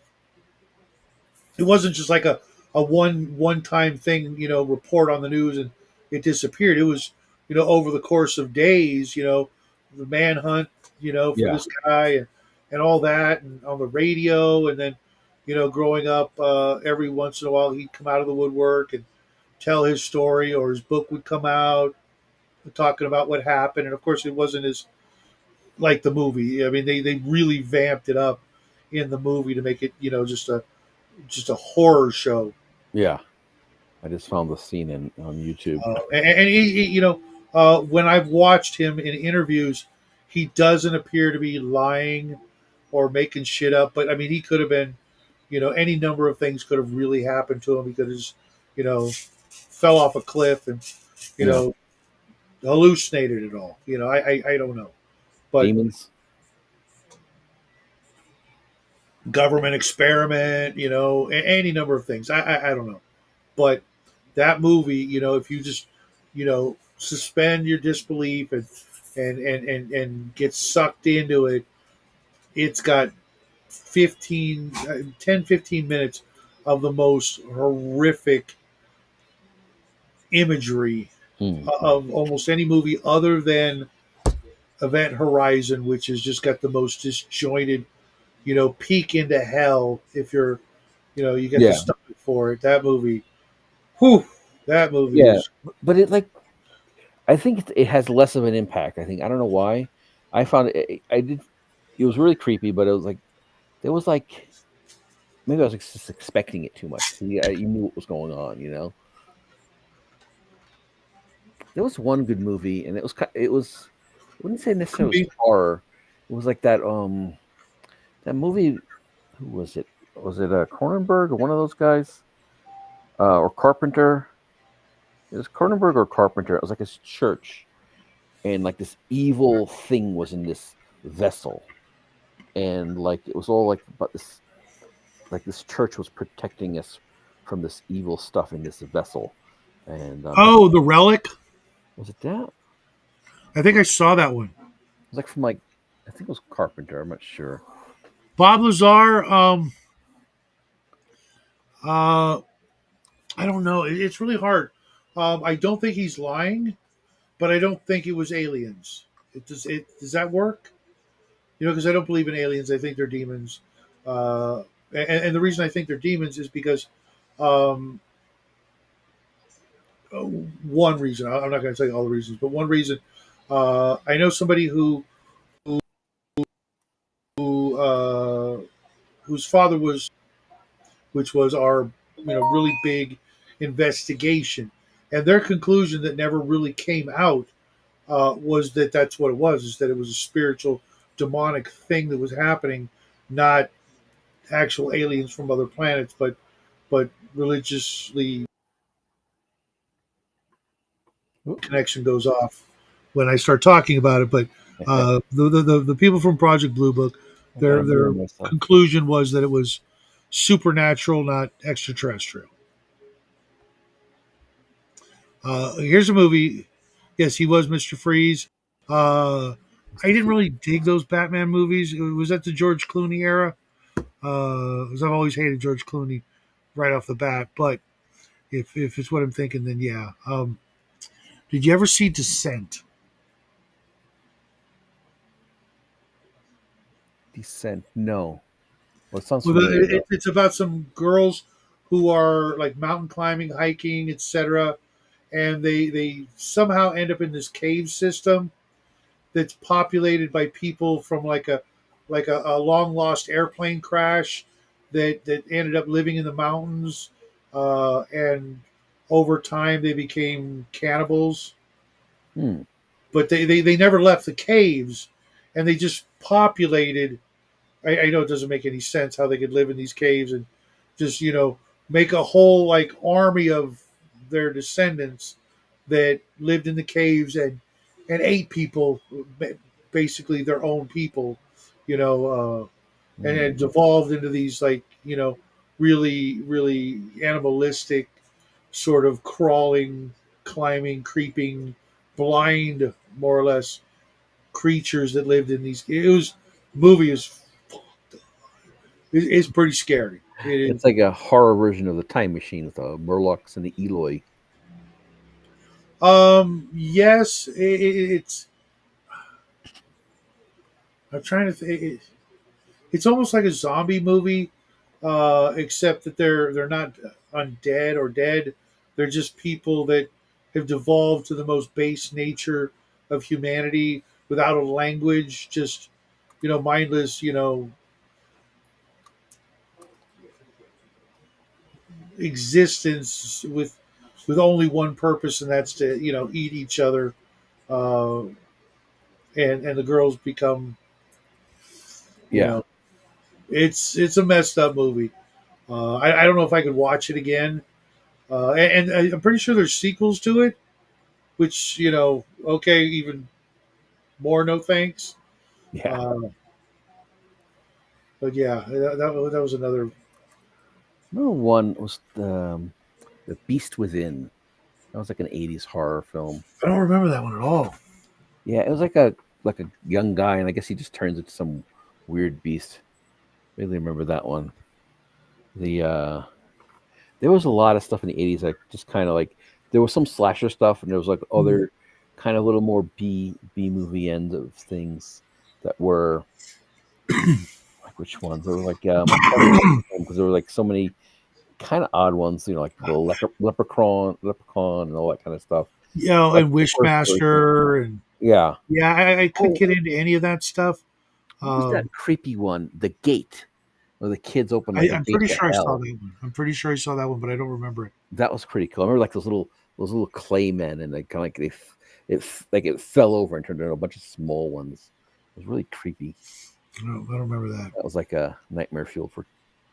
It wasn't just like a one time thing, report on the news and it disappeared. It was, over the course of days, the manhunt, for Yeah. this guy, and all that, and on the radio, and then, growing up, every once in a while he'd come out of the woodwork and tell his story, or his book would come out talking about what happened. And of course, it wasn't as like the movie. I mean, they really vamped it up in the movie to make it, just a horror show. Yeah. I just found the scene on YouTube. And when I've watched him in interviews, he doesn't appear to be lying or making shit up. But I mean, he could have been, any number of things could have really happened to him. He could have just, fell off a cliff and, you Yeah. know, hallucinated it all. I don't know. But Demons. government experiment, any number of things. I don't know. But that movie, if you just, suspend your disbelief and get sucked into it, it's got 15 minutes of the most horrific imagery Hmm. of almost any movie other than Event Horizon, which has just got the most disjointed, peek into hell. If you're, you get the Yeah. stomach for it. That movie, whew, that movie Yeah. is. But I think it has less of an impact. I don't know why. I found it was really creepy, but it was like, there was like, maybe I was just expecting it too much. You knew what was going on, There was one good movie, and I wouldn't say necessarily it was horror. It was like that movie. Who was it? Was it Cronenberg or one of those guys? Or Carpenter? It was Cronenberg or Carpenter. It was like a church, and like this evil thing was in this vessel, and like it was all like about this, like this church was protecting us from this evil stuff in this vessel. And The Relic. was it that? I think I saw that one. It was like from like, I think it was Carpenter. I'm not sure. Bob Lazar. I don't know. It's really hard. I don't think he's lying, but I don't think it was aliens. Does that work? Because I don't believe in aliens. I think they're demons. And the reason I think they're demons is because um, one reason. I'm not going to tell you all the reasons, but one reason. I know somebody who whose father was, which was our really big investigation, and their conclusion that never really came out was that that's what it was, is that it was a spiritual demonic thing that was happening, not actual aliens from other planets, but religiously. Connection goes off when I start talking about it. But the people from Project Blue Book, their conclusion was that it was supernatural, not extraterrestrial. Here's a movie. Yes, he was Mr. Freeze. I didn't really dig those Batman movies. It was that the George Clooney era. Because I've always hated George Clooney right off the bat. But if it's what I'm thinking, then yeah. Did you ever see Descent? Descent? No. Well, it sounds Well, familiar. it's about some girls who are like mountain climbing, hiking, etc., and they somehow end up in this cave system that's populated by people from like a long lost airplane crash that ended up living in the mountains, and over time they became cannibals. Hmm. But they never left the caves, and they just populated. I know it doesn't make any sense how they could live in these caves and just make a whole like army of their descendants that lived in the caves and ate people, basically their own people, you know, and it evolved into these like really really animalistic sort of crawling, climbing, creeping, blind more or less creatures that lived in these. It was movie is pretty scary. It is. It's like a horror version of the Time Machine with the Murlocs and the Eloi. Yes, it's. I'm trying to. It's almost like a zombie movie, except that they're not undead or dead. They're just people that have devolved to the most base nature of humanity without a language, just mindless, existence with only one purpose, and that's to eat each other. Uh, and the girls become, you Yeah, know, it's a messed up movie. I don't know if I could watch it again. And I'm pretty sure there's sequels to it, which okay, even more no thanks. yeah. Uh, but yeah, that was another. Another one was the Beast Within. That was like an '80s horror film. I don't remember that one at all. Yeah, it was like a young guy, and I guess he just turns into some weird beast. Really remember that one. The there was a lot of stuff in the '80s that just kind of like there was some slasher stuff, and there was like Mhm. other kind of little more B movie end of things that were like which ones? There were like I'm trying to remember because there were like so many kind of odd ones, like the leprechaun, and all that kind of stuff. Like And the first version. Wishmaster, and Yeah. yeah, I couldn't Oh, get into any of that stuff. what was that creepy one? The Gate, where the kids open like a I'm gate pretty to sure I saw hell. that one. I'm pretty sure I saw that one, but I don't remember it. That was pretty cool. I remember like those little clay men, and they kind of like it fell over and turned into a bunch of small ones. It was really creepy. No, I don't remember that. That was like a nightmare fuel for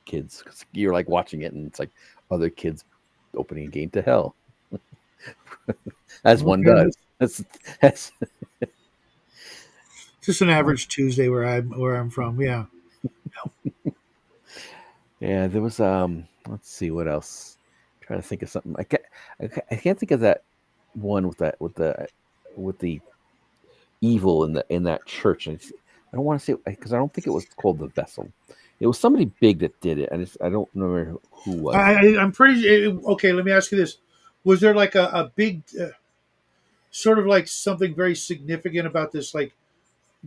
kids because you're like watching it, and it's like other kids opening a gate to hell, as one Okay, does. That's just an average Tuesday where I'm from. Yeah. yeah. There was Let's see what else. Trying to think of something. I can't think of that one with the evil in that church. I don't want to say because I don't think it was called the vessel. It was somebody big that did it. I don't remember who was. I'm pretty okay. Let me ask you this: was there like a big, sort of like something very significant about this like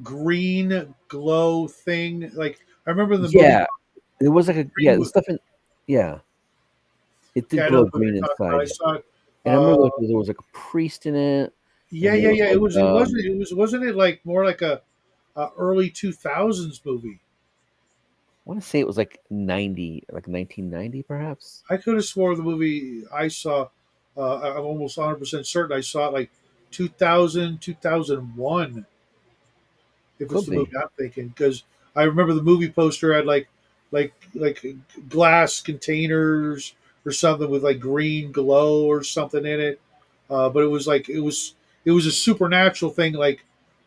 green glow thing? Like I remember in the movie Yeah, it was like Green the was. stuff in yeah. It did Yeah, I know glow the movie green you're talking about. inside, I saw it. and I remember Uh, there was like a priest in it, yeah, and there yeah, was yeah. It like was. It wasn't. It was. Wasn't it like more like a early 2000s movie? I want to say it was like 90, like 1990, perhaps. I could have swore the movie I saw. I'm almost 100% certain I saw it like 2000, 2001. If it's Could the movie be. I'm thinking, because I remember the movie poster had like glass containers or something with like green glow or something in it. But it was a supernatural thing, like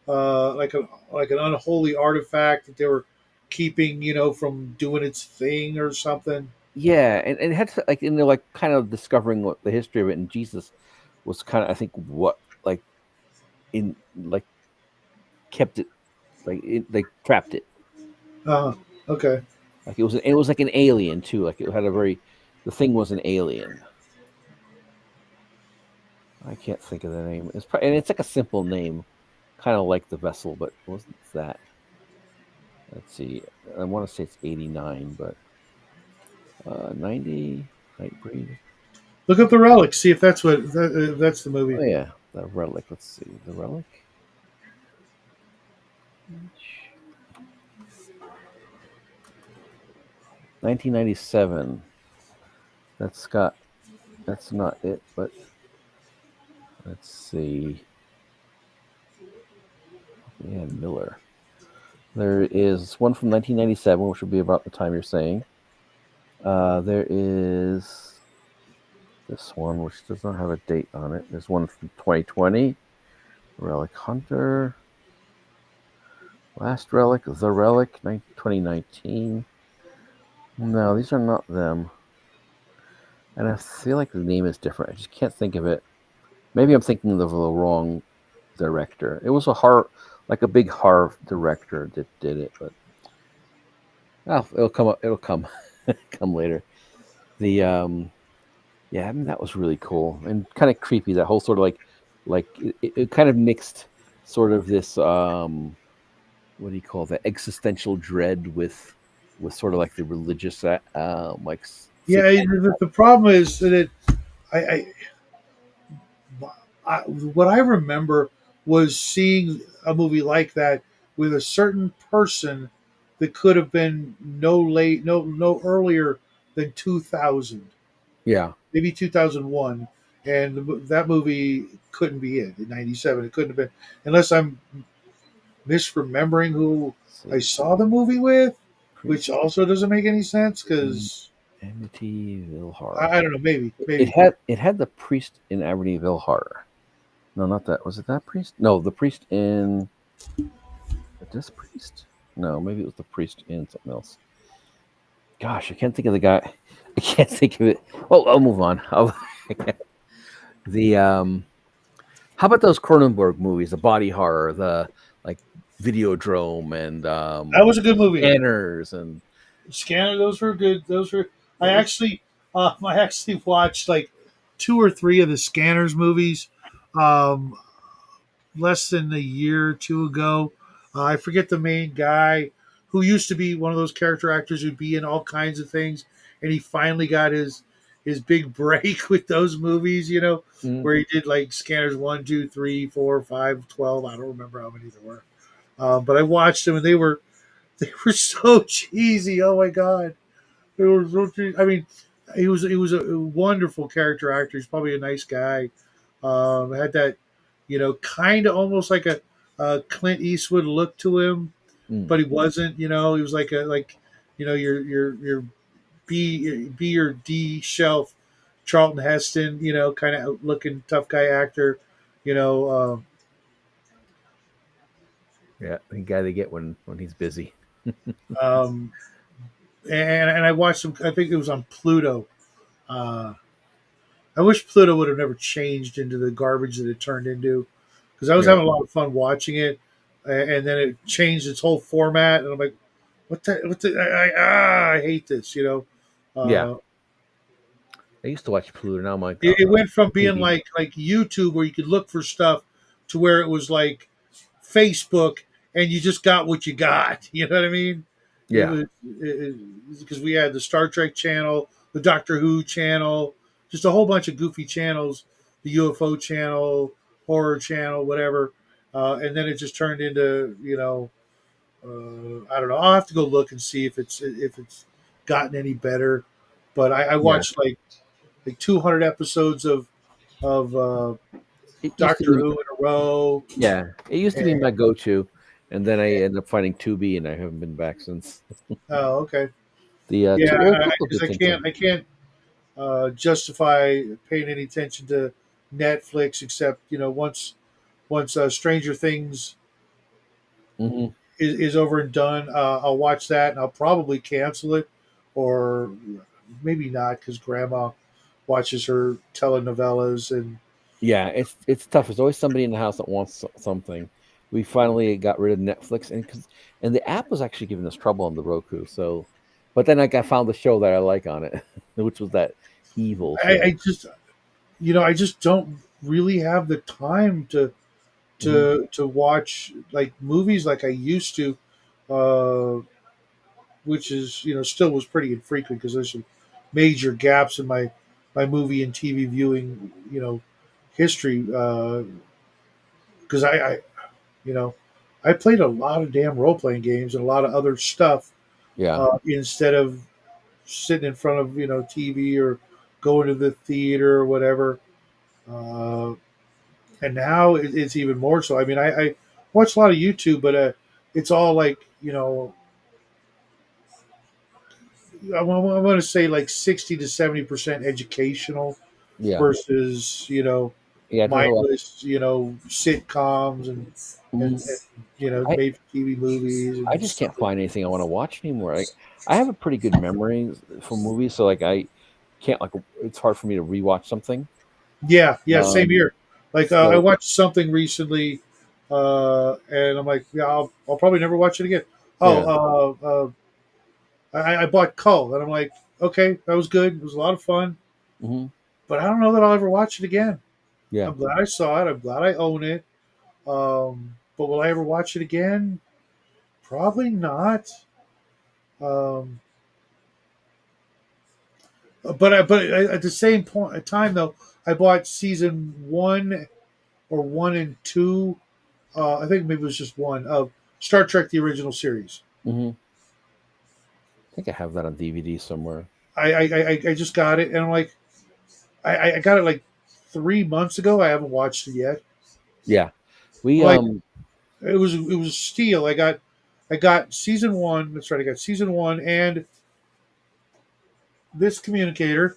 an unholy artifact that they were keeping, from doing its thing or something. Yeah, and it had to, like, and they're like kind of discovering what the history of it, and Jesus was kind of, I think, what like in like kept it like trapped it. Uh, okay. Like it was like an alien too. Like it had a very the thing was an alien. I can't think of the name. And it's like a simple name, kind of like the vessel, but it wasn't that. Let's see. I want to say it's 89, but 90 Nightbreed. Look up the relic. See if that's the movie. Oh yeah, the relic. Let's see the relic. 1997. That's not it, but let's see. Yeah, Miller. There is one from 1997, which would be about the time you're saying. There is this one, which does not have a date on it. There's one from 2020, Relic Hunter. Last Relic, The Relic, 2019. No, these are not them. And I feel like the name is different. I just can't think of it. Maybe I'm thinking of the wrong director. It was a horror, like a big horror director that did it, but it'll come up. It'll come, come later. The yeah, I mean, that was really cool and kind of creepy. That whole sort of like it kind of mixed sort of this what do you call that, existential dread with sort of like the religious like Yeah, the problem is that I, what I remember was seeing a movie like that with a certain person that could have been no earlier than 2000, yeah. maybe 2001, and that movie couldn't be it in '97. It couldn't have been, unless I'm misremembering who I saw the movie with, which also doesn't make any sense because Amityville Horror. I don't know. Maybe It had the priest in Amityville Horror. No, not that. Was it that priest? No, the priest in this priest. No, maybe it was the priest in something else. Gosh, I can't think of the guy. I can't think of it. Oh, I'll move on. The how about those Cronenberg movies? The body horror, the like Videodrome, and that was a good movie. Scanners and Scanner. Those were good. Those were. I actually watched like 2 or 3 of the Scanners movies, less than a year or two ago. I forget the main guy who used to be one of those character actors who'd be in all kinds of things, and he finally got his big break with those movies. Where he did like Scanners 1, 2, 3, 4, 5, 12. I don't remember how many there were, but I watched them and they were so cheesy. Oh my god, they were so cheesy. I mean, he was a wonderful character actor. He's probably a nice guy. Had that, kind of almost like a Clint Eastwood look to him, but he wasn't. He was like your B or D shelf Charlton Heston. Kind of looking tough guy actor. You know, yeah, the guy they get when he's busy. um, and I watched him. I think it was on Pluto. Uh, I wish Pluto would have never changed into the garbage that it turned into, because I was having a lot of fun watching it, and then it changed its whole format, and I'm like, what the, I hate this, Yeah, I used to watch Pluto. Now I'm like, it went from being like YouTube where you could look for stuff to where it was like Facebook and you just got what you got. You know what I mean? It yeah, was because we had the Star Trek channel, the Doctor Who channel, just a whole bunch of goofy channels, the UFO channel, horror channel, whatever, and then it just turned into I don't know. I'll have to go look and see if it's gotten any better. But I yeah. watched like 200 episodes of It used to Doctor be, Who in a row. yeah, it used to be And, my go-to, and then I ended up finding Tubi, and I haven't been back since. oh, okay. The Yeah, because I can't justify paying any attention to Netflix except once Stranger Things Mm-hmm. is over and done. I'll watch that and I'll probably cancel it, or maybe not because Grandma watches her telenovelas and Yeah, it's tough. There's always somebody in the house that wants something. We finally got rid of Netflix, and the app was actually giving us trouble on the Roku. So, but then I found the show that I like on it, which was that evil show. I just don't really have the time to Mm-hmm. to watch like movies like I used to, uh, which is still was pretty infrequent because there's some major gaps in my movie and TV viewing history. Because you know I played a lot of damn role playing games and a lot of other stuff Yeah, instead of sitting in front of TV or going to the theater or whatever. Uh, and now it's even more so. I mean, I watch a lot of YouTube, but it's all like I want to say like 60 to 70% educational yeah, versus Yeah, there's a lot. mindless, sitcoms and Mhm. I made for TV movies I and just stuff. can't find anything I want to watch anymore. Like I have a pretty good memory for movies, so like I can't like it's hard for me to rewatch something. Yeah, yeah, same Um, here. Like I so watched something recently, and I'm like, yeah, I'll probably never watch it again. yeah, I bought Cull, and I'm like, okay, that was good. It was a lot of fun, hmm but I don't know that I'll ever watch it again. yeah. I'm glad I saw it. I'm glad I own it. But will I ever watch it again? Probably not. Um, but at the same point time though, I bought season 1 and 2. I think maybe it was just one of Star Trek: The Original Series. hmm I think I have that on DVD somewhere. I just got it, and I'm like, I got it like 3 months ago. I haven't watched it yet. Yeah, we Like it was a steal. I got season 1. That's right. I got season 1 and this communicator.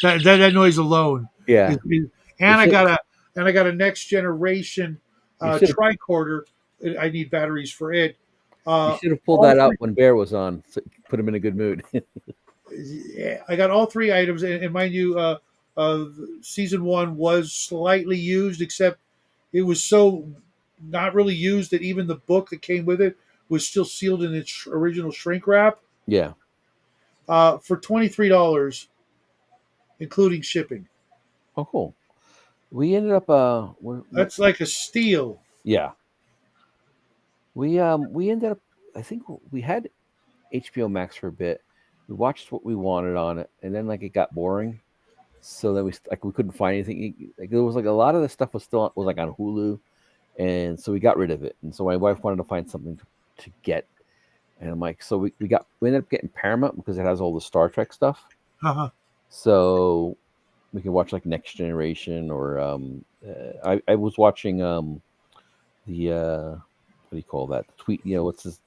That noise alone yeah. You and I should got a next generation you should have tricorder. I need batteries for it. you Uh, should have pulled all that out three. when Bear was on, so put him in a good mood. Yeah, I got all 3 items, and mind you, uh, season 1 was slightly used, except it was so not really used that even the book that came with it was still sealed in its original shrink wrap. Yeah. For $23, including shipping. Oh, cool. We ended up That's like a steal. yeah. We ended up I think we had HBO Max for a bit. We watched what we wanted on it, and then like it got boring. So then we couldn't find anything. Like there was like a lot of the stuff was like on Hulu, and so we got rid of it. And so my wife wanted to find something to get, and I'm like, so we ended up getting Paramount because it has all the Star Trek stuff. Uh-huh. So we can watch like Next Generation or I was watching the what do you call that? The tweet, what's this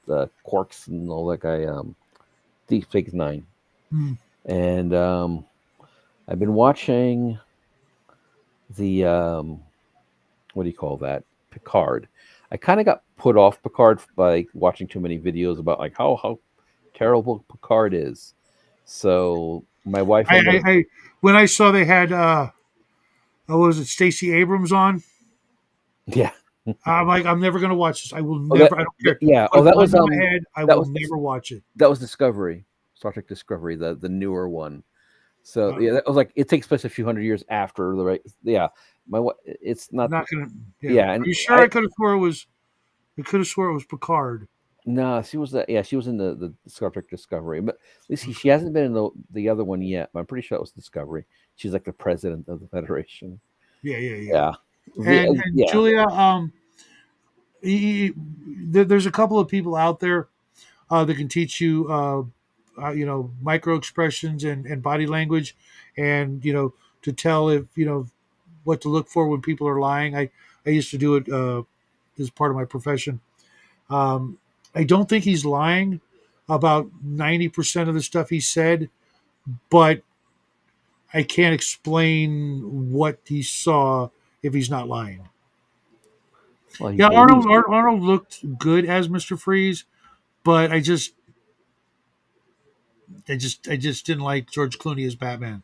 Quarks and all that guy Deep Space Nine. Hmm. And I've been watching the what do you call that? Picard. I kind of got put off Picard by watching too many videos about like how terrible Picard is. So my wife I, ended I, up I when I saw they had what was it, Stacey Abrams on, yeah. I'm like, I'm never gonna watch this. I will Oh never. I don't care. yeah. Put Oh, a gun to my head. I that will was never watch it. that was Discovery, Star Trek Discovery, the newer one. So Uh, yeah, that was like it takes place a few hundred years after the right. Yeah, it's I'm not. not gonna. Yeah. Yeah, Are and you sure? I could have swore it was. I could have swore it was Picard. no, she was yeah, she was in the Star Trek Discovery, but at least she hasn't been in the other one yet. But I'm pretty sure it was Discovery. She's like the president of the Federation. Yeah, yeah, yeah. Yeah, And yeah, Julia, there's a couple of people out there that can teach you, micro expressions and body language, and to tell if what to look for when people are lying. I used to do it as part of my profession. Um, I don't think he's lying about 90% of the stuff he said, but I can't explain what he saw if he's not lying. well, he Yeah, believes it. Arnold looked good as Mr. Freeze, but I just didn't like George Clooney as Batman.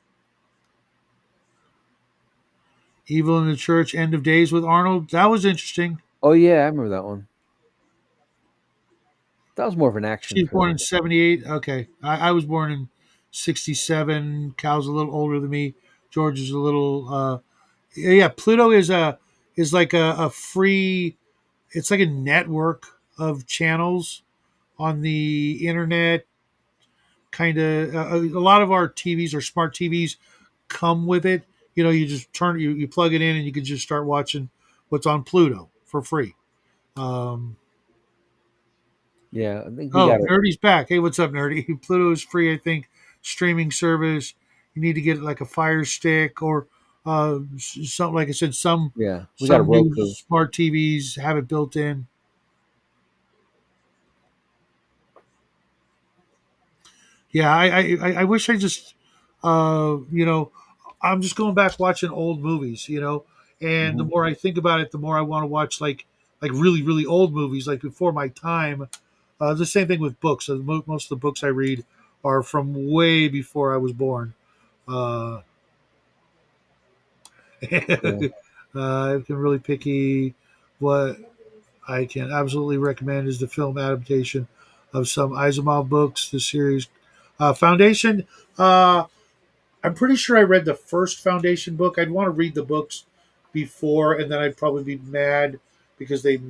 Evil in the Church, End of Days with Arnold. That was interesting. Oh yeah, I remember that one. That was more of an action She was born in film. '78. Okay, I was born in '67. Cal's a little older than me. George is a little. Yeah, Pluto is like a free. It's like a network of channels on the internet. Kind of a lot of our TVs or smart TVs come with it. You just you plug it in and you can just start watching what's on Pluto for free. Um, Yeah, I think we oh, got it. Nerdy's back. Hey, what's up, Nerdy? Pluto is free, I think. Streaming service. You need to get like a Fire Stick or something. Like I said, some Yeah, we got a some new Roku. smart TVs have it built in. Yeah, I wish I just, I'm just going back watching old movies, and the Mhm. more I think about it, the more I want to watch like really really old movies, like before my time. The same thing with books. Most of the books I read are from way before I was born. Uh, Yeah. I've been really picky. What I can absolutely recommend is the film adaptation of some Asimov books. The series Foundation. I'm pretty sure I read the first Foundation book. I'd want to read the books before, and then I'd probably be mad because they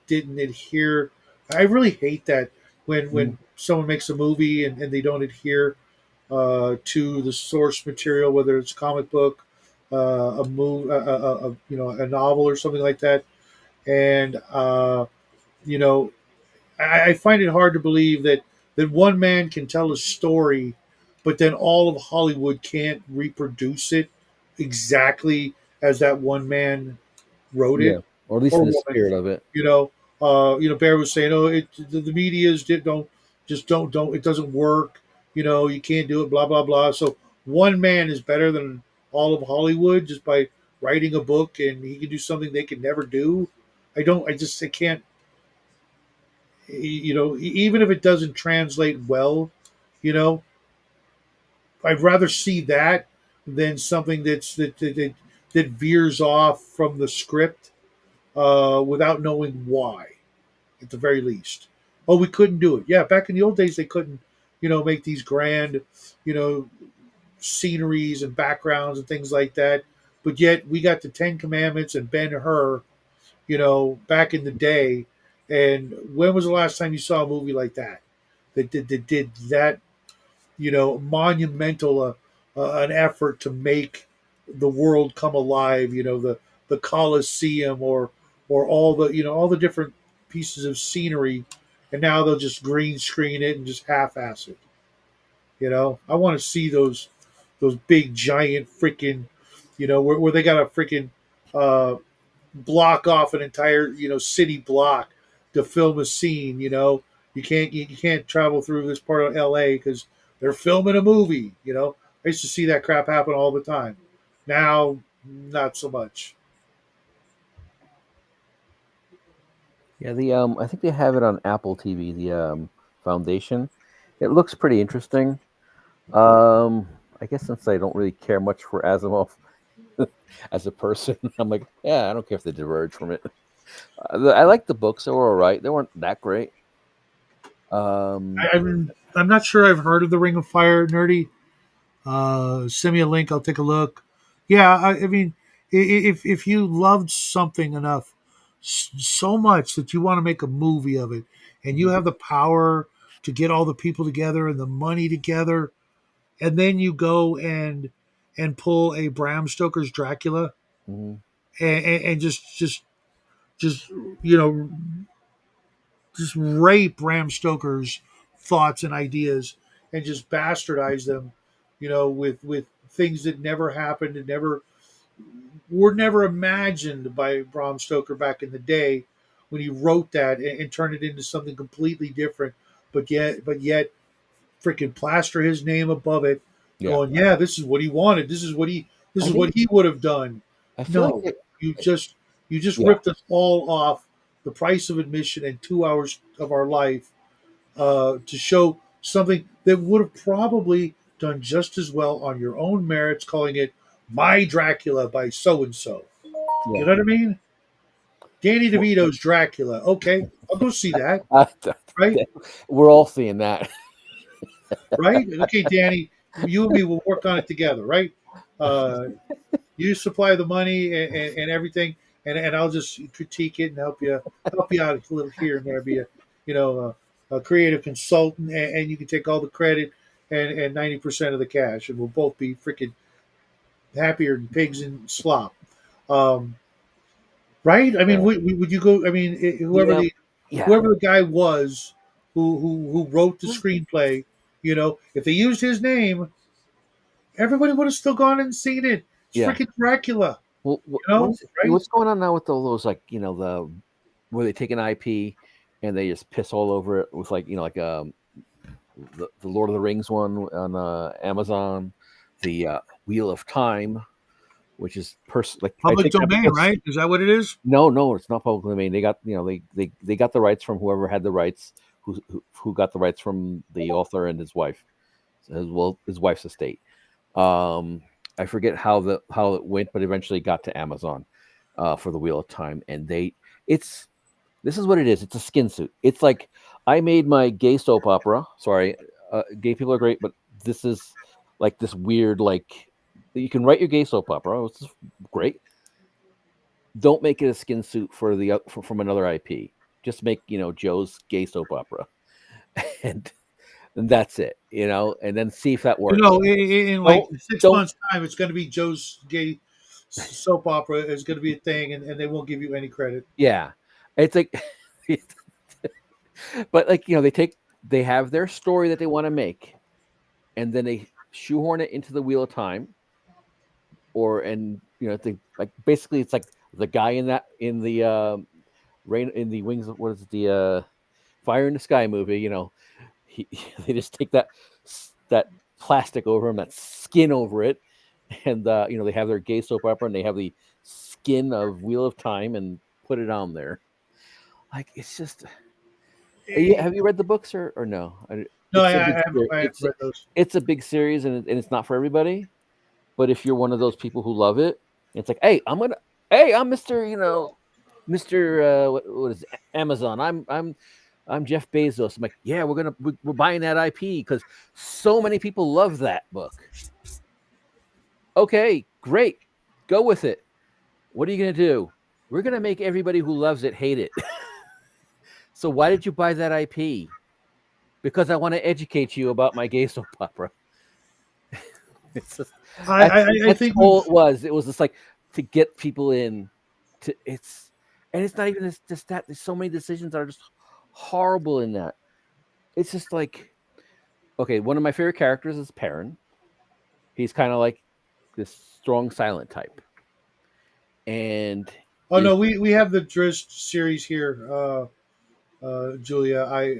didn't adhere. I really hate that Mhm. when someone makes a movie and they don't adhere to the source material, whether it's a comic book, a move, a novel or something like that. And you know, I find it hard to believe that one man can tell a story, but then all of Hollywood can't reproduce it exactly as that one man wrote Yeah, it or at least or in the woman. spirit of it. You know, Bear was saying, "Oh, the media's don't just don't it doesn't work. You can't do it. Blah blah blah." So one man is better than all of Hollywood just by writing a book, and he can do something they could never do. I can't. Even if it doesn't translate well, you know, I'd rather see that than something that veers off from the script without knowing why. At the very least. Oh, we couldn't do it. Yeah, back in the old days, they couldn't, make these grand, you know, sceneries and backgrounds and things like that. But yet, we got the Ten Commandments and Ben Hur, back in the day. And when was the last time you saw a movie like that that did that, monumental an effort to make the world come alive? The Colosseum or all the different pieces of scenery, and now they'll just green screen it and just half-ass it. I want to see those big giant freaking, where they got a freaking uh, block off an entire city block to film a scene. You can't travel through this part of LA because they're filming a movie. I used to see that crap happen all the time. Now, not so much. Yeah, the I think they have it on Apple TV. The Foundation. It looks pretty interesting. I guess since I don't really care much for Asimov as a person, I'm like, yeah, I don't care if they diverge from it. I like the books; they were all right. They weren't that great. Um, I'm not sure I've heard of the Ring of Fire, nerdy. Send me a link. I'll take a look. Yeah, I mean, if you loved something enough, so much that you want to make a movie of it, and you mhm, have the power to get all the people together and the money together, and then you go and pull a Bram Stoker's Dracula mhm. and just you know just rape Bram Stoker's thoughts and ideas and just bastardize them, with things that never happened and never were never imagined by Bram Stoker back in the day when he wrote that and turned it into something completely different, but yet freaking plaster his name above it, Yeah, going, yeah, this is what he wanted. This I is think what he would have done. I feel like No, you just yeah, ripped us all off the price of admission and 2 hours of our life to show something that would have probably done just as well on your own merits, calling it My Dracula by so and so. You yeah. know what I mean? Danny Well, DeVito's Dracula. Okay, I'll go see that. I, Right? we're all seeing that. Right? Okay, Danny, you and me will work on it together, right? Uh, you supply the money and everything, and I'll just critique it and help you out a little here and there. Be a creative consultant, and you can take all the credit and 90% of the cash, and we'll both be freaking happier than pigs in slop. Um, right? I mean, Yeah, would you go? I mean, yeah, yeah. whoever the guy was who wrote the screenplay, if they used his name, everybody would have still gone and seen it. It's Yeah. freaking Dracula, Well, right? what's going on now with all those like the where they take an IP and they just piss all over it with like the Lord of the Rings one on Amazon, the Wheel of Time, which is like Public domain, right? Is that what it is? No, it's not public domain. They got they got the rights from whoever had the rights, who got the rights from the author and his wife, as well his wife's estate. I forget how it went, but eventually got to Amazon for the Wheel of Time, and this is what it is. It's a skin suit. It's like I made my gay soap opera. Sorry, gay people are great, but this is like this weird, like you can write your gay soap opera, which is great. Don't make it a skin suit from another IP. Just make Joe's gay soap opera, and that's it. And then see if that works. In like 6 months' time, it's going to be Joe's gay soap opera is going to be a thing, and they won't give you any credit. Yeah, it's like, but like they have their story that they want to make, and then they shoehorn it into the Wheel of Time, basically it's like the guy in the Rain in the Wings of what is it, the Fire in the Sky movie. They just take that plastic over him, that skin over it, and they have their gay soap opera, and they have the skin of Wheel of Time and put it on there. Like, it's just. Have you read the books or no? No, I haven't read those. It's a big series, and it's not for everybody. But if you're one of those people who love it, it's like, hey, I'm Mr. Mr. What is it? Amazon? I'm Jeff Bezos. I'm like, yeah, we're buying that IP because so many people love that book. Okay, great, go with it. What are you gonna do? We're gonna make everybody who loves it hate it. So why did you buy that IP? Because I want to educate you about my gay soap opera. It's just, I think all it was just like to get people in. It's not even just that. There's so many decisions that are just horrible in that. It's just like, okay, one of my favorite characters is Perrin. He's kind of like this strong silent type. And no, we have the Drizzt series here, Julia.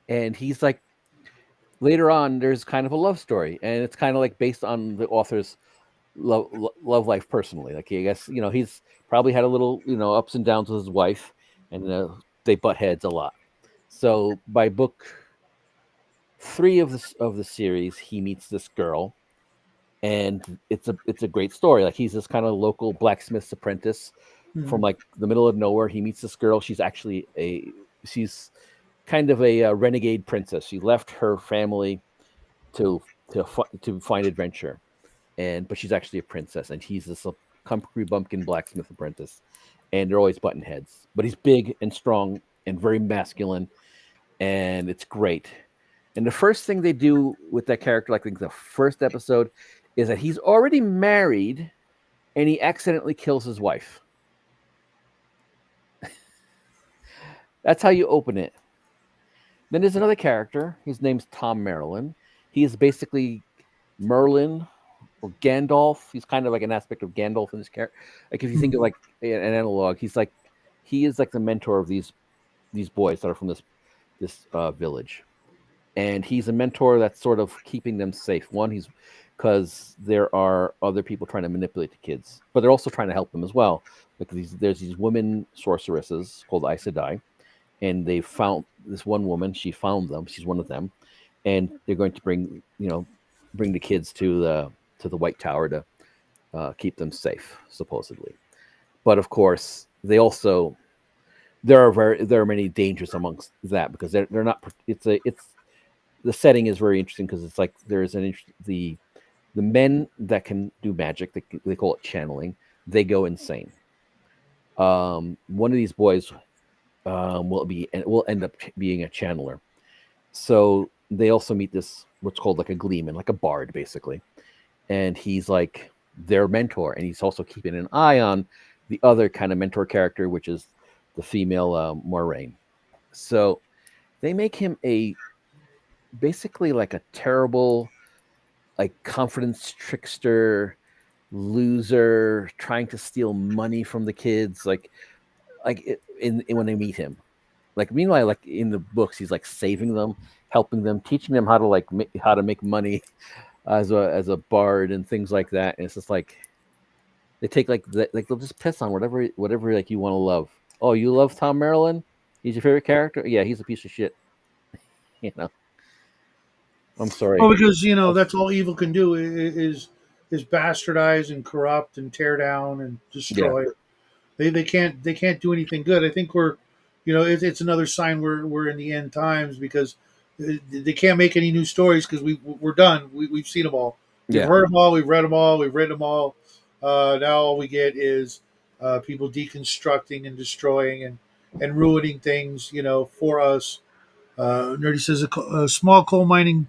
And he's like, later on, there's kind of a love story, and it's kind of like based on the author's love life personally. Like, I guess he's probably had a little ups and downs with his wife, and they butt heads a lot. So by book 3 of the series, he meets this girl, and it's a great story. Like, he's this kind of local blacksmith's apprentice from like the middle of nowhere. He meets this girl. She's kind of a renegade princess. She left her family to find adventure, but she's actually a princess, and he's this comfrey bumpkin blacksmith apprentice, and they're always button heads. But he's big and strong and very masculine, and it's great. And the first thing they do with that character, I think the first episode, is that he's already married, and he accidentally kills his wife. That's how you open it. Then there's another character. His name's Tom Merlin. He is basically Merlin or Gandalf. He's kind of like an aspect of Gandalf in this character. Like, if you think of like an analog, he is like the mentor of these boys that are from this village, and he's a mentor that's sort of keeping them safe. One, because there are other people trying to manipulate the kids, but they're also trying to help them as well. Like, there's these women sorceresses called Aes Sedai. And they found this one woman. She found them. She's one of them, and they're going to bring the kids to the White Tower to keep them safe, supposedly. But of course, there are many dangers amongst that, because they're not. The setting is very interesting, because it's like there's the men that can do magic. They call it channeling. They go insane. One of these boys will end up being a channeler. So they also meet this what's called like a gleeman, like a bard, basically, and he's like their mentor, and he's also keeping an eye on the other kind of mentor character, which is the female Moiraine. So they make him basically like a terrible, like, confidence trickster, loser, trying to steal money from the kids, when they meet him. like meanwhile, like in the books, he's like saving them, helping them, teaching them how to like how to make money as a bard and things like that. And it's just like they take like they'll just piss on whatever like you want to love. Oh, you love Tom Maryland? He's your favorite character? Yeah, he's a piece of shit. You know. I'm sorry. Well, because that's all evil can do is bastardize and corrupt and tear down and destroy. They can't do anything good. I think we're, it's another sign we're in the end times because they can't make any new stories because we're done. We've seen them all. We've heard them all. We've read them all. We've written them all. Now all we get is people deconstructing and destroying and ruining things, for us. Nerdy says a small coal mining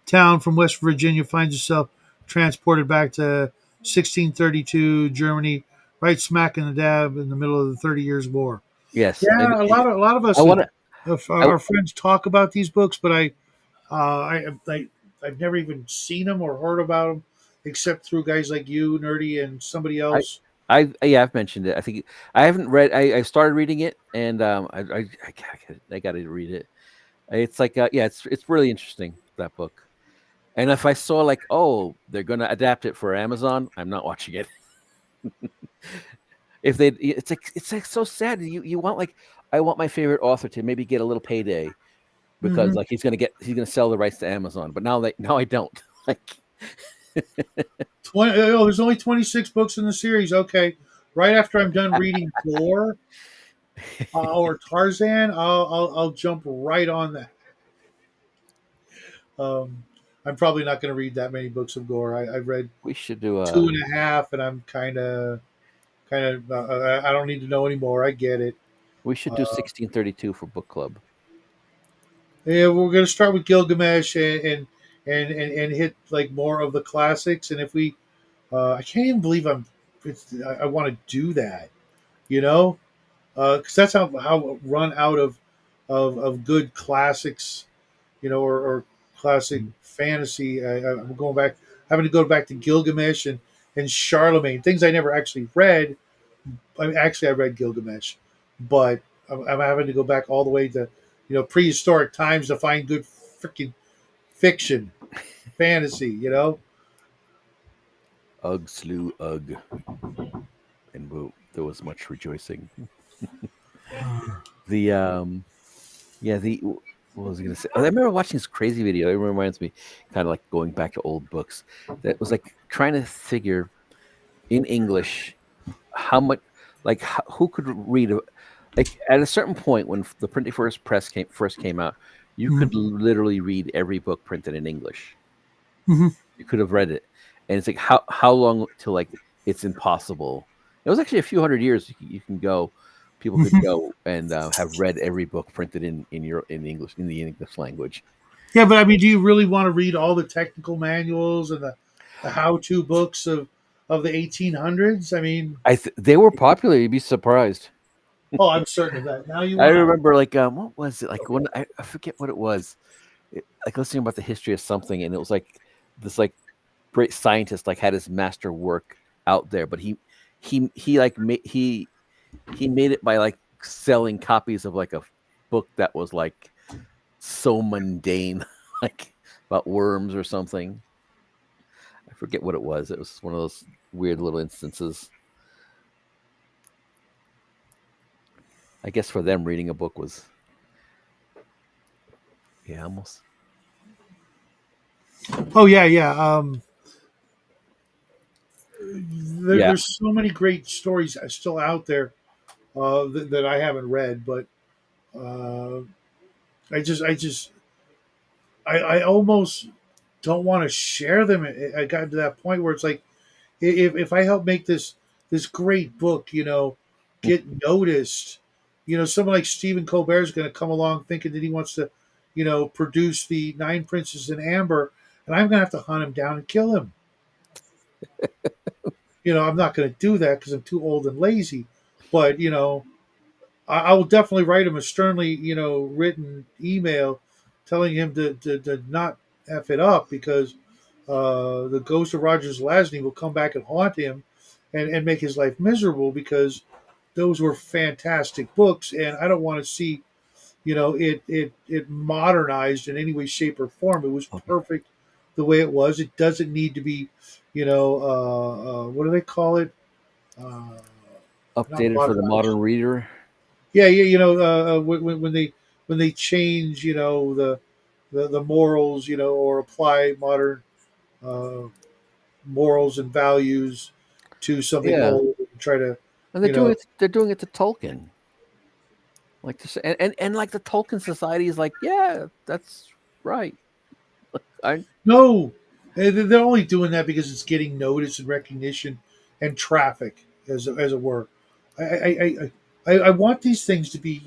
town from West Virginia finds itself transported back to 1632 Germany, right smack in the dab in the middle of the 30 Years' War. Yes, yeah, a lot of us, our friends talk about these books, but I've never even seen them or heard about them except through guys like you, Nerdy, and somebody else. I've mentioned it. I think I haven't read. I started reading it, and I got to read it. It's like it's really interesting, that book. And if I saw like, oh, they're going to adapt it for Amazon, I'm not watching it. It's like so sad. You want like, I want my favorite author to maybe get a little payday because like he's gonna sell the rights to Amazon. But now I don't. Like 20. Oh, there's only 26 books in the series. Okay, right after I'm done reading Gore or Tarzan, I'll jump right on that. I'm probably not going to read that many books of Gore. I've read we should do 2.5, and I'm kind of. I don't need to know anymore. I get it. We should do 1632 for book club. Yeah, we're going to start with Gilgamesh and hit like more of the classics. And if we, I can't even believe I want to do that, because that's how run out of good classics, or classic fantasy. I'm going back, having to go back to Gilgamesh and Charlemagne, things I never actually read. I read Gilgamesh, but I'm having to go back all the way to, prehistoric times to find good freaking fiction, fantasy, Ugg slew Ugg, and there was much rejoicing. What was I going to say? I remember watching this crazy video. It reminds me, kind of like going back to old books. That was like trying to figure in English how much, like who could read. Like at a certain point when the printing press first came out, you could literally read every book printed in English. Mm-hmm. You could have read it, and it's like how long till like it's impossible. It was actually a few hundred years you can go. People could go and have read every book printed in the English language. Yeah, but I mean, do you really want to read all the technical manuals and the how-to books of the 1800s? I mean, they were popular. You'd be surprised. Oh, I'm certain of that. Now I remember like what was it like when I forget what it was. Like listening about the history of something, and it was like this like great scientist like had his master work out there, but he made it by like selling copies of like a book that was like so mundane, like about worms or something. I forget what it was. It was one of those weird little instances. I guess for them, reading a book was, almost. Oh yeah. There's so many great stories still out there that I haven't read, but I almost don't want to share them. I got to that point where it's like, if I help make this great book, get noticed, someone like Stephen Colbert is going to come along thinking that he wants to, produce the Nine Princes in Amber, and I'm going to have to hunt him down and kill him. I'm not going to do that because I'm too old and lazy. But I will definitely write him a sternly, written email telling him to not F it up because the ghost of Rogers Lasney will come back and haunt him and make his life miserable because those were fantastic books. And I don't want to see it modernized in any way, shape, or form. It was perfect the way it was. It doesn't need to be, what do they call it? Not Updated for the modernized. modern reader. Yeah, yeah. When they change, the morals, or apply modern uh, morals and values to something Yeah, old, and try to, and you know, they're doing it to Tolkien. Like to say, and like the Tolkien Society is like, yeah, that's right. I no, they're only doing that because it's getting notice and recognition and traffic, as it were. I want these things to be,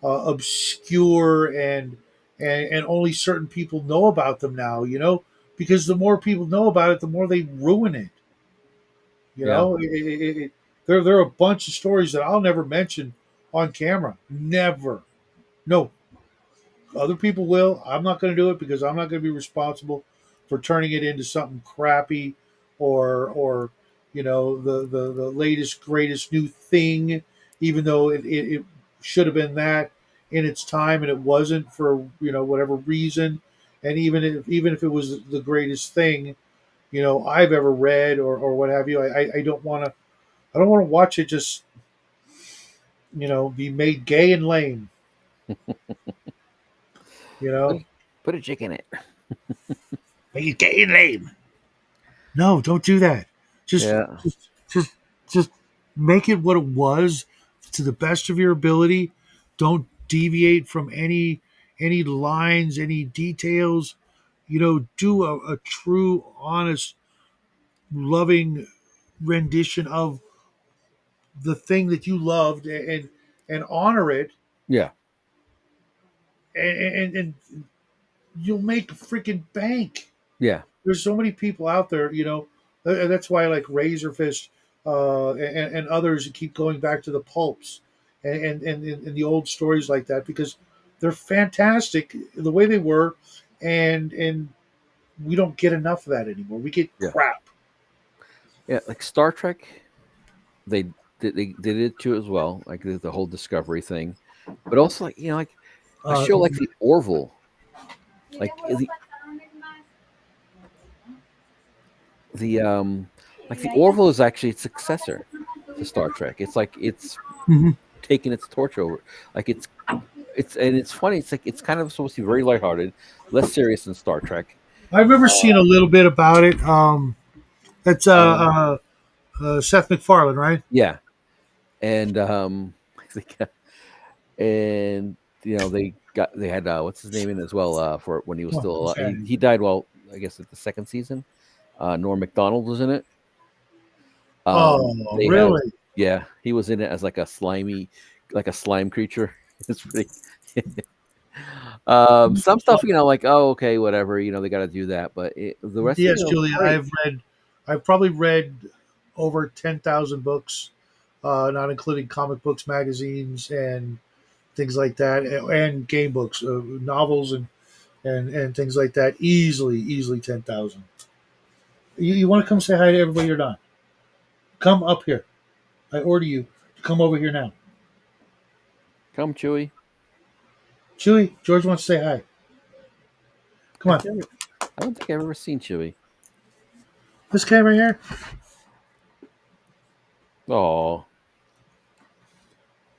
obscure, and only certain people know about them now. Because the more people know about it, the more they ruin it. You yeah, know, there are a bunch of stories that I'll never mention on camera. Never. No, other people will. I'm not going to do it because I'm not going to be responsible for turning it into something crappy, or the latest greatest new thing, even though it should have been that in its time, and it wasn't for whatever reason. And even if it was the greatest thing I've ever read, or what have you, I don't want to. I don't want to watch it just be made gay and lame. You put, know, put a chick in it. make it gay and lame. No, don't do that. Just, Yeah, just make it what it was to the best of your ability. Don't deviate from any lines, any details. Do a true, honest, loving rendition of the thing that you loved, and honor it, yeah, and you'll make a freaking bank. yeah, There's so many people out there, and that's why I like Razorfish, and others that keep going back to the pulps, and the old stories like that, because they're fantastic the way they were, and we don't get enough of that anymore. We get yeah, crap. yeah. Like Star Trek, they did it too as well. Like the whole Discovery thing, but also like like a Uh, show like the Orville, like the like the Orville is actually its successor to Star Trek. It's like it's mhm. taking its torch over. Like it's funny. It's like it's kind of supposed to be very lighthearted, less serious than Star Trek. I remember Uh, seeing a little bit about it. That's um, Seth MacFarlane, right? yeah, and and they had what's his name in as well for when he was Come on, still let's alive. add He died while I guess at the second season. Norm Macdonald was in it. Oh, They have really? yeah, he was in it as like a slime creature. It's pretty. Some stuff like oh okay whatever they got to do that, but the rest of Yes, Julia. great. I've probably read over 10,000 books, not including comic books, magazines, and things like that, and game books, novels, and things like that. Easily 10,000. You want to come say hi to everybody? You're done. Come up here. I order you to come over here now. Come Chewy. Chewy, George wants to say hi. Come on. I don't think I've ever seen Chewy. This guy right here. Oh,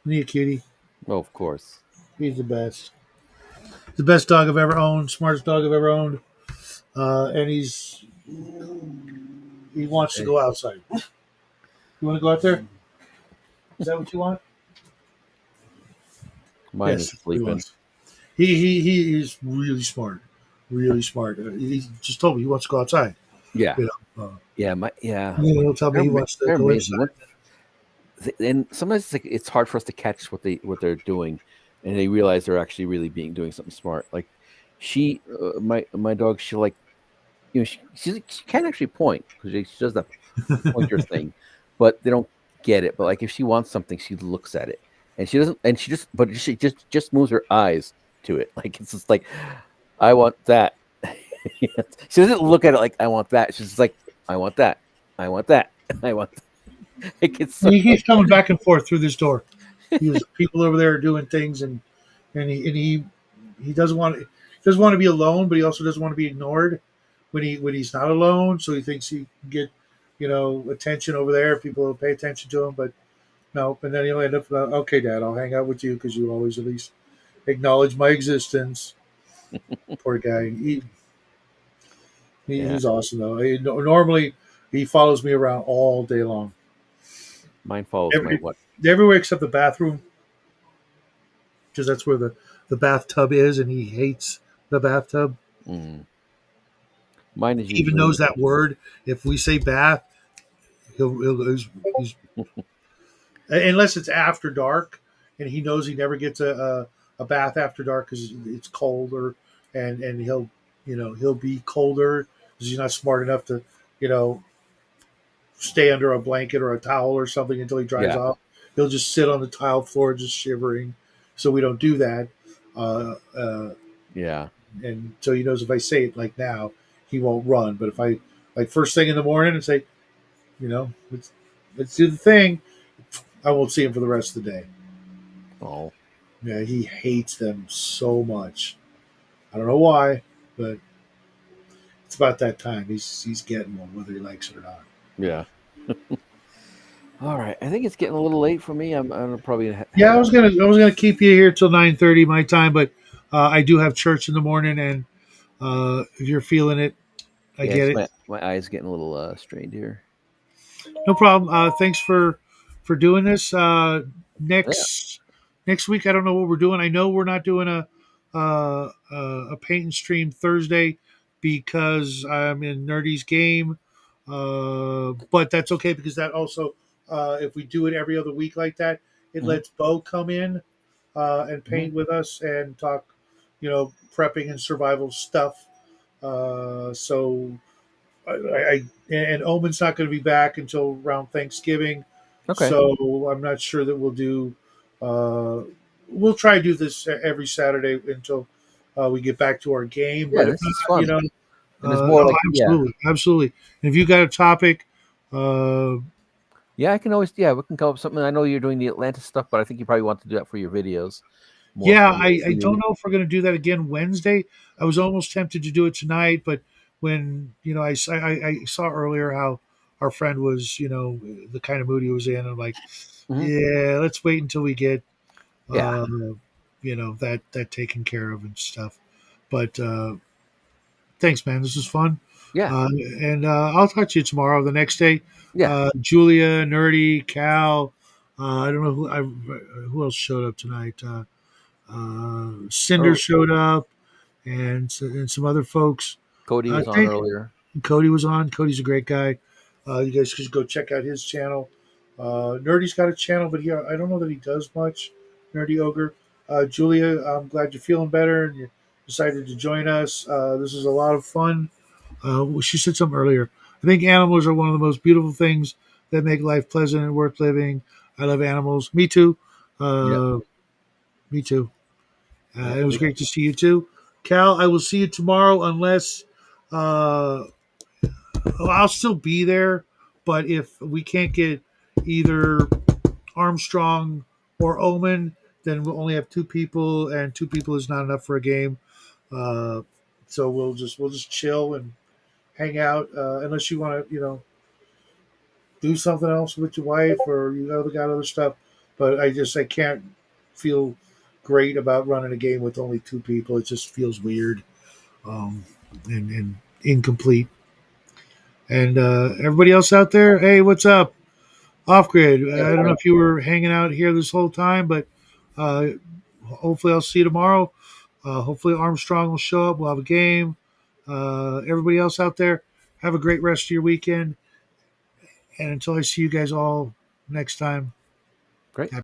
Need a cutie. well, of course. He's the best. The best dog I've ever owned. Smartest dog I've ever owned. And he wants to go outside. You want to go out there? Is that what you want? Mine is Yes, he sleeping. wants. He is really smart. Really smart. He just told me he wants to go outside. Yeah, Uh, yeah, he'll tell me he wants to They're go amazing. inside. And sometimes it's hard for us to catch what they're doing, and they realize they're actually really doing something smart. Like my dog, she like she can actually point because she does that pointer thing, but they don't get it. But like if she wants something, she looks at it, and she doesn't, and she just moves her eyes to it. Like it's just like I want that. She doesn't look at it like I want that. She's just like I want that. I want that. I want. Like it's so He keeps coming back and forth through this door. People over there are doing things, and and he doesn't want to be alone, but he also doesn't want to be ignored when he's not alone. So he thinks he can get attention over there. People will pay attention to him, but no. And then he'll end up okay, Dad, I'll hang out with you because you always at least acknowledge my existence. Poor guy. He's awesome though. Normally he follows me around all day long. Mine follows my what? Everywhere except the bathroom, because that's where the bathtub is, and he hates the bathtub. Mm. Mine is he even knows that word. If we say bath, he's unless it's after dark, and he knows he never gets a bath after dark because it's colder, and he'll be colder because he's not smart enough to stay under a blanket or a towel or something until he dries off. He'll just sit on the tile floor just shivering. So we don't do that. And so he knows if I say it like now, he won't run. But if I first thing in the morning and say, let's do the thing, I won't see him for the rest of the day. Oh. Yeah, he hates them so much. I don't know why, but it's about that time. He's getting one, whether he likes it or not. Yeah. All right. I think it's getting a little late for me. I'm probably I was gonna keep you here till 9:30 my time, but I do have church in the morning, and if you're feeling it, I get it. My eyes getting a little strained here. No problem. Thanks for doing this. Next week, I don't know what we're doing. I know we're not doing a paint and stream Thursday because I'm in Nerdy's game. But that's okay because that also, if we do it every other week like that, it lets Bo come in and paint with us and talk, prepping and survival stuff. So and Omen's not going to be back until around Thanksgiving. Okay. So I'm not sure that we'll do. We'll try to do this every Saturday until we get back to our game. Yeah, but this is fun. and it's more absolutely. And if you got a topic, I can always we can come up with something. I know you're doing the Atlanta stuff, but I think you probably want to do that for your videos. I don't know if we're going to do that again Wednesday. I was almost tempted to do it tonight, but when I saw earlier how our friend was, the kind of mood he was in, I'm like, let's wait until we get, that taken care of and stuff. But thanks, man. This is fun. Yeah. And I'll talk to you tomorrow. The next day. Yeah. Julia, Nerdy, Cal. I don't know who else showed up tonight. Cinder showed up, and some other folks. Cody was on earlier. Cody was on. Cody's a great guy. You guys should go check out his channel. Nerdy's got a channel, but I don't know that he does much. Nerdy Ogre. Julia, I'm glad you're feeling better and you decided to join us. This is a lot of fun. She said something earlier. I think animals are one of the most beautiful things that make life pleasant and worth living. I love animals. Me too. Me too. It was great to see you too. Cal, I will see you tomorrow unless I'll still be there. But if we can't get either Armstrong or Omen, then we'll only have two people, and two people is not enough for a game. So we'll just chill and hang out unless you want to, do something else with your wife or you got other stuff. But I can't feel great about running a game with only two people. It just feels weird and incomplete. And everybody else out there, hey, what's up? Off Grid. I don't know if you were hanging out here this whole time, but hopefully I'll see you tomorrow. Hopefully Armstrong will show up. We'll have a game. Everybody else out there, have a great rest of your weekend. And until I see you guys all next time. Great.